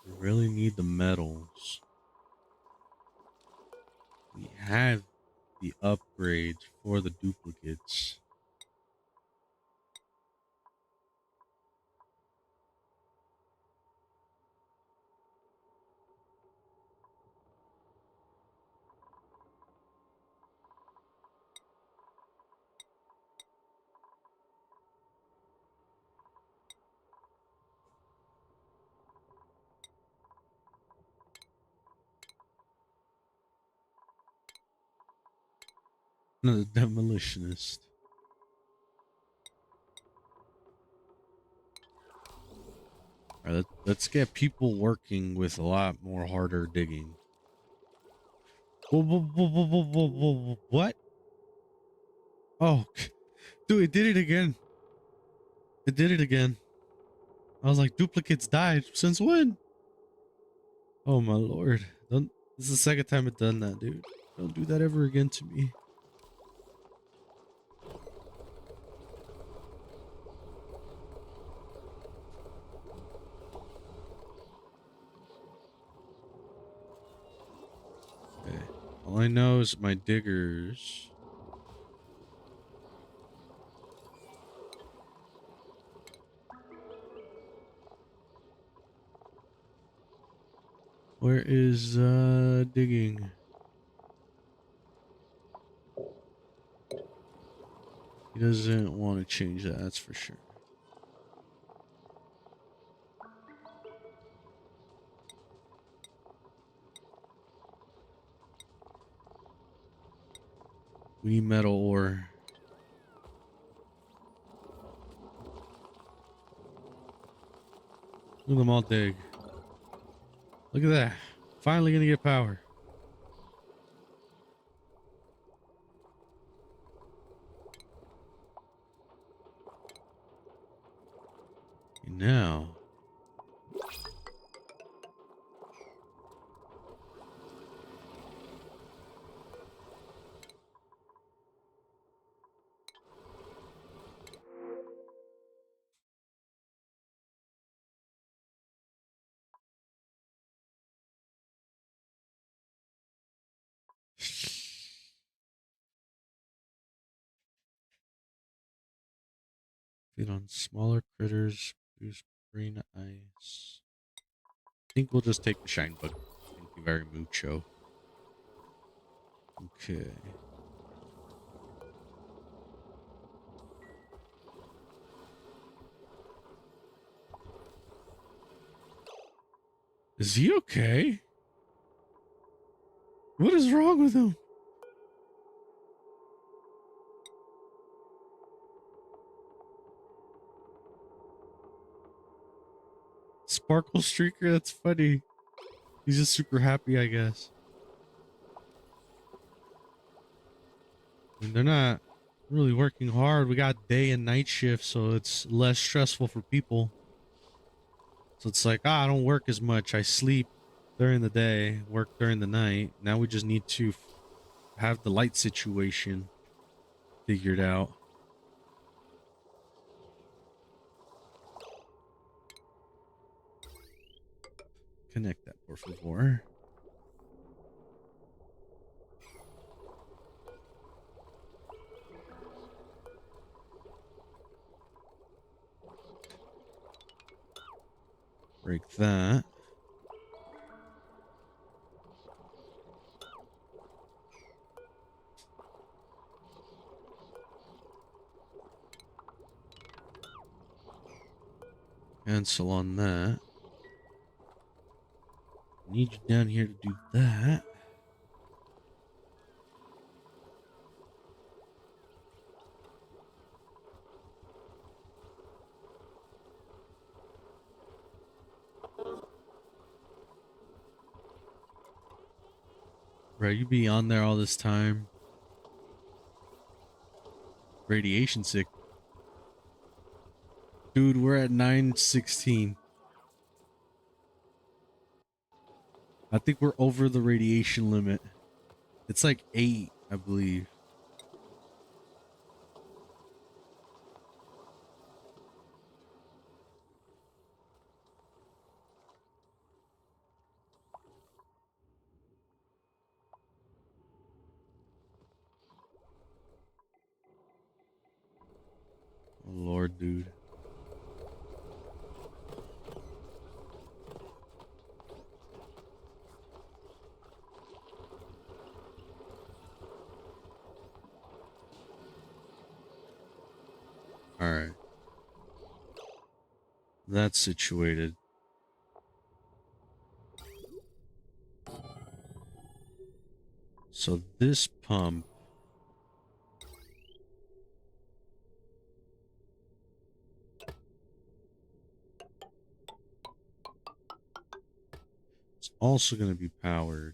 We really need the metals. We have the upgrades for the duplicates. Another demolitionist. All right, let's get people working with a lot more harder digging. What? Oh, dude, it did it again. It did it again. I was like, duplicates died. Since when? Oh my lord. Don't, this is the second time it's done that, dude. Don't do that ever again to me. Okay. All I know is my diggers. Where is digging? He doesn't want to change that, that's for sure. We need metal ore. Look at them all dig. Look at that. Finally gonna get power. Now Feed on smaller critters. Boost green ice. I think we'll just take the shine bug. Thank you very mucho. Okay. Is he okay? What is wrong with him? Sparkle Streaker, that's funny. He's just super happy, I guess. And they're not really working hard. We got day and night shifts, so it's less stressful for people. So it's like, I don't work as much. I sleep during the day, work during the night. Now we just need to have the light situation figured out. Connect that, por favor. Break that. Cancel on that. Need you down here to do that. Right, you be on there all this time. Radiation sick. Dude, we're at 916. I think we're over the radiation limit. It's like 8, I believe. Oh, Lord, dude. All right. That's situated. So this pump is also going to be powered.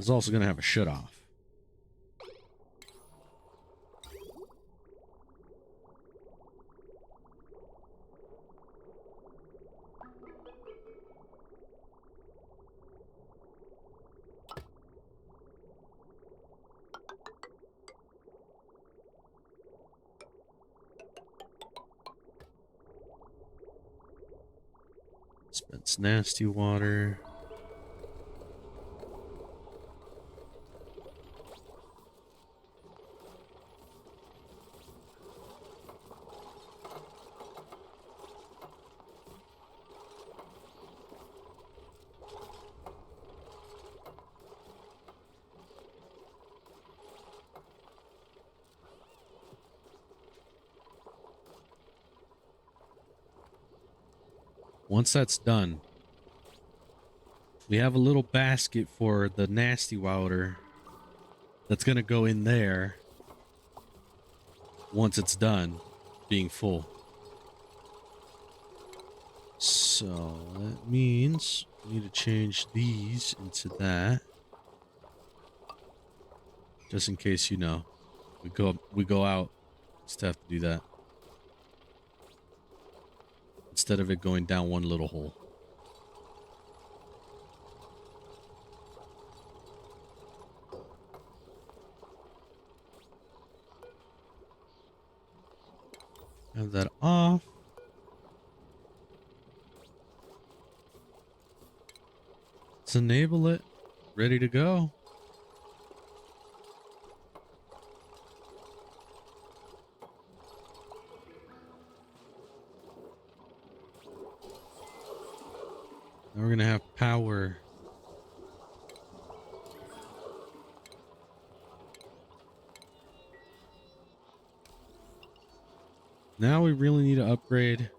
It's also going to have a shut off. Dispense nasty water. Once that's done, we have a little basket for the nasty water that's going to go in there once it's done being full. So that means we need to change these into that. Just in case, you know, we go out, just have to do that. Instead of it going down one little hole. Have that off. Let's enable it. Ready to go. Now we're gonna have power. Now we really need to upgrade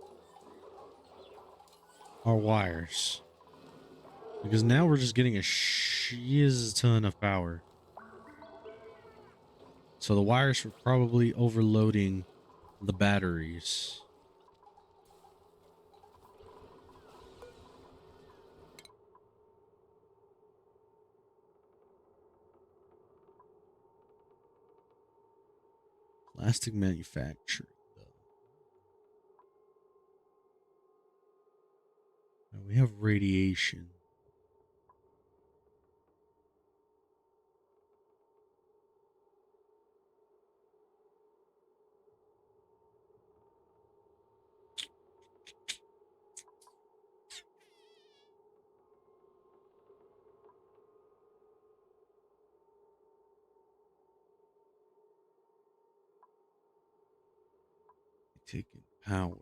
our wires. Because now we're just getting a shiz ton of power. So the wires are probably overloading the batteries. Plastic manufacturing, though. Now we have radiation. Taking power.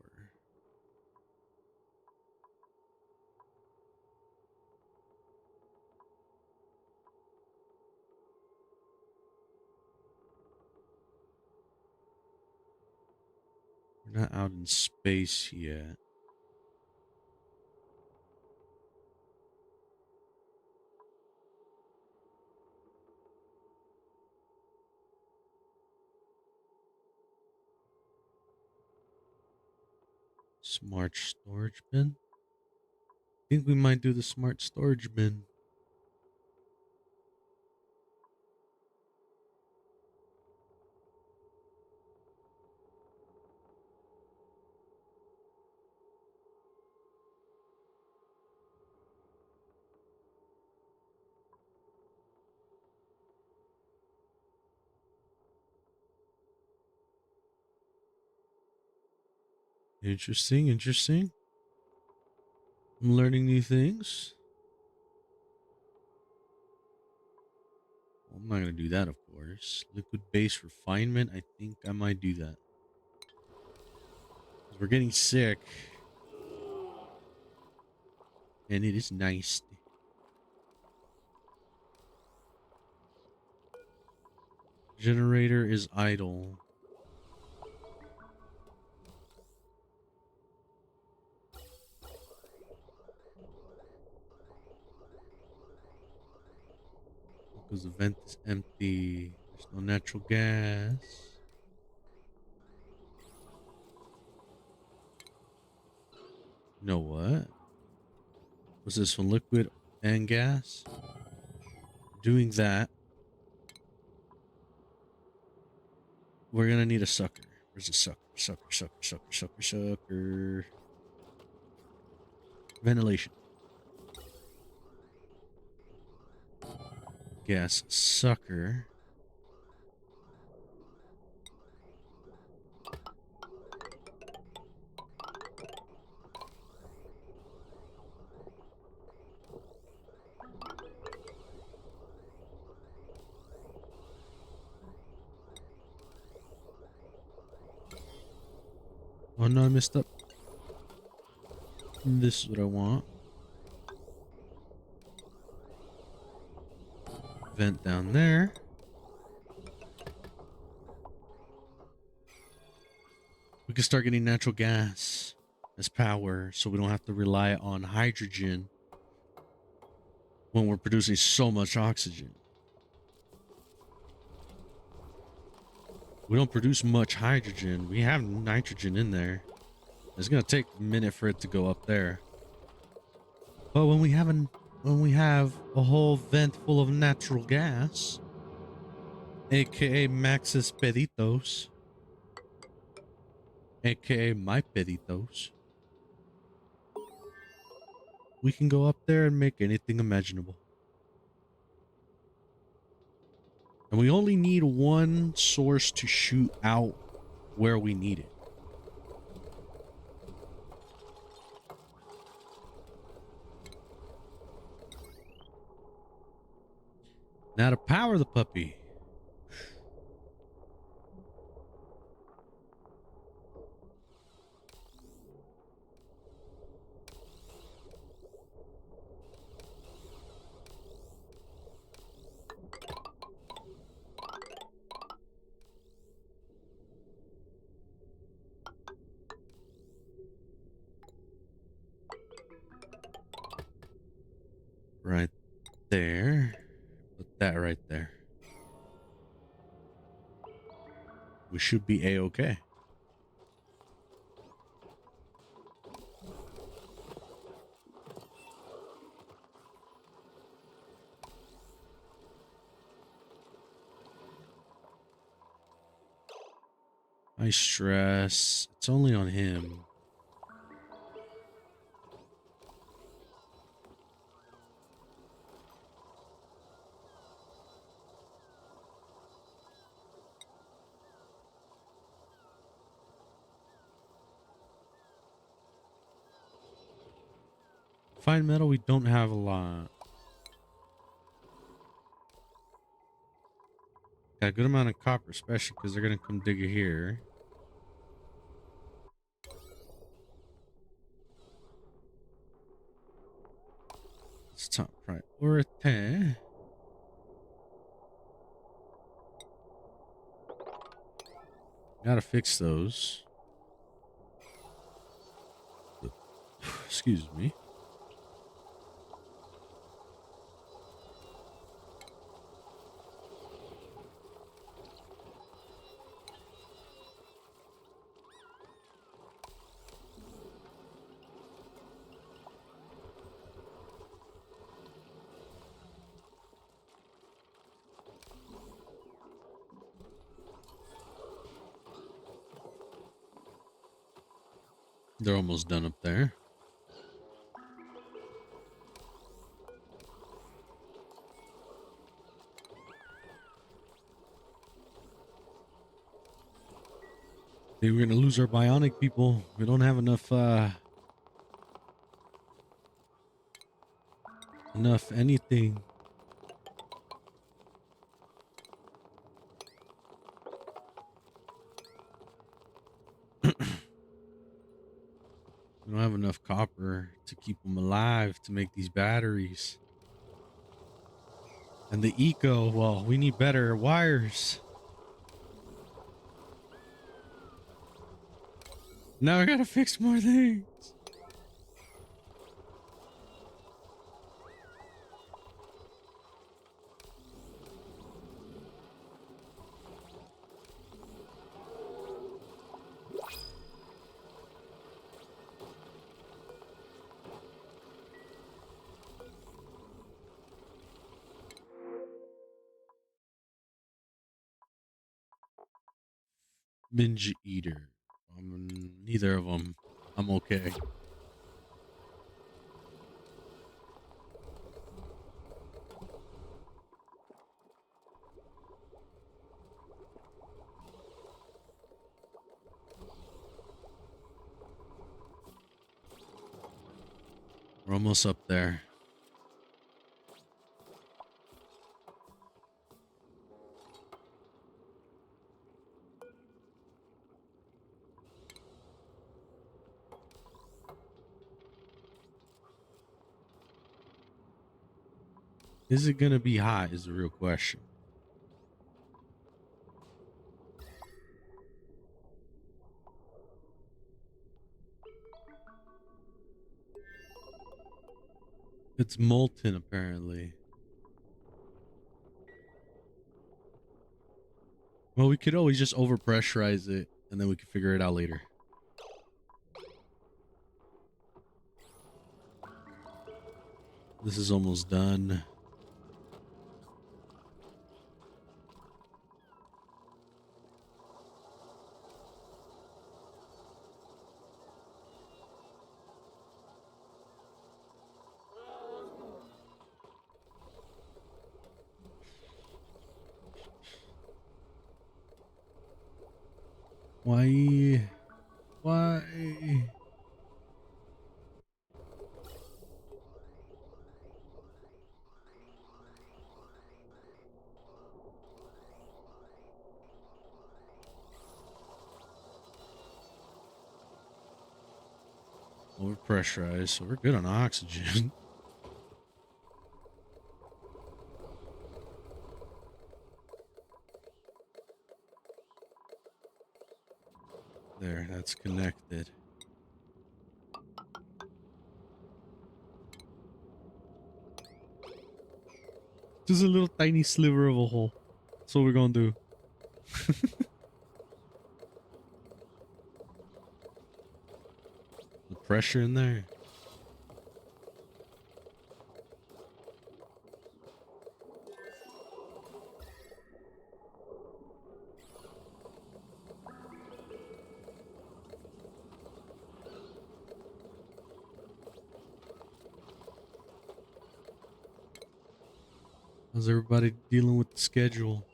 We're not out in space yet. Smart storage bin. I think we might do the smart storage bin. Interesting, interesting. I'm learning new things. Well, I'm not going to do that, of course. Liquid base refinement. I think I might do that. 'Cause we're getting sick. And it is nice. Generator is idle. Because the vent is empty. There's no natural gas. You know what? Was this one liquid and gas? Doing that. We're gonna need a sucker. Where's the sucker? Sucker. Ventilation. Gas sucker. Oh no, I messed up. This is what I want. Vent down there. We can start getting natural gas as power so we don't have to rely on hydrogen when we're producing so much oxygen. We don't produce much hydrogen. We have nitrogen in there. It's gonna take a minute for it to go up there. But when we have a whole vent full of natural gas, aka Max's Peditos, aka my Peditos, we can go up there and make anything imaginable. And we only need one source to shoot out where we need it. Now to power the puppy. right there. Put that right there. We should be A-okay. High stress. It's only on him. Fine metal, we don't have a lot. Got a good amount of copper, especially because they're going to come dig it here. It's top priority. Gotta fix those. Excuse me. They're almost done up there. We're gonna lose our bionic people. We don't have enough anything. We don't have enough copper to keep them alive to make these batteries. And the eco, well, we need better wires. Now I gotta fix more things. Ninja Eater. Neither of them. I'm okay. We're almost up there. Is it gonna be hot is the real question. It's molten apparently. Well, we could always just overpressurize it and then we can figure it out later. This is almost done. Why? Why? Overpressurized, so we're good on oxygen. There, that's connected. Just a little tiny sliver of a hole. That's what we're gonna do. The pressure in there. How's everybody dealing with the schedule?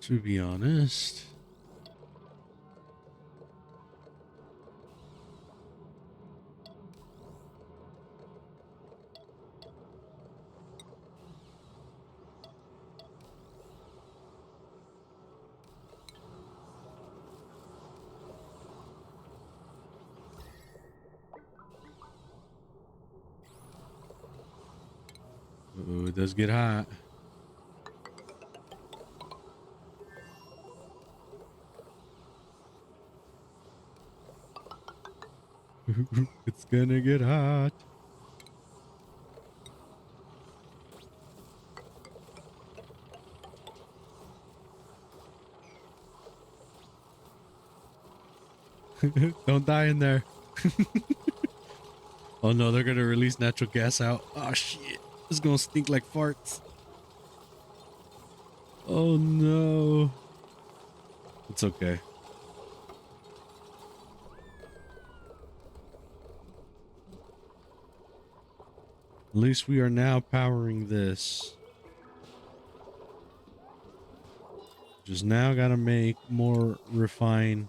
To be honest, oh, it does get hot. It's gonna get hot. Don't die in there. Oh no, they're gonna release natural gas out. Oh shit. It's gonna stink like farts. Oh no. It's okay. At least we are now powering this. Just now gotta make more refined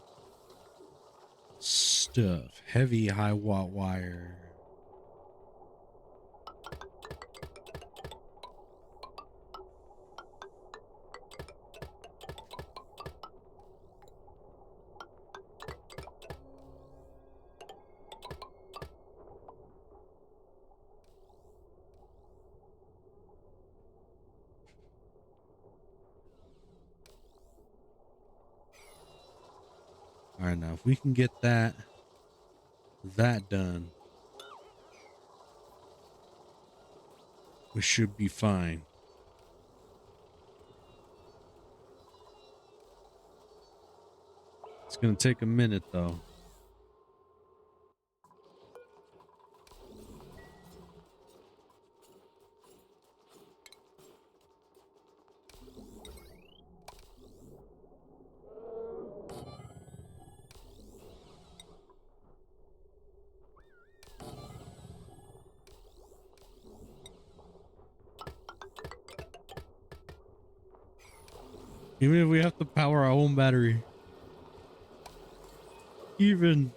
stuff. Heavy high watt wire. All right, now if we can get that done, we should be fine. It's gonna take a minute though. Even if we have to power our own battery. Even.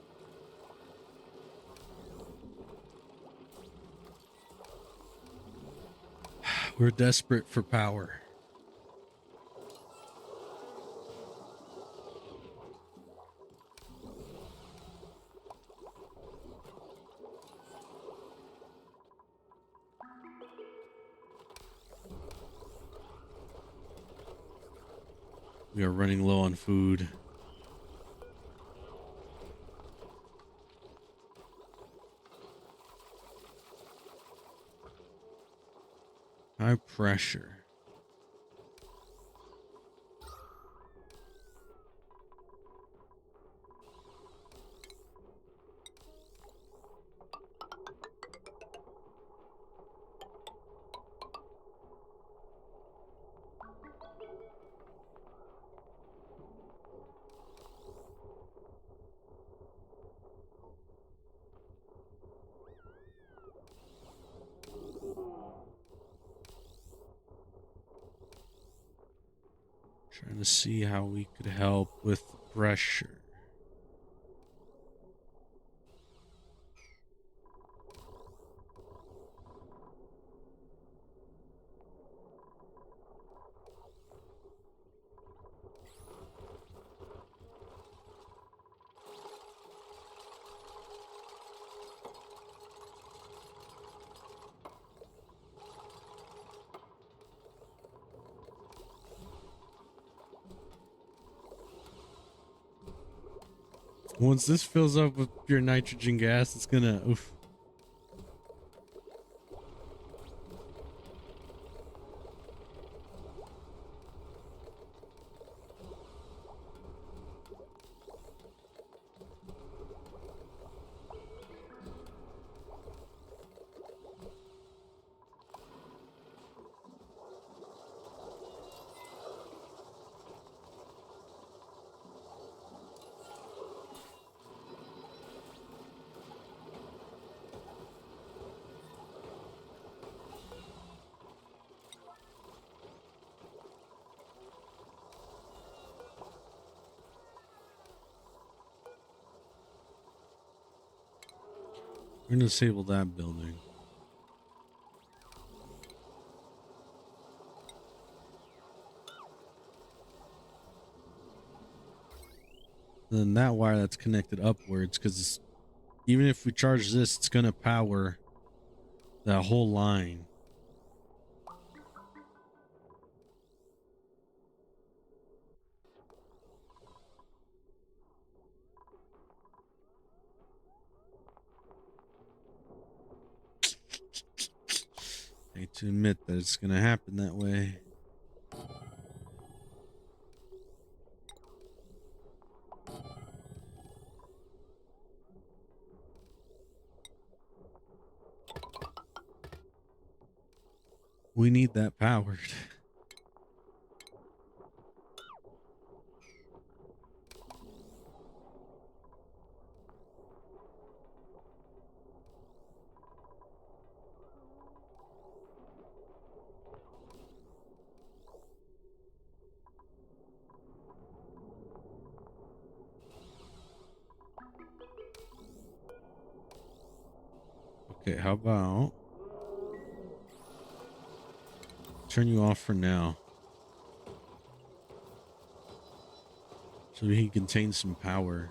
We're desperate for power. We are running low on food. High pressure. Trying to see how we could help with the pressure. Once this fills up with pure nitrogen gas, it's gonna oof. We're gonna disable that building. Then that wire that's connected upwards, because even if we charge this, it's gonna power that whole line. I hate to admit that it's gonna happen that way. We need that powered. Okay, how about turn you off for now so he can contain some power.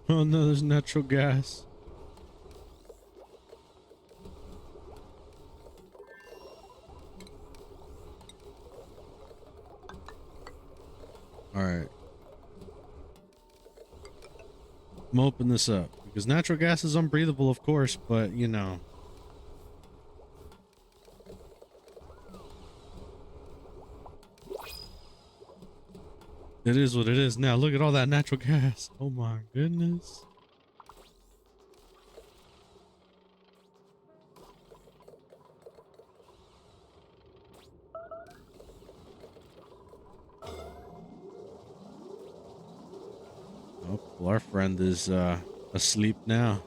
Oh no, there's natural gas. All right. I'm gonna open this up because natural gas is unbreathable, of course, but you know. It is what it is now. Look at all that natural gas. Oh my goodness. Oh, well, our friend is asleep now.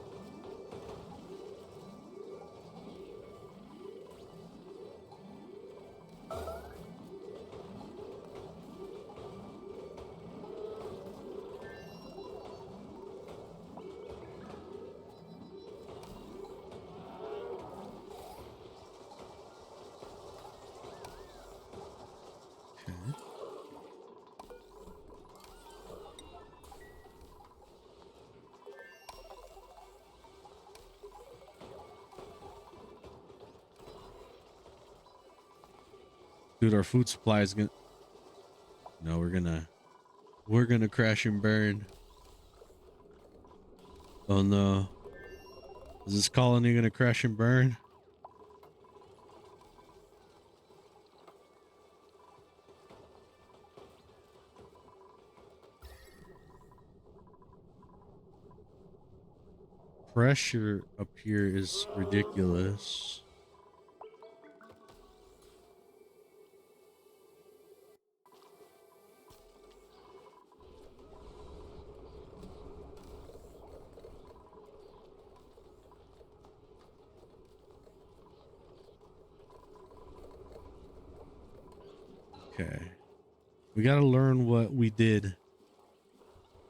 Okay. Dude, our food supply is gonna. No, we're gonna crash and burn. Oh no. Is this colony gonna crash and burn? Pressure up here is ridiculous. Okay. We gotta learn what we did.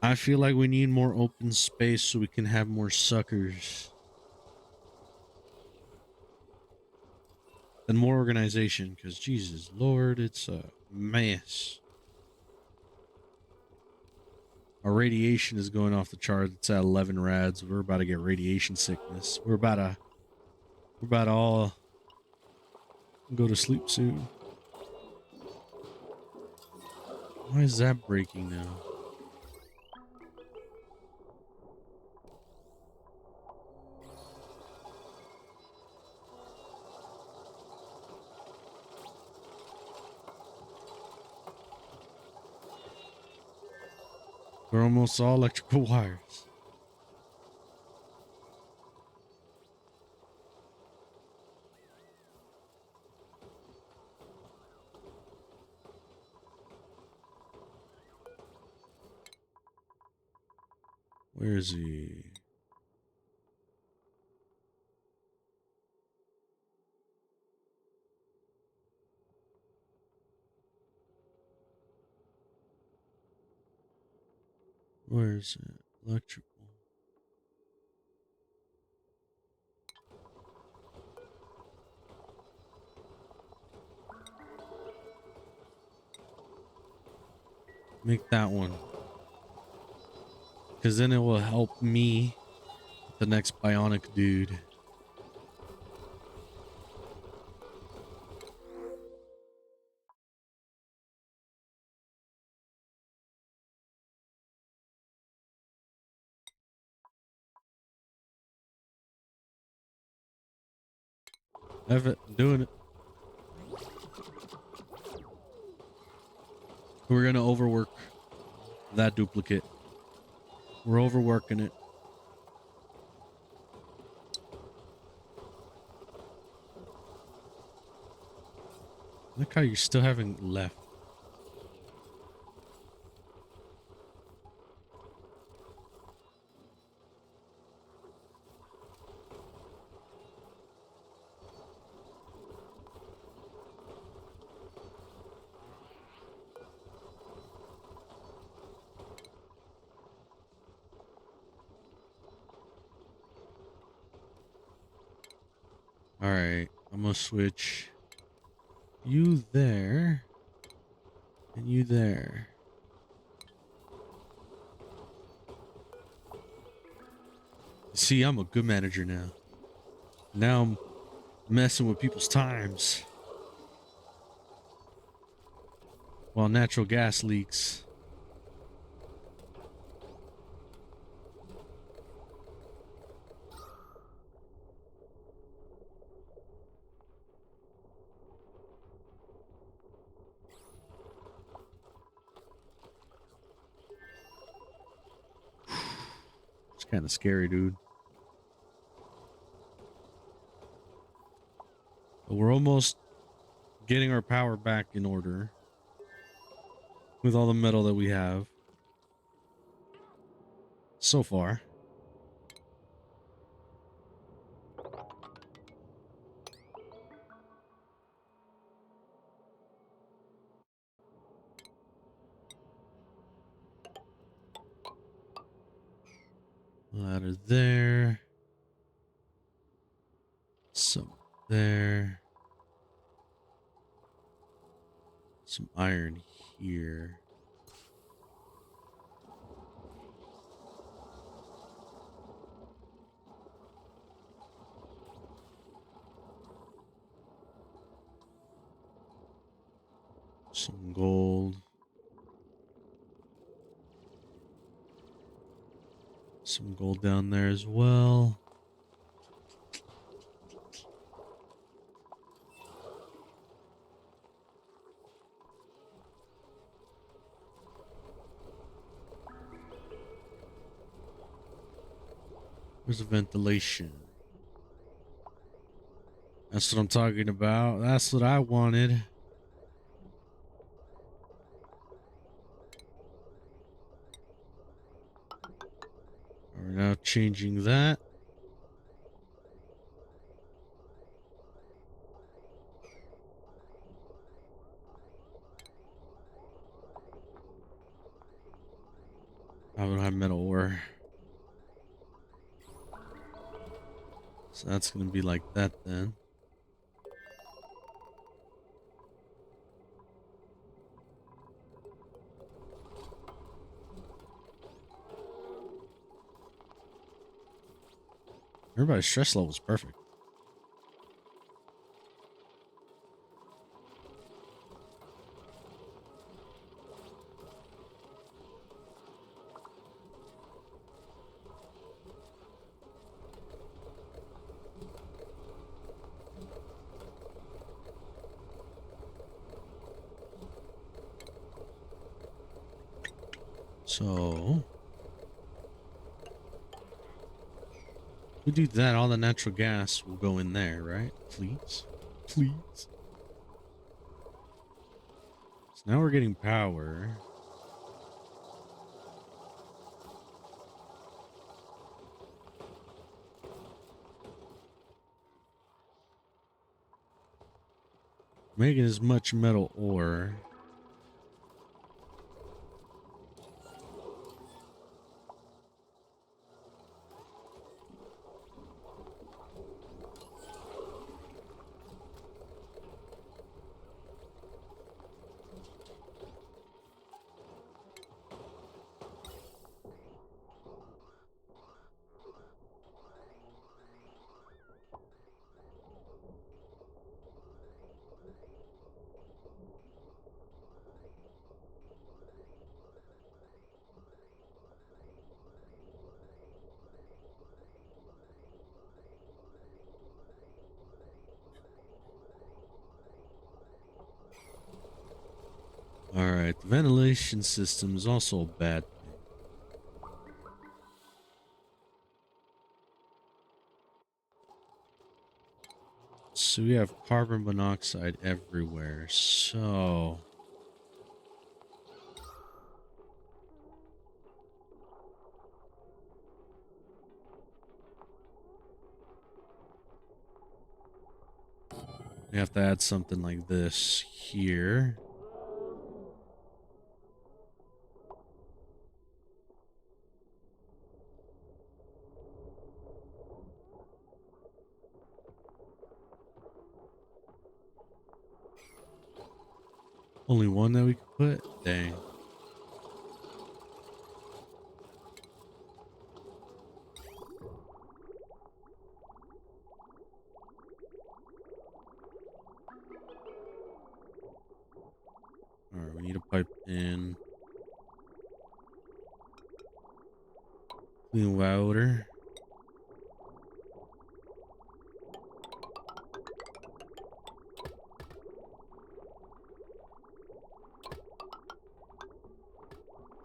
I feel like we need more open space so we can have more suckers. and more organization, because Jesus Lord, it's a mess. Our radiation is going off the charts. It's at 11 rads. We're about to get radiation sickness. We're about to all go to sleep soon. Why is that breaking now? We're almost all electrical wires. Where is he? Where is it? Electrical. Make that one. Because then it will help me with the next bionic dude. Have it. Doing it. We're going to overwork that duplicate. We're overworking it. Look how you're still having left. All right, I'm gonna switch you there and you there. See, I'm a good manager now. Now I'm messing with people's times while natural gas leaks. It's kind of scary, dude. But we're almost getting our power back in order with all the metal that we have so far. Ladder there. Some there. Some iron here. Some gold. Some gold down there as well. Where's the ventilation? That's what I'm talking about. That's what I wanted. We're now changing that. I don't have metal ore. So that's going to be like that then. Everybody's stress level is perfect. So we do that, all the natural gas will go in there, right? Please. Please. So now we're getting power. Making as much metal ore. All right, the ventilation system is also a bad thing. So we have carbon monoxide everywhere. So we have to add something like this here. Only one that we could put? Dang. All right, we need a pipe in. Clean water.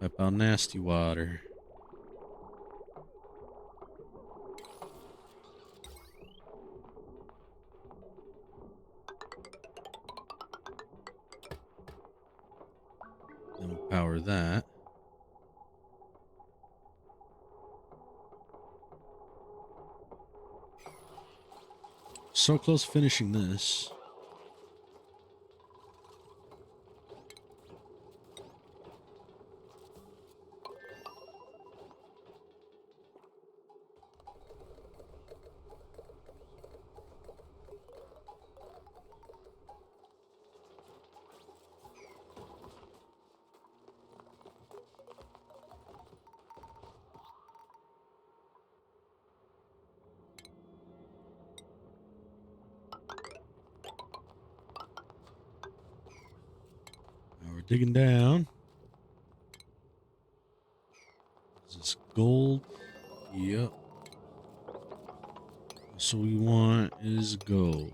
Pipe out nasty water. Then we'll power that. So close to finishing this. Now we're digging down. Is this gold? Yep. So we want is gold.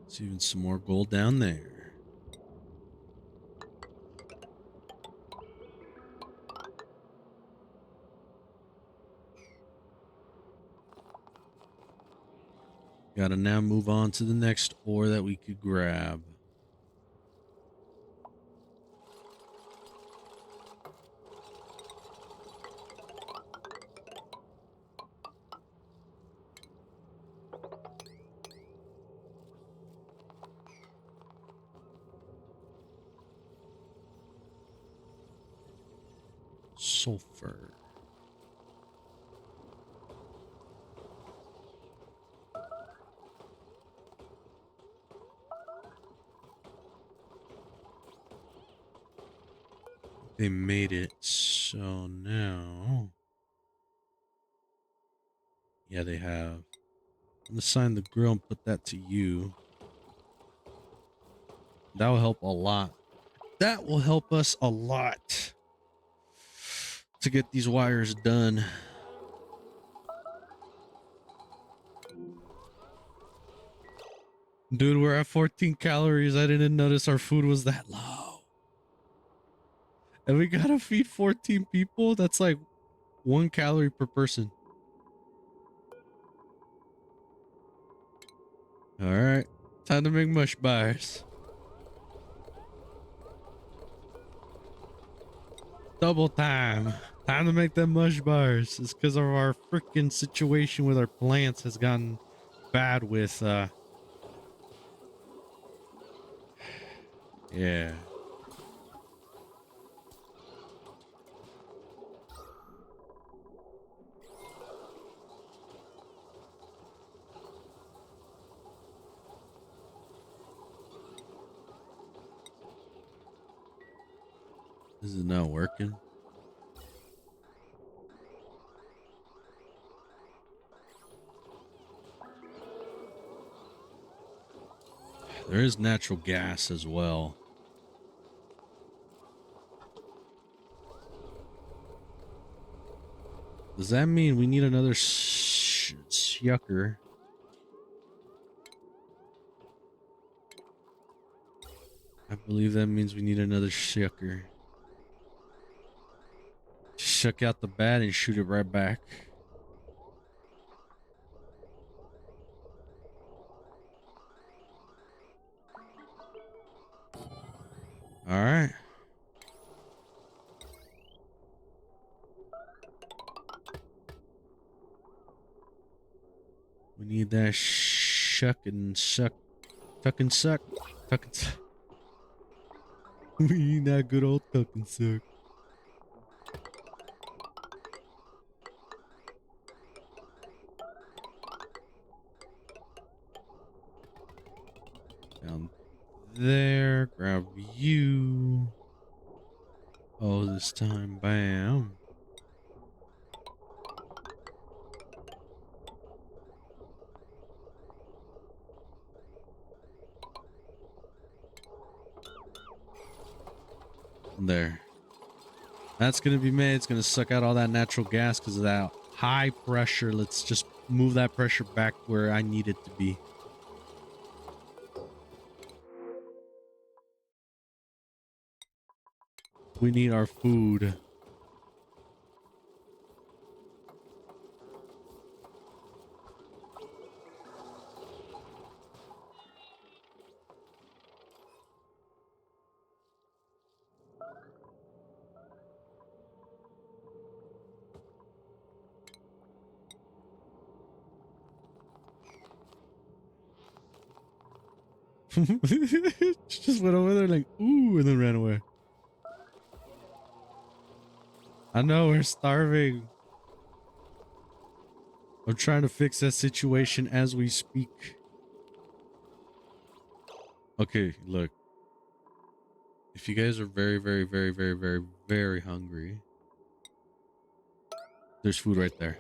There's even some more gold down there. Gotta now move on to the next ore that we could grab. Sulfur. they made it. So now, yeah, they have. I'm gonna sign the grill and put that to you. That will help a lot. That will help us a lot to get these wires done. Dude, we're at 14 calories. I didn't notice our food was that low. And we gotta feed 14 people? That's like 1 calorie per person. All right. Time to make mush bars. Double time. Time to make them mush bars. It's because of our freaking situation with our plants has gotten bad with yeah. This is not working. There is natural gas as well. Does that mean we need another yucker? I believe that means we need another shucker. Shuck out the bat and shoot it right back. All right. We need that shuck and suck. Tuck and suck. Tuck and suck. We need that good old tuck and suck. Down there. Grab you. Oh, this time. Bam. There. That's going to be made. It's going to suck out all that natural gas because of that high pressure. Let's just move that pressure back where I need it to be. We need our food. Just went over there like, ooh, and then ran away. I know, we're starving. I'm trying to fix that situation as we speak. Okay, look. If you guys are very, very, very, very, very, very hungry, there's food right there.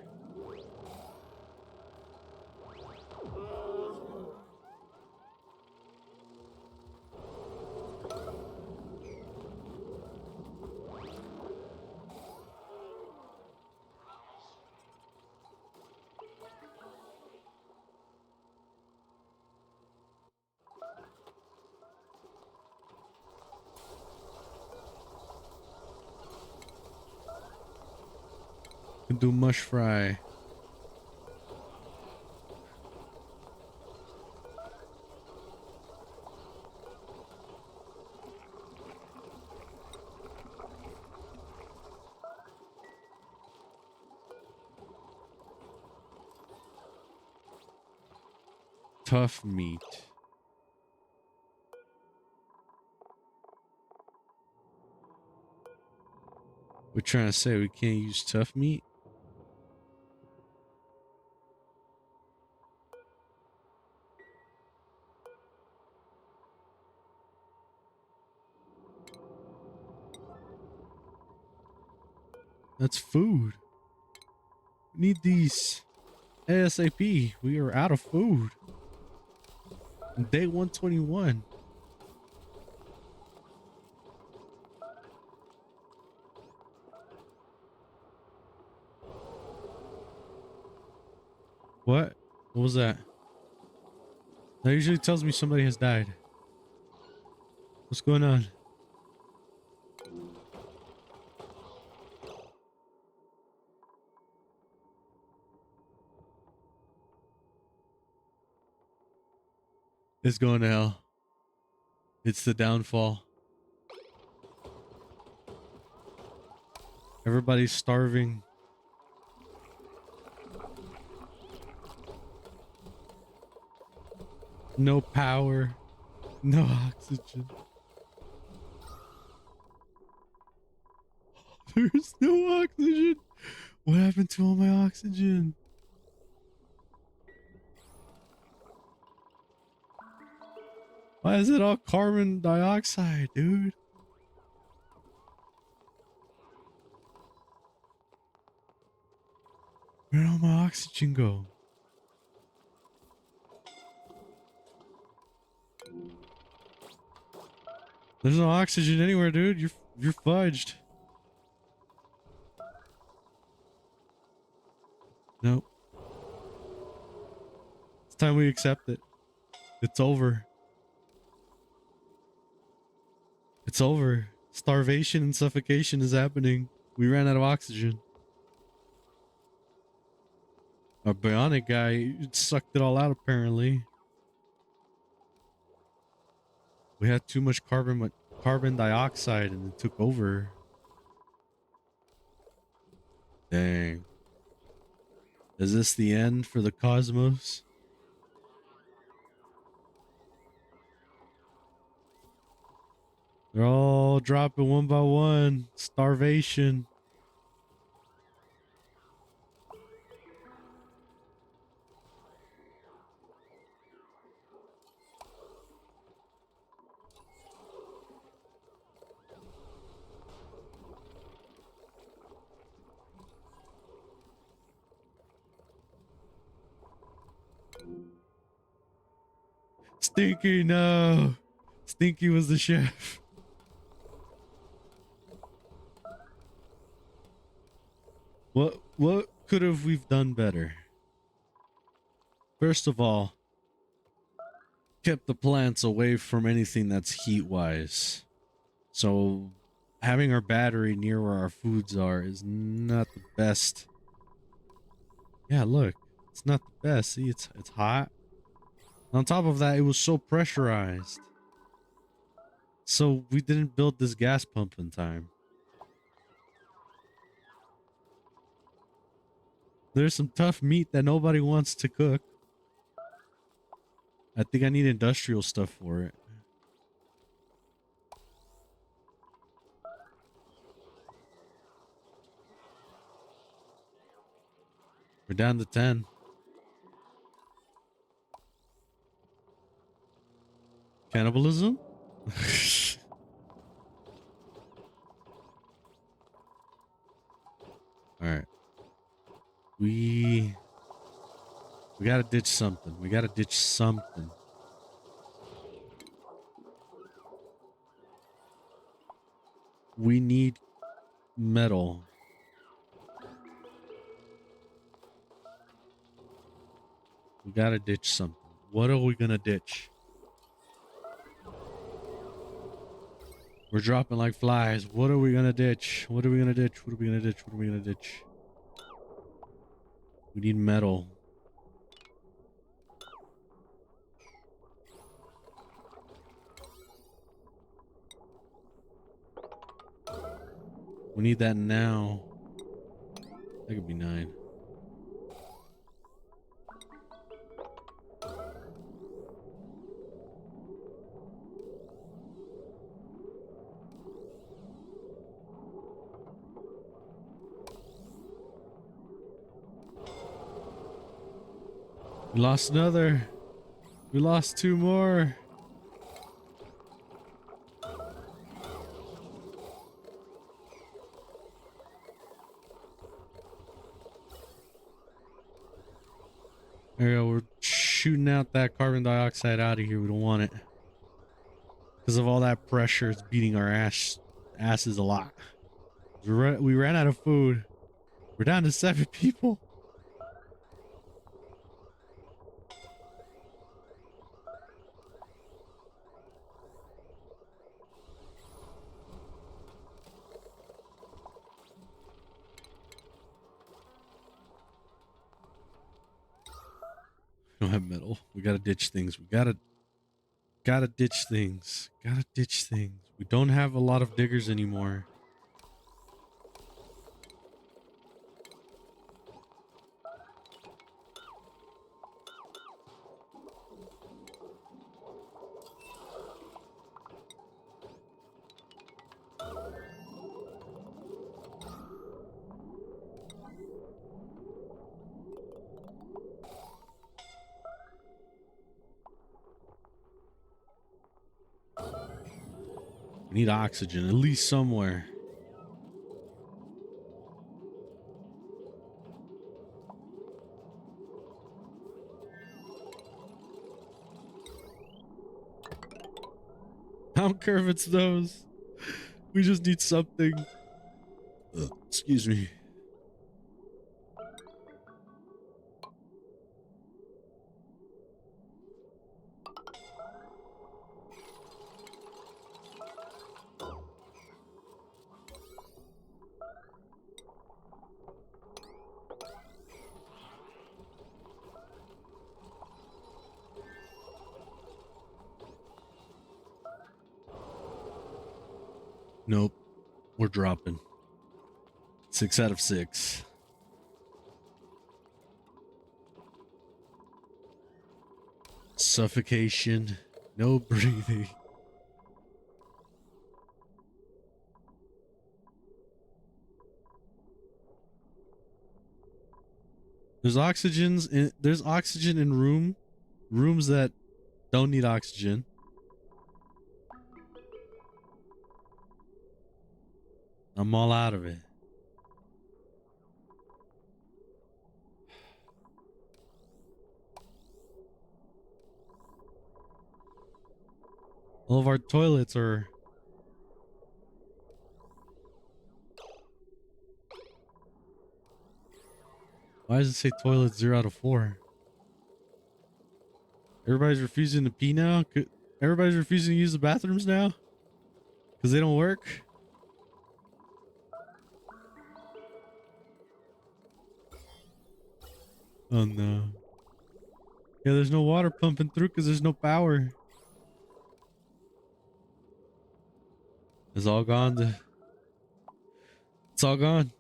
Can do mush fry. Tough meat. We're trying to say we can't use tough meat. That's food. We need these ASAP. We are out of food. Day 121. What? What was that? That usually tells me somebody has died. What's going on? It's going to hell. It's the downfall. Everybody's starving. No power. No oxygen. There's no oxygen. What happened to all my oxygen? Why is it all carbon dioxide, dude? Where'd all my oxygen go? There's no oxygen anywhere, dude. You're fudged. Nope. It's time we accept it. It's over. It's over. Starvation and suffocation is happening. We ran out of oxygen. Our bionic guy sucked it all out, apparently. We had too much carbon dioxide and it took over. Dang. Is this the end for the cosmos? They're all dropping one by one. Starvation. Stinky, no. Stinky was the chef. What could have we've done better? First of all, kept the plants away from anything that's heat wise. So having our battery near where our foods are is not the best. Yeah, look, it's not the best. See, it's hot. On top of that, it was so pressurized. So we didn't build this gas pump in time. There's some tough meat that nobody wants to cook. I think I need industrial stuff for it. We're down to 10. Cannibalism? All right. We gotta ditch something. We gotta ditch something. We need metal. We gotta ditch something. What are we gonna ditch? We're dropping like flies. What are we gonna ditch? What are we gonna ditch? What are we gonna ditch? What are we gonna ditch? We need metal. We need that now. That could be 9. We lost another. We lost 2 more. There we go. We're shooting out that carbon dioxide out of here. We don't want it. Because of all that pressure, it's beating our asses a lot. We ran out of food. We're down to 7 people. We don't have metal. We gotta ditch things. We gotta ditch things. Gotta ditch things. We don't have a lot of diggers anymore. We need oxygen, at least somewhere. I don't care if it's those. We just need something. Excuse me. Nope. We're dropping. 6 out of 6. Suffocation. No breathing. There's there's oxygen in rooms that don't need oxygen. I'm all out of it. All of our toilets are... Why does it say toilet 0 out of 4? Everybody's refusing to pee now? Everybody's refusing to use the bathrooms now? Because they don't work? Oh no. Yeah, there's no water pumping through because there's no power. It's all gone. It's all gone.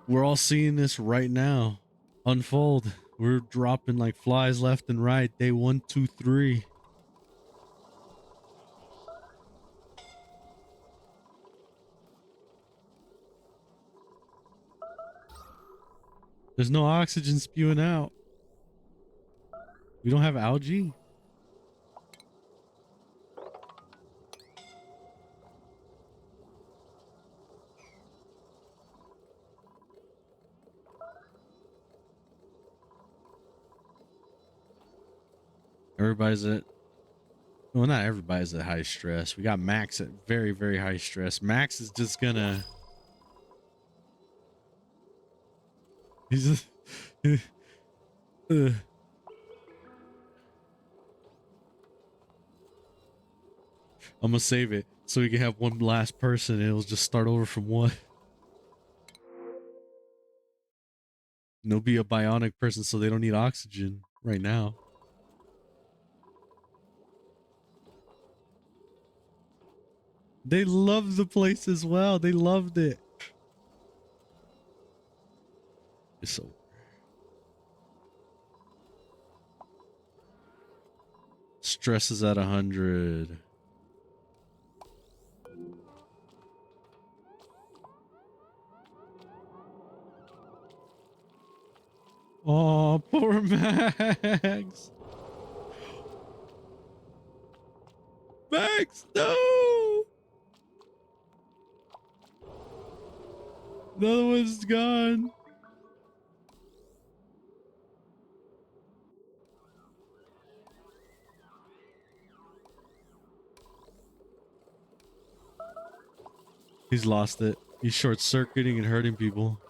We're all seeing this right now unfold. We're dropping like flies left and right. Day 1, 2, 3. There's no oxygen spewing out. We don't have algae. Everybody's at... Well, not everybody's at high stress. We got Max at very, very high stress. Max is just gonna... He's just... I'm gonna save it so we can have one last person and it'll just start over from 1. And they'll be a bionic person so they don't need oxygen right now. They loved the place as well. They loved it. It's over. Stress is at 100. Oh, poor Max. Max, no! The other one's gone. He's lost it. He's short circuiting and hurting people.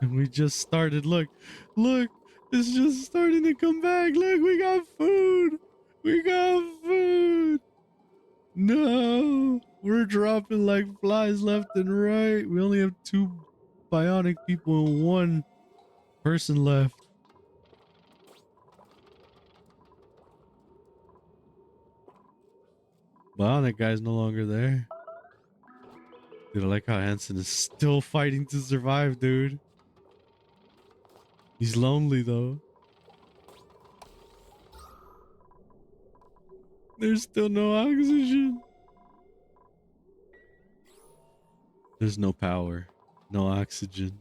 And we just started. Look, look, it's just starting to come back. Look, we got food. We got food. No, we're dropping like flies left and right. We only have 2 bionic people and 1 person left. Bionic guy's no longer there. Dude, I like how Hanson is still fighting to survive, dude. He's lonely though. There's still no oxygen. There's no power, no oxygen.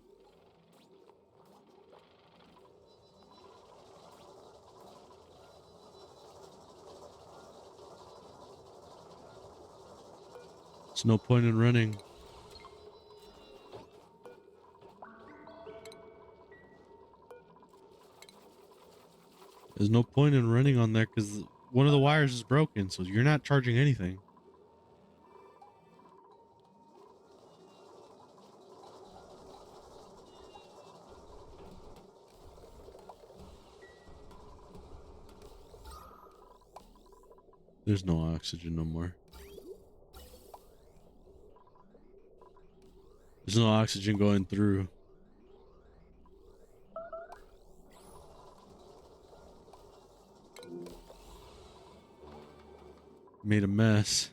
There's no point in running. There's no point in running on there because one of the wires is broken, so you're not charging anything. There's no oxygen no more. There's no oxygen going through. Made a mess.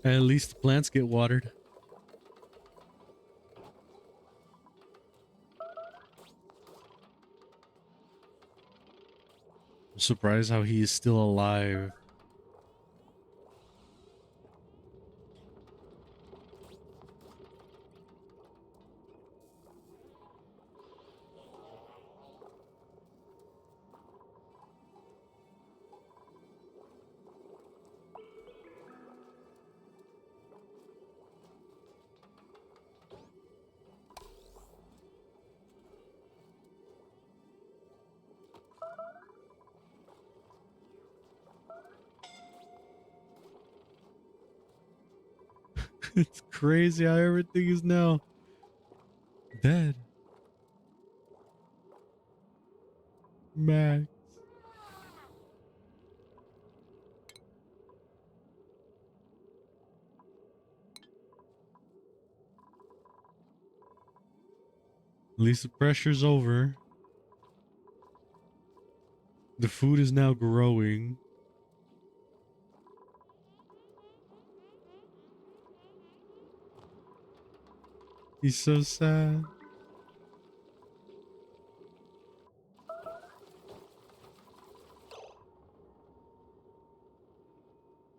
At least the plants get watered. I'm surprised how he is still alive. It's crazy how everything is now dead. Max. At least the pressure's over. The food is now growing. He's so sad.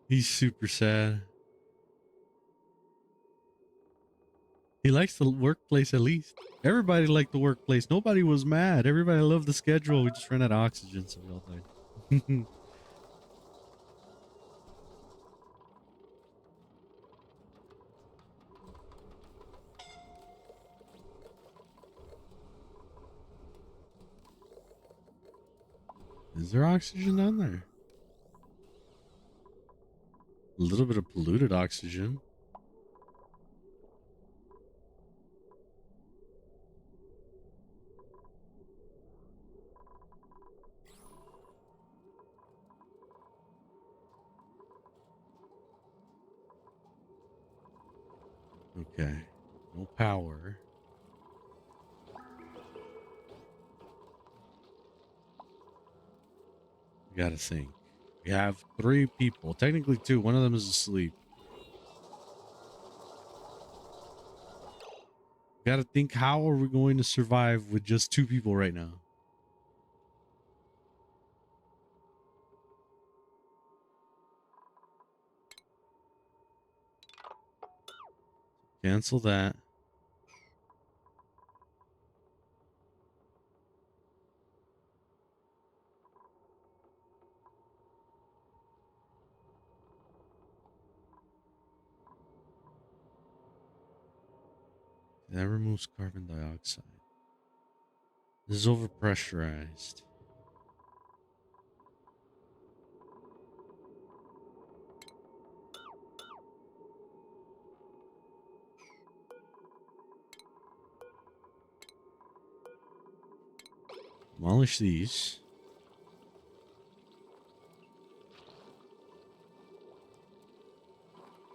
He's super sad. He likes the workplace at least. Everybody liked the workplace. Nobody was mad. Everybody loved the schedule. We just ran out of oxygen, so we all died. Is there oxygen down there? A little bit of polluted oxygen. Okay. No power. We gotta think. We have 3 people. Technically 2. One of them is asleep. Gotta think, how are we going to survive with just 2 people right now? Cancel that. That removes carbon dioxide. This is overpressurized. Demolish these.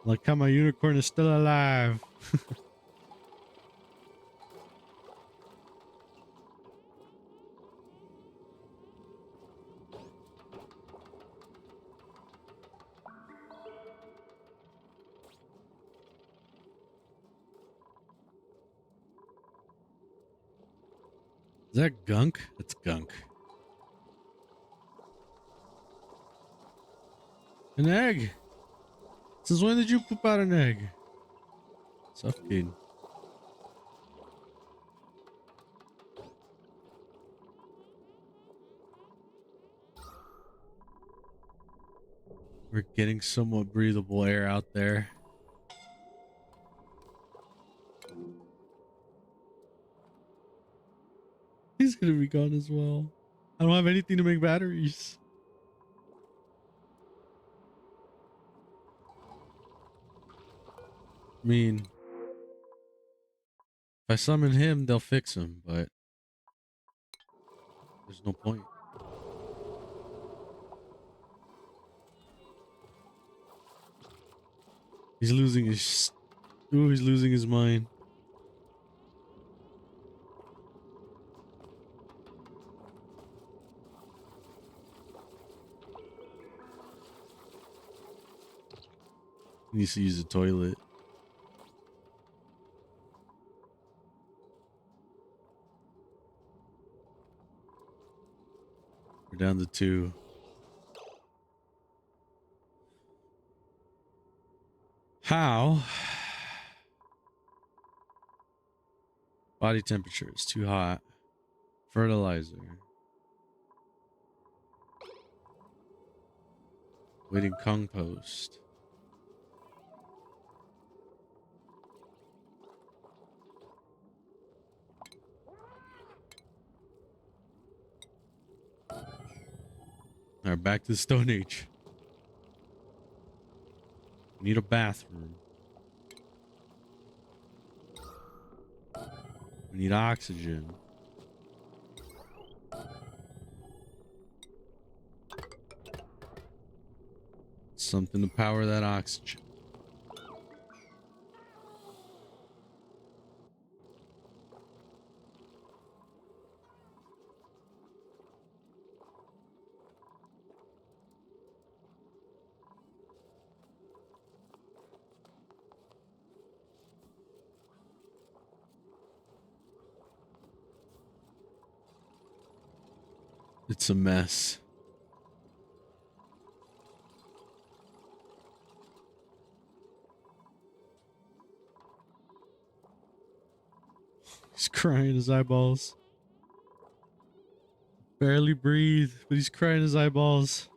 Like how my unicorn is still alive. Is that gunk? That's gunk. An egg. Since when did you poop out an egg? Suffocating. We're getting somewhat breathable air out there. He's gonna be gone as well. I don't have anything to make batteries. I mean, if I summon him, they'll fix him, but there's no point. He's losing his... Ooh, he's losing his mind. He needs to use the toilet. We're down to 2. How? Body temperature is too hot. Fertilizer. Waiting compost. All right, back to the Stone Age. We need a bathroom. We need oxygen. Something to power that oxygen. It's a mess. He's crying his eyeballs. Barely breathe, but he's crying his eyeballs.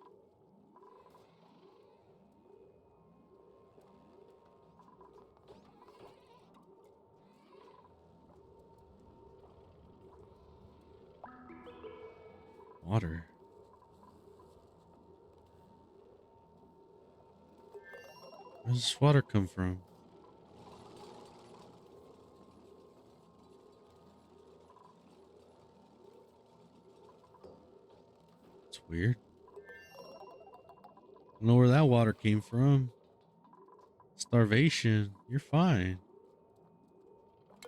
Water. Where does this water come from? It's weird. I don't know where that water came from. Starvation. You're fine.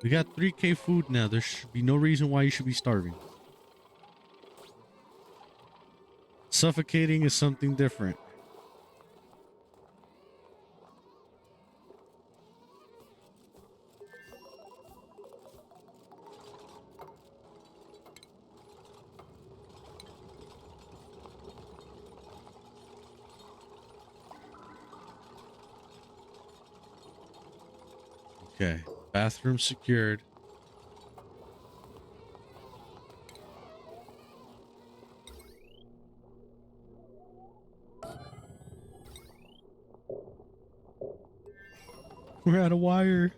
We got 3K food now. There should be no reason why you should be starving. Suffocating is something different. Okay. Bathroom secured. We're out of wire.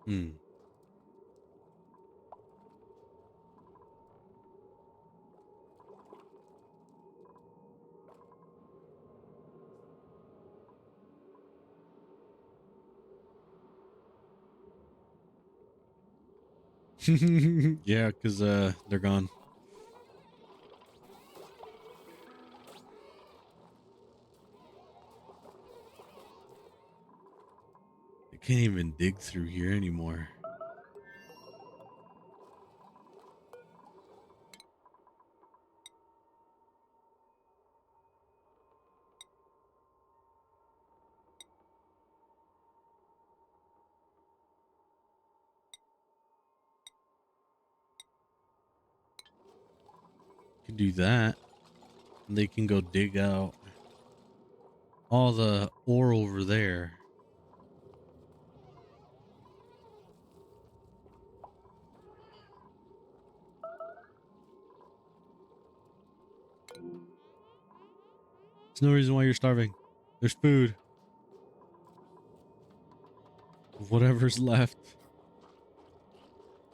Hmm. Yeah, because they're gone. They can't even dig through here anymore. Can do that. And they can go dig out all the ore over there. There's no reason why you're starving. There's food. Whatever's left.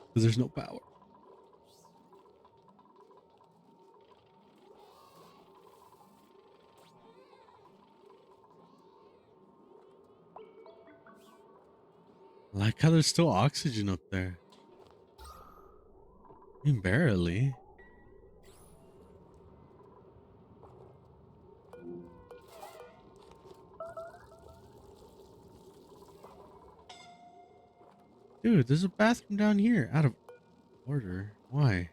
Because there's no power. I like how there's still oxygen up there. I mean, barely. Dude, there's a bathroom down here. Out of order. Why?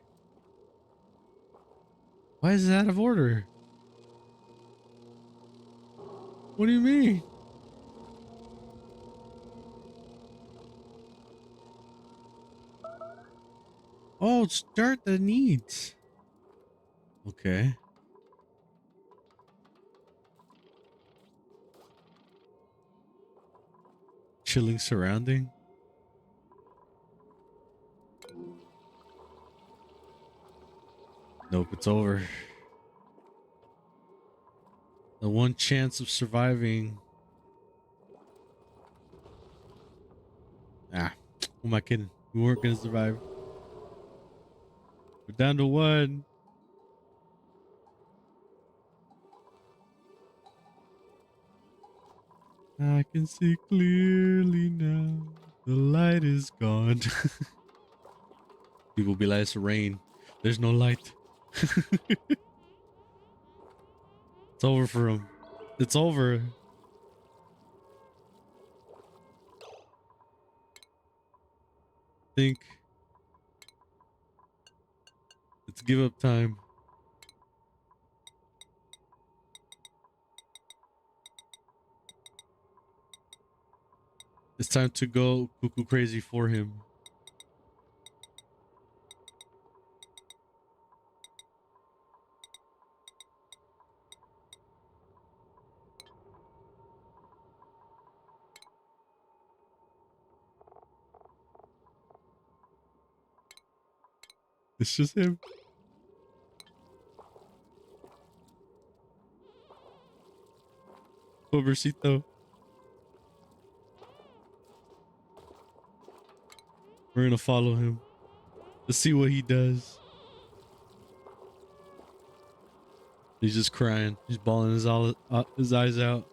Why is it out of order? What do you mean? Oh, it's dirt that needs. Okay. Chilling surrounding. Nope, it's over. The one chance of surviving. Ah, who am I kidding? We weren't gonna survive. We're down to one. I can see clearly now. The light is gone. People be like, it's rain. There's no light. It's over for him. It's over. Think it's give up time. It's time to go cuckoo crazy for him. It's just him. Pobrecito. We're gonna follow him. Let's see what he does. He's just crying. He's bawling his eyes out.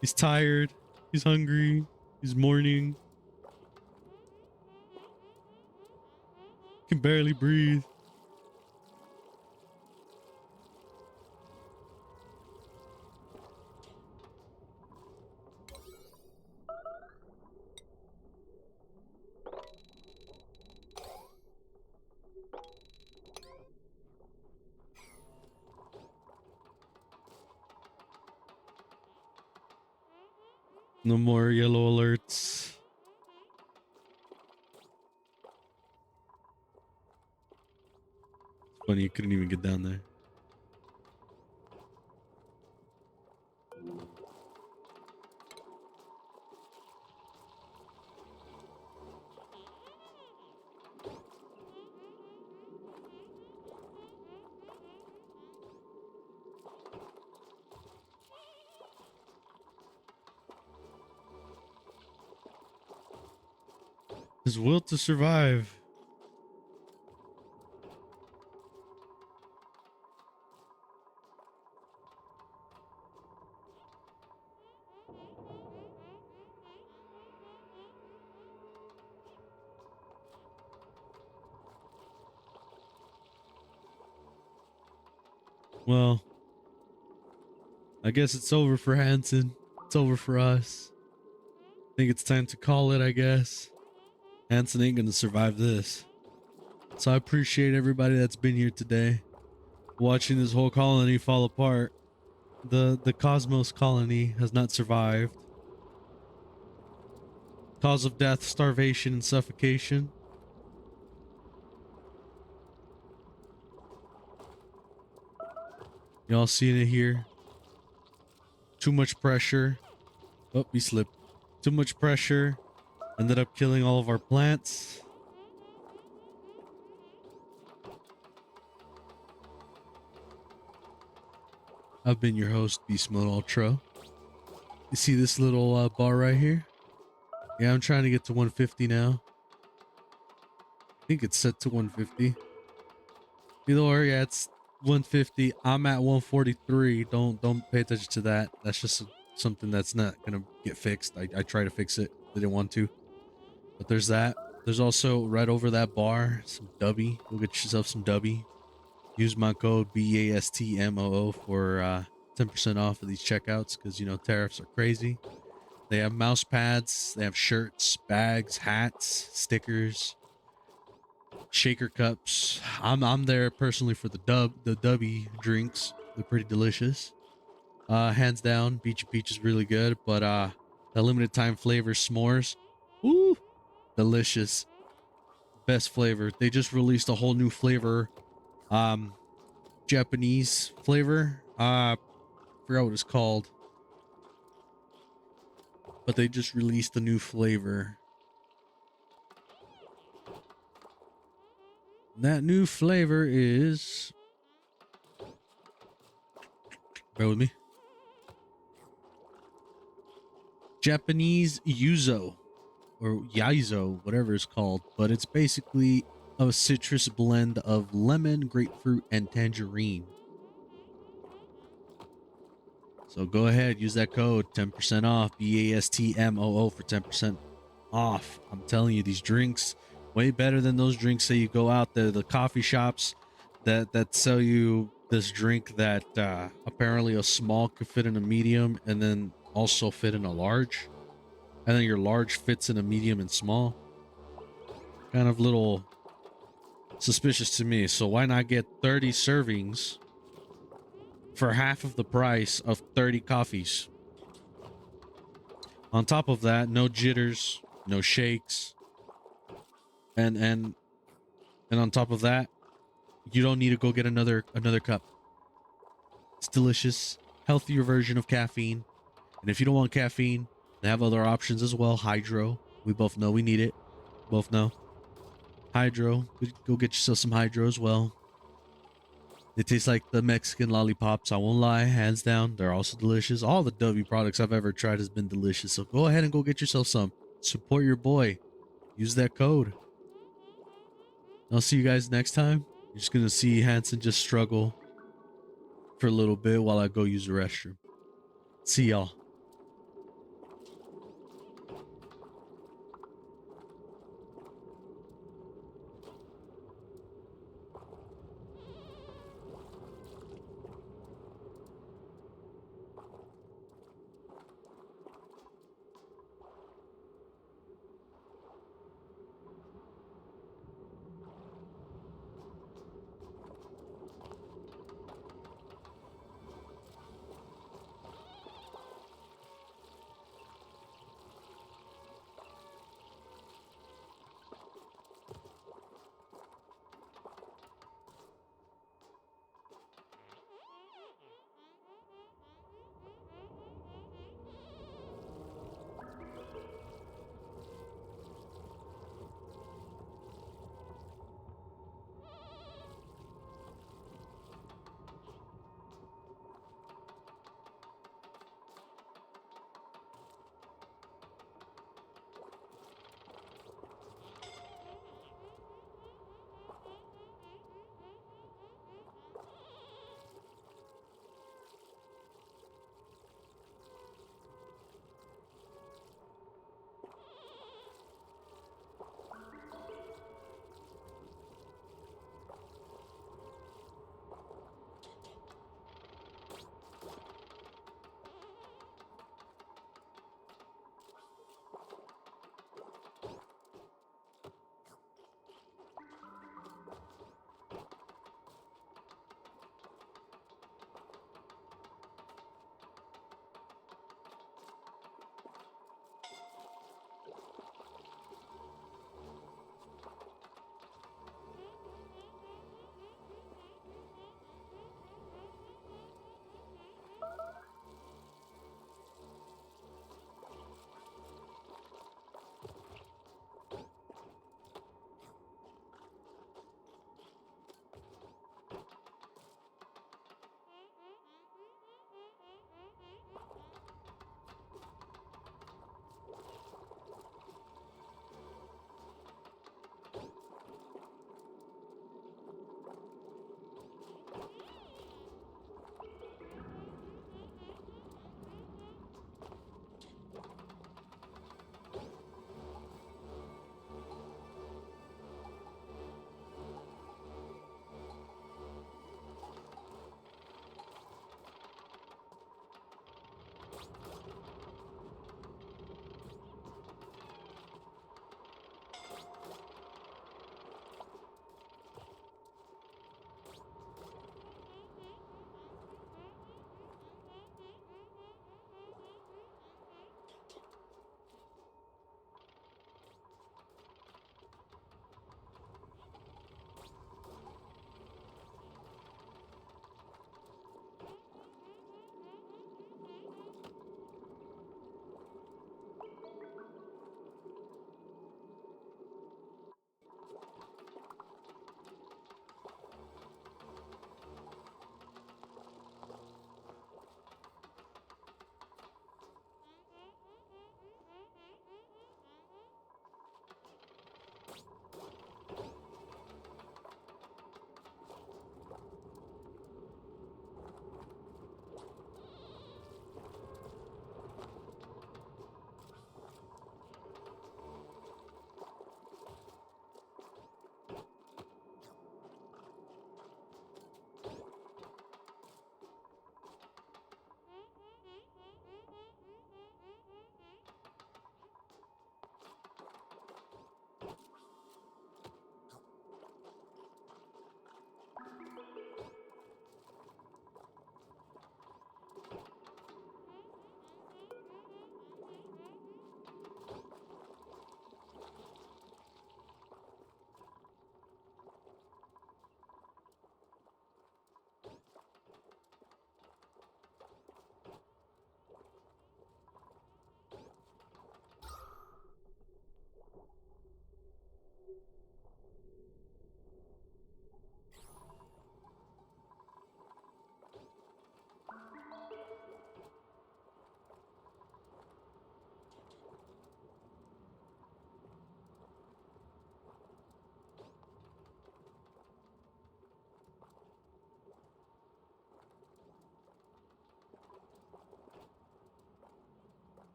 He's tired. He's hungry. He's mourning. Can barely breathe. No more yellow alerts. It's funny, you couldn't even get down there. His will to survive. Well, I guess it's over for Hanson. It's over for us. I think it's time to call it, I guess. Hanson ain't gonna survive this. So I appreciate everybody that's been here today, watching this whole colony fall apart. The Cosmos colony has not survived. Cause of death, starvation, and suffocation. Y'all seeing it here? Too much pressure. Oh, we slipped. Too much pressure. Ended up killing all of our plants. I've been your host, Beast Mode Ultra. You see this little bar right here? Yeah, I'm trying to get to 150 now. I think it's set to 150. Either way, yeah, it's 150. I'm at 143. Don't pay attention to that. That's just something that's not gonna get fixed. I try to fix it. Didn't want to. But there's that. There's also right over that bar some dubby. Go get yourself some dubby. Use my code BASTMOO for 10% off of these checkouts because you know tariffs are crazy. They have mouse pads, they have shirts, bags, hats, stickers, shaker cups. I'm there personally for the dubby drinks. They're pretty delicious. Hands down, Beachy Peach is really good, but the limited time flavor s'mores. Ooh, delicious. Best flavor. They just released a whole new flavor. Japanese flavor. Forgot what it's called. But they just released a new flavor. That new flavor is, bear with me, Japanese yuzu or yaizo, whatever it's called, but it's basically a citrus blend of lemon, grapefruit, and tangerine. So go ahead, use that code 10% off, BASTMOO for 10% off. I'm telling you, these drinks way better than those drinks that you go out there, the coffee shops that sell you this drink that apparently a small could fit in a medium and then also fit in a large, and then your large fits in a medium and small. Kind of little suspicious to me. So why not get 30 servings for half of the price of 30 coffees? On top of that, no jitters, no shakes, and on top of that, you don't need to go get another cup. It's delicious, healthier version of caffeine. And if you don't want caffeine, they have other options as well. Hydro. We both know we need it. Both know. Hydro. Go get yourself some hydro as well. They taste like the Mexican lollipops. I won't lie, hands down. They're also delicious. All the W products I've ever tried has been delicious. So go ahead and go get yourself some. Support your boy. Use that code. I'll see you guys next time. You're just going to see Hanson just struggle for a little bit while I go use the restroom. See y'all.